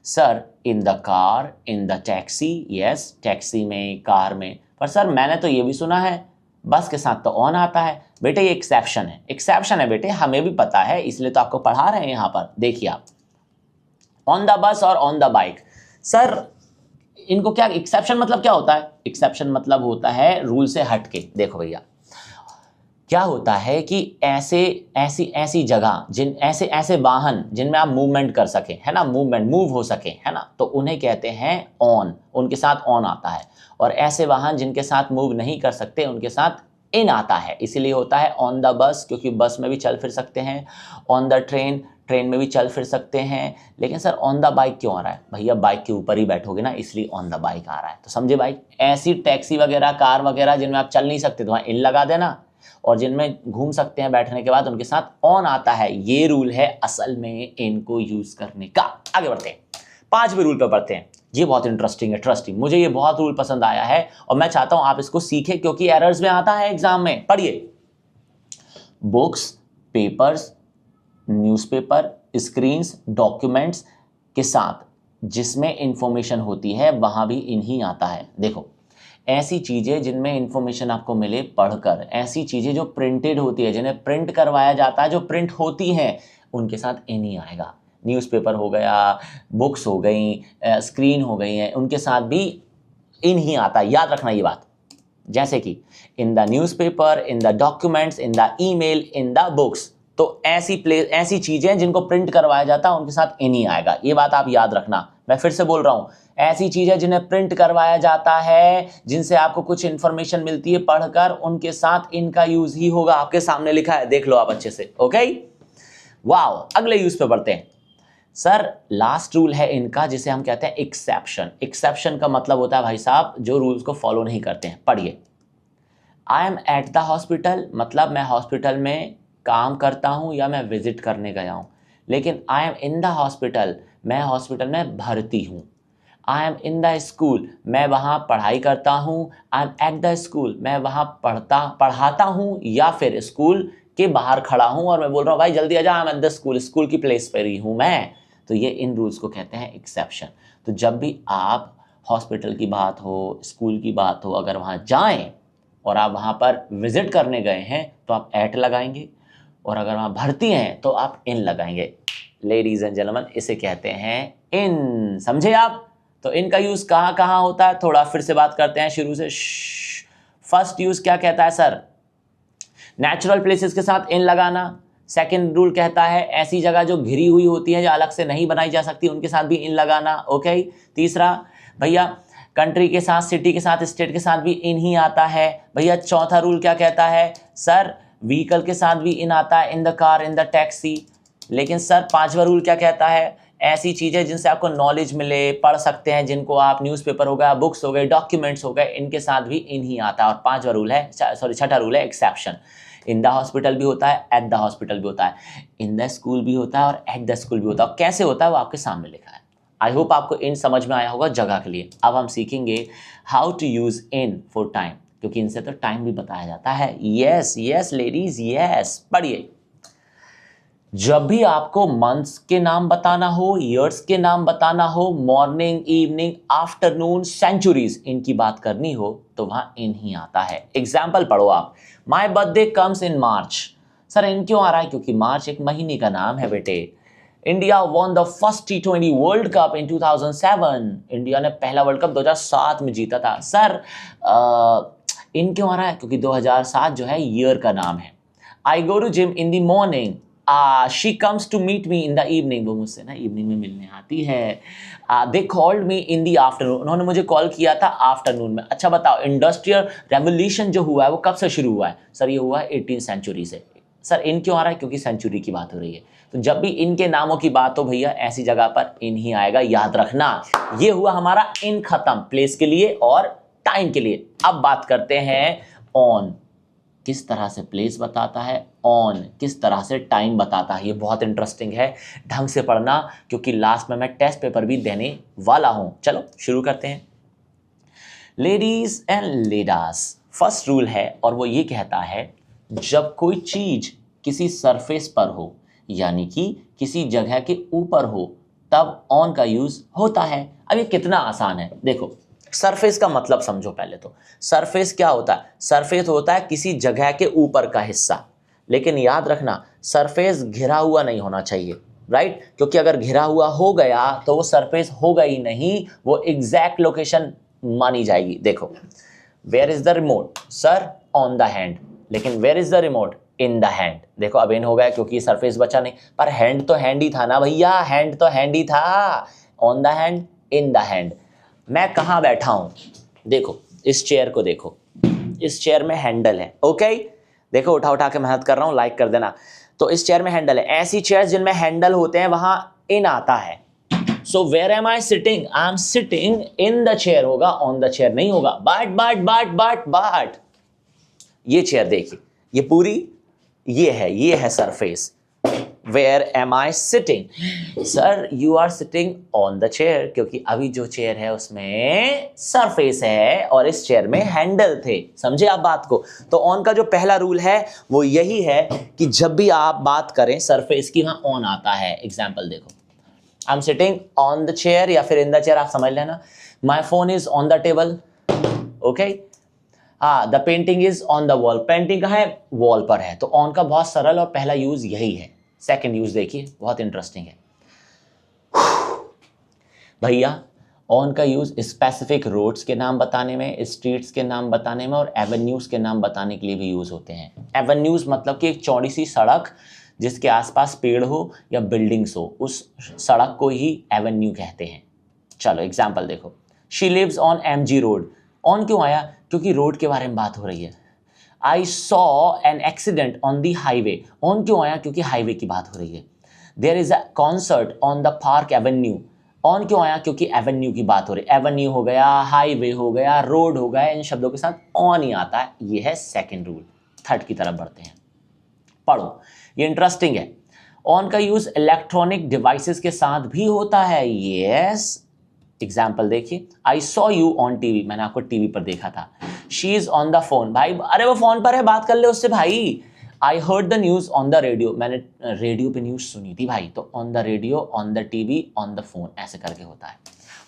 sir in the car, in the taxi, yes taxi में, कार में। पर सर मैंने तो ये भी सुना है बस के साथ तो ऑन आता है। बेटे ये एक्सेप्शन है, एक्सेप्शन है बेटे, हमें भी पता है इसलिए तो आपको पढ़ा रहे हैं यहां पर। देखिए आप ऑन द बस और ऑन द बाइक, सर इनको क्या एक्सेप्शन मतलब क्या होता है? एक्सेप्शन मतलब होता है रूल से हटके। देखो भैया क्या होता है कि ऐसी जगह जिन ऐसे वाहन जिनमें आप मूवमेंट कर सकें, है ना, मूव हो सके, है ना, तो उन्हें कहते हैं ऑन, उनके साथ ऑन आता है। और ऐसे वाहन जिनके साथ मूव नहीं कर सकते उनके साथ इन आता है। इसीलिए होता है ऑन द बस, क्योंकि बस में भी चल फिर सकते हैं। ऑन द ट्रेन, ट्रेन में भी चल फिर सकते हैं। लेकिन सर ऑन द बाइक क्यों आ रहा है? भैया बाइक के ऊपर ही बैठोगे ना, इसलिए ऑन द बाइक आ रहा है। तो समझे भाई, ऐसी टैक्सी वगैरह, कार वगैरह जिनमें आप चल नहीं सकते तो वहाँ इन लगा देना, और जिनमें घूम सकते हैं बैठने के बाद उनके साथ ऑन आता है। ये रूल है असल में इनको यूज करने का। आगे बढ़ते हैं, 5वें रूल पे बढ़ते हैं। ये बहुत इंटरेस्टिंग है, ट्रस्टिंग, मुझे ये बहुत रूल पसंद आया है और मैं चाहता हूं आप इसको सीखें क्योंकि एरर्स में आता है एग्जाम में। पढ़िए, books, papers, newspaper, screens, documents के साथ जिसमें इंफॉर्मेशन होती है वहां भी इन ही आता है। देखो ऐसी चीजें जिनमें इंफॉर्मेशन आपको मिले पढ़कर, ऐसी चीजें जो प्रिंटेड होती है, जिन्हें प्रिंट करवाया जाता है, जो प्रिंट होती हैं, उनके साथ इन ही आएगा। न्यूज़पेपर हो गया, बुक्स हो गई, स्क्रीन हो गई हैं, उनके साथ भी इन ही आता है। याद रखना ये बात। जैसे कि in the newspaper, in the documents, in the email, in the books, तो ऐसी चीजें जिनको प्रिंट करवाया जाता है उनके साथ इन ही आएगा। ये बात आप याद रखना। मैं फिर से बोल रहा हूं, ऐसी चीजें जिन्हें प्रिंट करवाया जाता है, जिनसे आपको कुछ इंफॉर्मेशन मिलती है पढ़कर, उनके साथ इनका यूज ही होगा। आपके सामने लिखा है, देख लो आप अच्छे से। Okay, wow. अगले यूज पे बढ़ते हैं। सर लास्ट रूल है इनका जिसे हम कहते हैं एक्सेप्शन। एक्सेप्शन का मतलब होता है भाई साहब जो रूल्स को फॉलो नहीं करते हैं। पढ़िए, I am eight the hospital, मतलब मैं हॉस्पिटल में काम करता हूं या मैं विजिट करने गया हूं। लेकिन आई एम इन द हॉस्पिटल, मैं हॉस्पिटल में भर्ती हूं। आई एम इन द स्कूल, मैं वहाँ पढ़ाई करता हूँ। I am eight the school, मैं वहाँ पढ़ाता हूँ या फिर स्कूल के बाहर खड़ा हूँ और मैं बोल रहा हूँ भाई जल्दी आ जा, I am eight the school, school की प्लेस पर ही हूँ मैं। तो ये इन रूल्स को कहते हैं एक्सेप्शन। तो जब भी आप हॉस्पिटल की बात हो, स्कूल की बात हो, अगर वहाँ जाएं और आप वहाँ पर विजिट करने गए हैं तो आप एट लगाएंगे, और अगर वहाँ भर्ती हैं तो आप इन लगाएंगे। लेडीज एंड जेंटलमैन, इसे कहते हैं इन। समझे आप? तो इनका यूज कहाँ कहाँ होता है, थोड़ा फिर से बात करते हैं शुरू से। फर्स्ट यूज क्या कहता है सर? नेचुरल प्लेसेस के साथ इन लगाना। सेकंड रूल कहता है ऐसी जगह जो घिरी हुई होती है, जो अलग से नहीं बनाई जा सकती, उनके साथ भी इन लगाना। ओके। तीसरा भैया कंट्री के साथ, सिटी के साथ, स्टेट के साथ भी इन ही आता है। भैया चौथा रूल क्या कहता है सर? व्हीकल के साथ भी इन आता है, इन the car, in the taxi. लेकिन सर 5वां रूल क्या कहता है? ऐसी चीजें जिनसे आपको नॉलेज मिले, पढ़ सकते हैं, जिनको आप न्यूज़पेपर हो गया, बुक्स हो गए, डॉक्यूमेंट्स हो गए, इनके साथ भी इन ही आता है। और 5वां रूल है, छठा रूल है एक्सेप्शन। इन द हॉस्पिटल भी होता है, एट द हॉस्पिटल भी होता है, इन द स्कूल भी होता है और एट द स्कूल भी होता है। कैसे होता है वो आपके सामने लिखा है। आई होप आपको इन समझ में आया होगा जगह के लिए। अब हम सीखेंगे how to use in for time, क्योंकि इनसे तो टाइम भी बताया जाता है। Yes yes ladies yes. पढ़िए, जब भी आपको मंथ्स के नाम बताना हो, ईयर्स के नाम बताना हो, मॉर्निंग, इवनिंग, आफ्टरनून, सेंचुरीज, इनकी बात करनी हो तो वहां इन ही आता है। एग्जाम्पल पढ़ो आप। My birthday comes in March. Sir in क्यों आ रहा है? क्योंकि मार्च एक महीने का नाम है बेटे। India won the first T20 world cup in 2007। India ने पहला वर्ल्ड कप 2007 में जीता था। सर इन क्यों आ रहा है? क्योंकि 2007 जो है ईयर का नाम है। I go to gym in the morning, she comes to meet me in the evening. वो मुझसे ना इवनिंग में मिलने आती है। They called me in the afternoon, उन्होंने मुझे कॉल किया था आफ्टरनून में। अच्छा बताओ, इंडस्ट्रियल रेवोल्यूशन जो हुआ है वो कब से शुरू हुआ है? सर ये हुआ है 18वीं सेंचुरी से। सर इन क्यों आ रहा है? क्योंकि सेंचुरी की बात हो रही है। तो जब भी इनके नामों की बात हो भैया, ऐसी जगह पर इन ही आएगा, याद रखना। ये हुआ हमारा इन खत्म, प्लेस के लिए और टाइम के लिए। अब बात करते हैं ऑन। किस तरह से प्लेस बताता है, ऑन किस तरह से टाइम बताता है। ये बहुत इंटरेस्टिंग है, ढंग से पढ़ना क्योंकि लास्ट में मैं टेस्ट पेपर भी देने वाला हूं। चलो शुरू करते हैं। लेडीज एंड लेडास, फर्स्ट रूल है और वो ये कहता है जब कोई चीज किसी सरफेस पर हो यानी कि किसी जगह के ऊपर हो तब ऑन का यूज होता है। अब ये कितना आसान है, देखो सरफेस का मतलब समझो पहले तो। सरफेस क्या होता है? सरफेस होता है किसी जगह के ऊपर का हिस्सा, लेकिन याद रखना सरफेस घिरा हुआ नहीं होना चाहिए, राइट? क्योंकि अगर घिरा हुआ हो गया तो वो सरफेस होगा ही नहीं, वो एग्जैक्ट लोकेशन मानी जाएगी। देखो where is the remote? Sir on the hand, लेकिन where is the remote? In the hand. देखो अब इन हो गया क्योंकि सरफेस बचा नहीं, पर हैंड तो हैंड ही था ना भैया, हैंड तो हैंड ही था। On the hand, in the hand. मैं कहाँ बैठा हूं? देखो इस चेयर को देखो, इस चेयर में हैंडल है, ओके? देखो उठा उठा के मेहनत कर रहा हूं, लाइक कर देना। तो इस चेयर में हैंडल है, ऐसी चेयर जिनमें हैंडल होते हैं वहां इन आता है। So where am I sitting? I am sitting in the chair होगा, ऑन द चेयर नहीं होगा। बट ये चेयर देखिए, ये पूरी ये है surface. Where am I sitting? Sir you are sitting on the chair, क्योंकि अभी जो चेयर है उसमें सरफेस है और इस चेयर में हैंडल थे। समझे आप बात को? तो ऑन का जो पहला रूल है वो यही है कि जब भी आप बात करें सरफेस की, वहां ऑन आता है। एग्जाम्पल देखो, आई am sitting on the chair या फिर इन द चेयर, आप समझ लेना। My phone is on the table, okay? The painting is on the wall, painting कहाँ है? वॉल पर है। तो ऑन का बहुत सरल और पहला यूज यही है। सेकंड यूज देखिए, बहुत इंटरेस्टिंग है भैया। ऑन का यूज स्पेसिफिक रोड्स के नाम बताने में, स्ट्रीट्स के नाम बताने में और एवेन्यूज के नाम बताने के लिए भी यूज होते हैं। एवेन्यूज मतलब कि एक चौड़ी सी सड़क जिसके आसपास पेड़ हो या बिल्डिंग्स हो, उस सड़क को ही एवेन्यू कहते हैं। चलो एग्जाम्पल देखो, she lives on MG road. On क्यों आया? क्योंकि रोड के बारे में बात हो रही है। I saw an accident on the highway. On क्यों आया? क्योंकि हाईवे की बात हो रही है। There is a concert on the park avenue. On क्यों आया? क्योंकि एवेन्यू की बात हो रही है। एवेन्यू हो गया, हाईवे हो गया, रोड हो गया, इन शब्दों के साथ ऑन ही आता है। ये है सेकेंड रूल। थर्ड की तरफ बढ़ते हैं, पढ़ो, ये इंटरेस्टिंग है। ऑन का यूज इलेक्ट्रॉनिक डिवाइसेस के साथ भी होता है। यस, एग्जाम्पल देखिए, I saw you on TV, मैंने आपको टीवी पर देखा था। She is on the phone, भाई अरे वो फोन पर है, बात कर ले उससे भाई। I heard the news on the radio, मैंने रेडियो पे न्यूज सुनी थी भाई। तो on the radio, on the TV, on the phone, ऐसे करके होता है।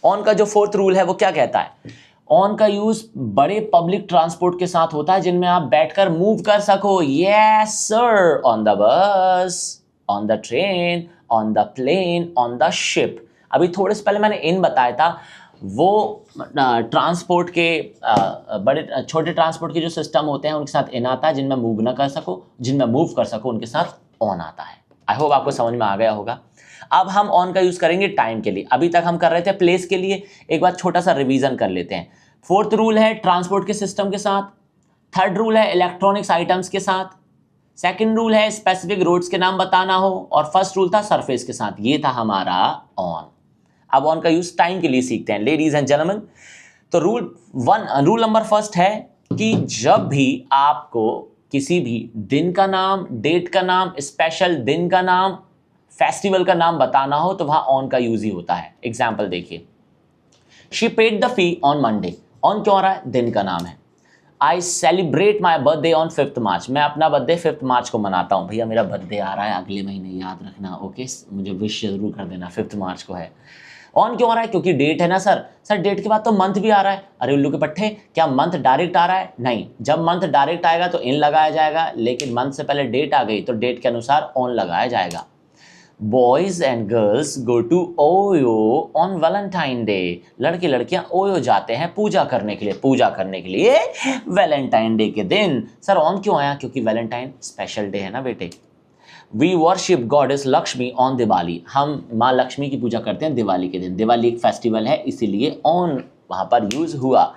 ऑन का जो फोर्थ रूल है वो क्या कहता है? ऑन का यूज बड़े पब्लिक ट्रांसपोर्ट के साथ होता है जिनमें आप बैठकर मूव कर सको। Yes sir, on the bus, on the train, on the plane, on the ship. अभी थोड़े से पहले मैंने इन बताया था, वो ट्रांसपोर्ट के बड़े छोटे ट्रांसपोर्ट के जो सिस्टम होते हैं उनके साथ इन आता है, जिनमें मूव ना कर सको, जिनमें मूव कर सको उनके साथ ऑन आता है। आई होप आपको समझ में आ गया होगा। अब हम ऑन का यूज करेंगे टाइम के लिए। अभी तक हम कर रहे थे प्लेस के लिए, एक बार छोटा सा रिवीजन कर लेते हैं। फोर्थ रूल है ट्रांसपोर्ट के सिस्टम के साथ, थर्ड रूल है इलेक्ट्रॉनिक्स आइटम्स के साथ, सेकंड रूल है स्पेसिफिक रोड्स के नाम बताना हो, और फर्स्ट रूल था सरफेस के साथ। ये था हमारा ऑन। अब ऑन का यूज टाइम के लिए सीखते हैं लेडीज एंड जेंटलमैन। तो रूल नंबर फर्स्ट है कि जब भी आपको किसी भी दिन का नाम, डेट का नाम, स्पेशल दिन का नाम, फेस्टिवल का नाम बताना हो तो वहां ऑन का यूज ही होता है। एग्जाम्पल देखिए, she paid the fee on Monday. On क्यों आ रहा है? दिन का नाम है। I celebrate my birthday on 5th मार्च। मैं अपना बर्थडे 5th मार्च को मनाता हूँ। भैया मेरा बर्थडे आ रहा है अगले महीने, याद रखना, ओके? मुझे विश जरूर कर देना, 5th मार्च को है। ऑन क्यों आ रहा है? क्योंकि डेट है ना सर। सर डेट के बाद तो मंथ भी आ रहा है। अरे उल्लू के पट्टे, क्या मंथ डायरेक्ट आ रहा है? नहीं, जब मंथ डायरेक्ट आएगा तो इन लगाया जाएगा, लेकिन मंथ से पहले डेट आ गई तो डेट के अनुसार ऑन लगाया जाएगा। Boys and girls go to OYO on Valentine Day. लड़के लड़कियां ओयो जाते हैं पूजा करने के लिए, वैलेंटाइन डे के दिन। सर ऑन क्यों आया? क्योंकि वैलेंटाइन स्पेशल डे है ना बेटे। We worship goddess Lakshmi on Diwali. हम माँ लक्ष्मी की पूजा करते हैं दिवाली के दिन। दिवाली एक फेस्टिवल है, इसीलिए ऑन वहां पर यूज हुआ।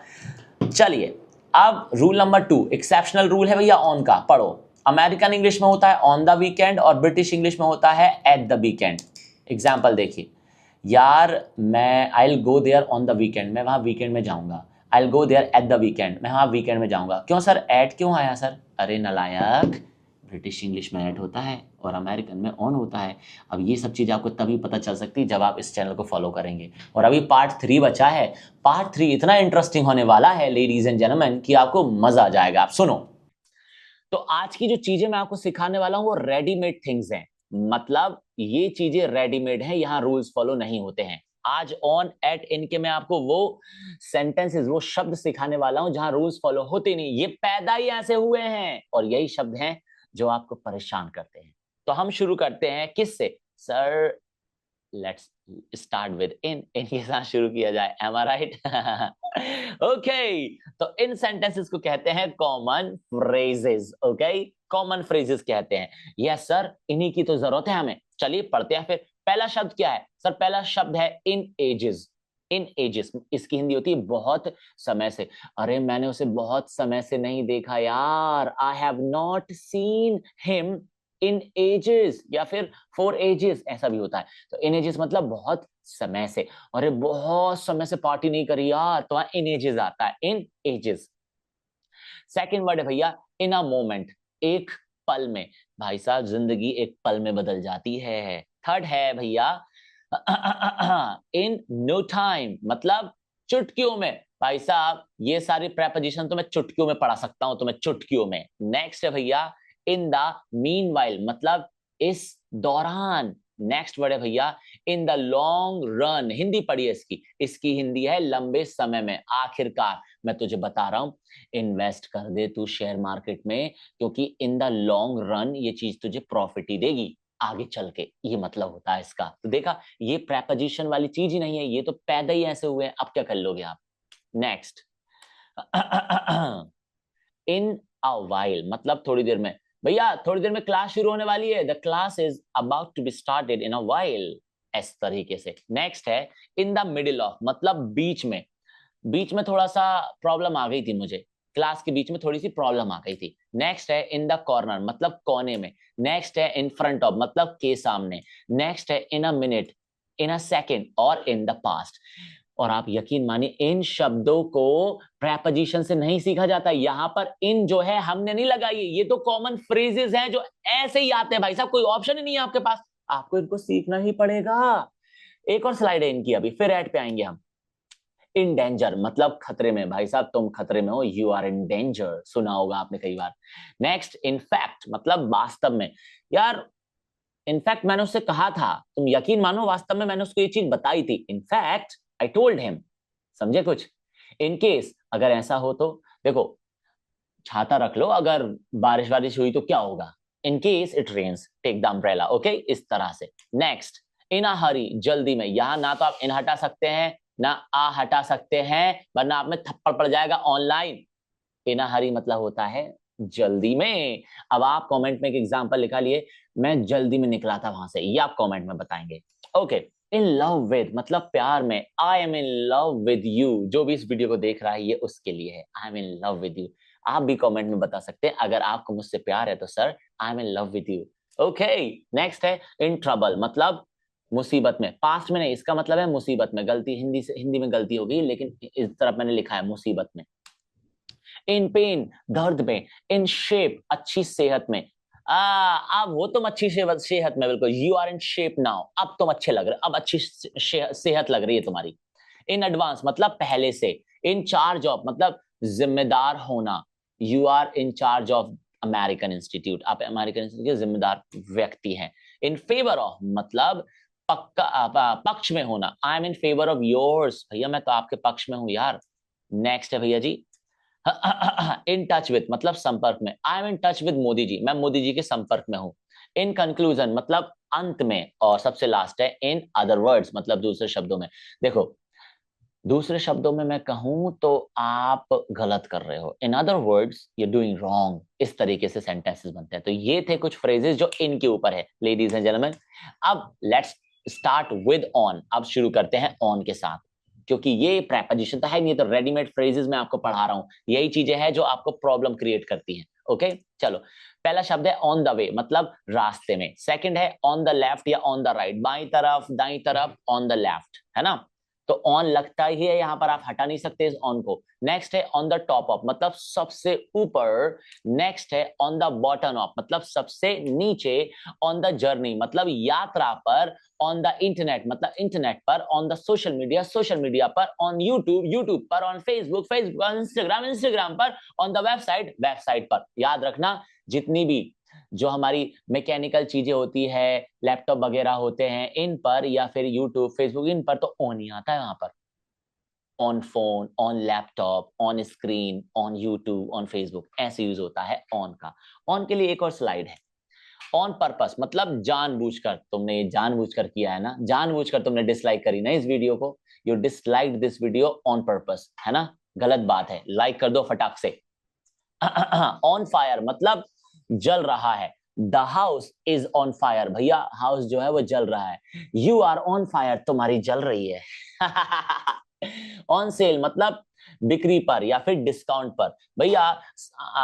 चलिए अब रूल नंबर 2, एक्सेप्शनल रूल है भैया ऑन का। पढ़ो, अमेरिकन इंग्लिश में होता है ऑन द वीकेंड और ब्रिटिश इंग्लिश में होता है एट द वीकेंड। एग्जाम्पल देखिए, यार मैं I will go there on the weekend, मैं वहां वीकेंड में जाऊंगा। I'll go there at the weekend. मैं हाँ वीकेंड में जाऊंगा. क्यों सर एट क्यों आया सर? अरे नलायक, ब्रिटिश इंग्लिश में एट होता है और अमेरिकन में ऑन होता है. अब ये सब चीज़ आपको तभी पता चल सकती है जब आप इस चैनल को फॉलो करेंगे. और अभी पार्ट 3 बचा है. पार्ट 3 इतना इंटरेस्टिंग होने वाला है लेडीज एंड जेंटलमैन कि आपको मजा आ जाएगा. आप सुनो. तो आज की जो चीजें मैं आपको सिखाने वाला हूं वो रेडीमेड थिंग्स हैं. मतलब ये चीजें रेडीमेड हैं, यहाँ रूल्स फॉलो नहीं होते हैं. आज ऑन एट इनके मैं आपको वो सेंटेंसेस, वो शब्द सिखाने वाला हूं जहां रूल्स फॉलो होते नहीं. ये पैदा ही ऐसे हुए हैं और यही शब्द हैं जो आपको परेशान करते हैं. तो हम शुरू करते हैं किससे? Sir let's start with in के साथ शुरू किया जाए. M I right? ओके, तो इन सेंटेंसेस को कहते हैं common phrases. Okay, common phrases कहते हैं. यस सर, इन्हीं की तो जरूरत है हमें. चलिए पढ़ते हैं फिर. पहला शब्द क्या है सर? पहला शब्द है इन एजेस. इन एजेस, इसकी हिंदी होती है बहुत समय से. अरे मैंने उसे बहुत समय से नहीं देखा यार. I have not seen him in ages, या फिर फॉर एजेस ऐसा भी होता है. तो इन एजेस मतलब बहुत समय से. अरे बहुत समय से पार्टी नहीं करी यार, तो इन एजेस आता है. इन एजेस. सेकेंड वर्ड है भैया इन अ मोमेंट. एक पल में. भाई साहब जिंदगी एक पल में बदल जाती है. थर्ड है भैया इन नो टाइम, मतलब चुटकियों में. भाई साहब ये सारी प्रेपोजिशन तो मैं चुटकियों में पढ़ा सकता हूं, तो मैं चुटकियों में. नेक्स्ट है भैया इन द मीनवाइल, मतलब इस दौरान. नेक्स्ट वर्ड है भैया in the long run. Hindi पढ़िए इसकी. इसकी हिंदी है लंबे समय में, आखिरकार. मैं तुझे बता रहा हूं इन्वेस्ट कर दे तू शेयर मार्केट में, क्योंकि इन द लॉन्ग रन ये चीज तुझे प्रॉफिट ही देगी आगे चल के. ये मतलब होता है इसका. तो देखा, ये प्रेपोजिशन वाली चीज ही नहीं है, ये तो पैदा ही ऐसे हुए हैं. अब क्या कर लोगे आप? नेक्स्ट इन अ वाइल, मतलब थोड़ी देर में. भैया थोड़ी देर में क्लास शुरू होने वाली है. The class is about to be started in a while. इस तरीके से. नेक्स्ट है इन द मिडिल ऑफ, मतलब बीच में. बीच में थोड़ा सा प्रॉब्लम आ गई थी मुझे, क्लास के बीच में थोड़ी सी प्रॉब्लम आ गई थी. नेक्स्ट है इन द कॉर्नर, मतलब कोने में. नेक्स्ट है इन फ्रंट ऑफ, मतलब के सामने. नेक्स्ट है इन a minute, in a second और इन द पास्ट. और आप यकीन मानिए इन शब्दों को प्रेपोजिशन से नहीं सीखा जाता. यहां पर इन जो है हमने नहीं लगाई, ये तो कॉमन फ्रेजेस हैं जो ऐसे ही आते हैं भाई साहब. कोई ऑप्शन ही नहीं है आपके पास, आपको इनको सीखना ही पड़ेगा. एक और स्लाइड है इनकी, अभी फिर ऐड पे आएंगे हम. इन डेंजर, मतलब खतरे में. भाई साहब तुम खतरे में हो, यू आर इन डेंजर, सुना होगा आपने कई बार. नेक्स्ट इन फैक्ट, मतलब वास्तव में. यार इनफैक्ट मैंने उससे कहा था, तुम यकीन मानो वास्तव में मैंने उसको ये चीज बताई थी. In fact I told him. समझे कुछ? इन केस, अगर ऐसा हो तो देखो, छाता रख लो, अगर बारिश बारिश हुई तो क्या होगा. In case it rains take the umbrella. Okay, इस तरह से. नेक्स्ट इन अ हरी, जल्दी में. यहां ना तो आप इन हटा सकते हैं ना आ हटा सकते हैं, वरना आप में थप्पड़ पड़ जाएगा ऑनलाइन. इन अ हरी मतलब होता है जल्दी में. अब आप कमेंट में एक एग्जांपल लिखा लिए, मैं जल्दी में निकला था वहां से, ये आप कमेंट में बताएंगे. ओके. इन लव विद, मतलब प्यार में. I am in love with you. जो भी इस वीडियो को देख रहा है ये उसके लिए है. आई am in love with you. आप भी कमेंट में बता सकते हैं अगर आपको मुझसे प्यार है तो sir I am in love with you. Okay. Next है इन ट्रबल, मतलब मुसीबत में. पास्ट में नहीं, इसका मतलब है मुसीबत में. गलती हिंदी से, हिंदी में गलती होगी, लेकिन इस तरफ मैंने लिखा है मुसीबत में. इन पेन, दर्द में. इन शेप, अच्छी सेहत में. अब वो तुम अच्छी सेहत में. बिल्कुल, you are in shape now. अब तुम अच्छे लग रहे, अब अच्छी सेहत लग रही है तुम्हारी. इन एडवांस, मतलब पहले से. इन चार्ज ऑफ, मतलब जिम्मेदार होना. You are in charge of American institute. आप अमेरिकन इंस्टीट्यूट के जिम्मेदार व्यक्ति हैं. इन फेवर ऑफ, मतलब पक्ष में होना. आई am in favour of yours. भैया मैं तो आपके पक्ष में हूं यार. नेक्स्ट है भैया जी इन टच विद, मतलब संपर्क में. I am in touch with Modi ji. मैं मोदी जी के संपर्क में हूं. इन कंक्लूजन, मतलब अंत में. और सबसे लास्ट है इन अदर वर्ड्स, मतलब दूसरे शब्दों में. देखो, दूसरे शब्दों में मैं कहूं तो आप गलत कर रहे हो. In other words you doing wrong. इस तरीके से सेंटेंसेस बनते हैं. तो ये थे कुछ फ्रेजेस जो इनके ऊपर है लेडीज एंड जेंटलमैन. अब लेट्स स्टार्ट विद ऑन. अब शुरू करते हैं ऑन के साथ, क्योंकि ये प्रेपोजिशन तो है नहीं, तो रेडीमेड फ्रेजेस मैं आपको पढ़ा रहा हूं. यही चीजें हैं जो आपको प्रॉब्लम क्रिएट करती हैं. ओके चलो. पहला शब्द है ऑन द वे, मतलब रास्ते में. सेकंड है ऑन द लेफ्ट या ऑन द राइट, बाईं तरफ दाईं तरफ, ऑन द लेफ्ट, है ना. तो ऑन लगता ही है, यहां पर आप हटा नहीं सकते इस ऑन को। नेक्स्ट है ऑन द टॉप ऑफ, मतलब सबसे ऊपर। नेक्स्ट है ऑन द बॉटम ऑफ, मतलब सबसे नीचे। ऑन द जर्नी, मतलब यात्रा पर। ऑन द इंटरनेट, मतलब इंटरनेट पर। On the social media, social media पर। ऑन यूट्यूब, यूट्यूब पर। ऑन फेसबुक, फेसबुक पर। इंस्टाग्राम, इंस्टाग्राम पर। ऑन द वेबसाइट, वेबसाइट पर। याद रखना, जितनी भी जो हमारी मैकेनिकल चीजें होती है, लैपटॉप वगैरह होते हैं, इन पर या फिर यूट्यूब, फेसबुक, इन पर तो ऑन ही आता है। वहां पर on phone, on laptop, on screen, on YouTube, on Facebook, ऐसे यूज होता है ऑन का। ऑन के लिए एक और स्लाइड है। ऑन पर्पस, मतलब जानबूझकर। तुमने ये जानबूझकर किया है ना, जानबूझकर तुमने डिसलाइक करी ना इस वीडियो को। You dislike this video on purpose, है ना, गलत बात है, लाइक कर दो फटाक से। ऑन फायर, मतलब जल रहा है। The house is on fire, भैया हाउस जो है वो जल रहा है। यू आर ऑन फायर, तुम्हारी जल रही है। ऑन सेल, मतलब बिक्री पर या फिर डिस्काउंट पर। भैया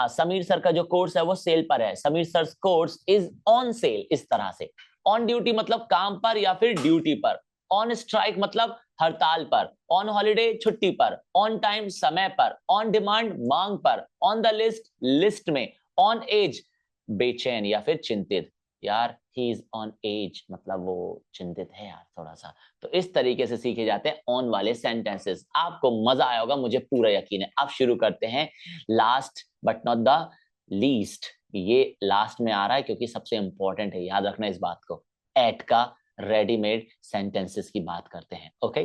समीर सर का जो कोर्स है वो सेल पर है, Sameer sir course is on sale, इस तरह से। ऑन ड्यूटी, मतलब काम पर या फिर ड्यूटी पर। ऑन स्ट्राइक, मतलब हड़ताल पर। ऑन हॉलिडे, छुट्टी पर। ऑन टाइम, समय पर। ऑन डिमांड, मांग पर। ऑन द लिस्ट, लिस्ट में। ऑन एज, बेचैन या फिर चिंतित। यार ही इज ऑन एज, मतलब वो चिंतित है यार थोड़ा सा। तो इस तरीके से सीखे जाते हैं ऑन वाले सेंटेंसेस। आपको मजा आया होगा, मुझे पूरा यकीन है। अब शुरू करते हैं last but not the least. ये लास्ट में आ रहा है क्योंकि सबसे इंपॉर्टेंट है, याद रखना इस बात को। एट का रेडीमेड सेंटेंसेस की बात करते हैं। Okay,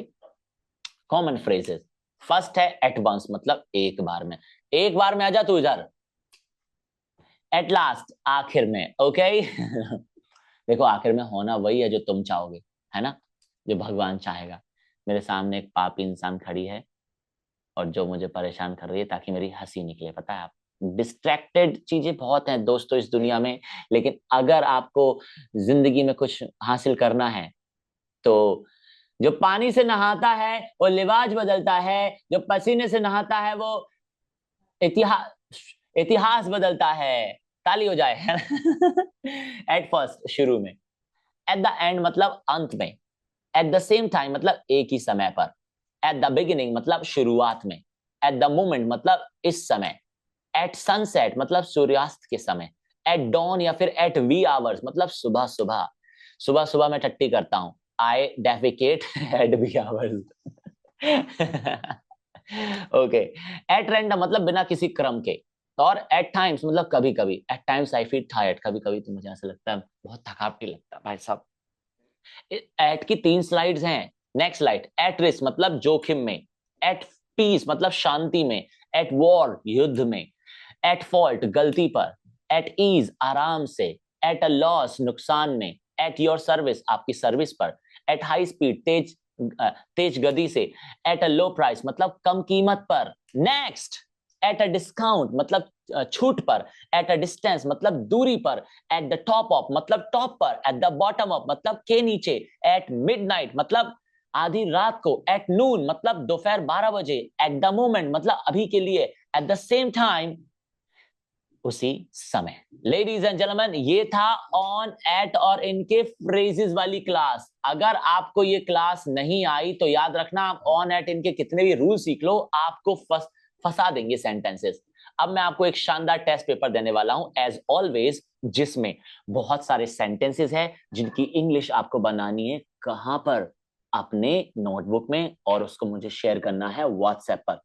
common phrases. फर्स्ट है एट वंस, मतलब एक बार में। एक बार में आ जा तू इधर। एट लास्ट, आखिर में। ओके। देखो आखिर में होना वही है जो तुम चाहोगे, है ना, जो भगवान चाहेगा। मेरे सामने एक पापी इंसान खड़ी है और जो मुझे परेशान कर रही है ताकि मेरी हंसी निकले। पता है, आप डिस्ट्रैक्टेड चीजें बहुत हैं दोस्तों इस दुनिया में, लेकिन अगर आपको जिंदगी में कुछ हासिल करना है तो जो पानी से नहाता है वो लिबास बदलता है, जो पसीने से नहाता है वो इतिहास इतिहास बदलता है। ताली हो जाए। एट फर्स्ट, शुरू में। एट द एंड, मतलब अंत में। एट द सेम टाइम, मतलब एक ही समय पर। एट द बिगिनिंग, मतलब शुरुआत में। एट द मोमेंट, मतलब इस समय। एट सनसेट, मतलब सूर्यास्त के समय। एट डॉन या फिर एट वी आवर्स, मतलब सुबह सुबह। सुबह सुबह मैं टट्टी करता हूं, I defecate at wee hours. Okay. At random, मतलब बिना किसी क्रम के। और एट टाइम्स, मतलब कभी कभी। At times I feel tired, कभी कभी तो मुझे ऐसा लगता है बहुत थकावटी लगता है भाई साहब। एट की 3 स्लाइड्स हैं। नेक्स्ट स्लाइड, एट रिस्क, मतलब जोखिम में। एट पीस, मतलब शांति में। एट वॉर, युद्ध में। एट फॉल्ट, गलती पर। एट ईज, आराम से। एट अ लॉस, नुकसान में। एट योर सर्विस, आपकी सर्विस पर। एट हाई स्पीड, तेज गति से। एट अ लो प्राइस, मतलब कम कीमत पर। नेक्स्ट, एट अ डिस्काउंट, मतलब छूट पर। एट अ डिस्टेंस, मतलब दूरी पर। एट द टॉप ऑफ, मतलब टॉप पर। एट द बॉटम ऑफ, मतलब के नीचे। एट मिडनाइट, मतलब आधी रात को। एट नून, मतलब दोपहर 12 बजे। एट द मोमेंट, मतलब अभी के लिए। एट द सेम टाइम, उसी समय। लेडीज एंड जेंटलमैन, ये था ऑन, एट और इनके फ्रेजेस वाली क्लास। अगर आपको ये क्लास नहीं आई तो याद रखना, आप ऑन, एट इनके कितने भी रूल सीख लो, आपको फंसा देंगे सेंटेंसेस। अब मैं आपको एक शानदार टेस्ट पेपर देने वाला हूं एज ऑलवेज, जिसमें बहुत सारे सेंटेंसेस हैं जिनकी इंग्लिश आपको बनानी है। कहां पर? अपने नोटबुक में, और उसको मुझे शेयर करना है व्हाट्सएप पर।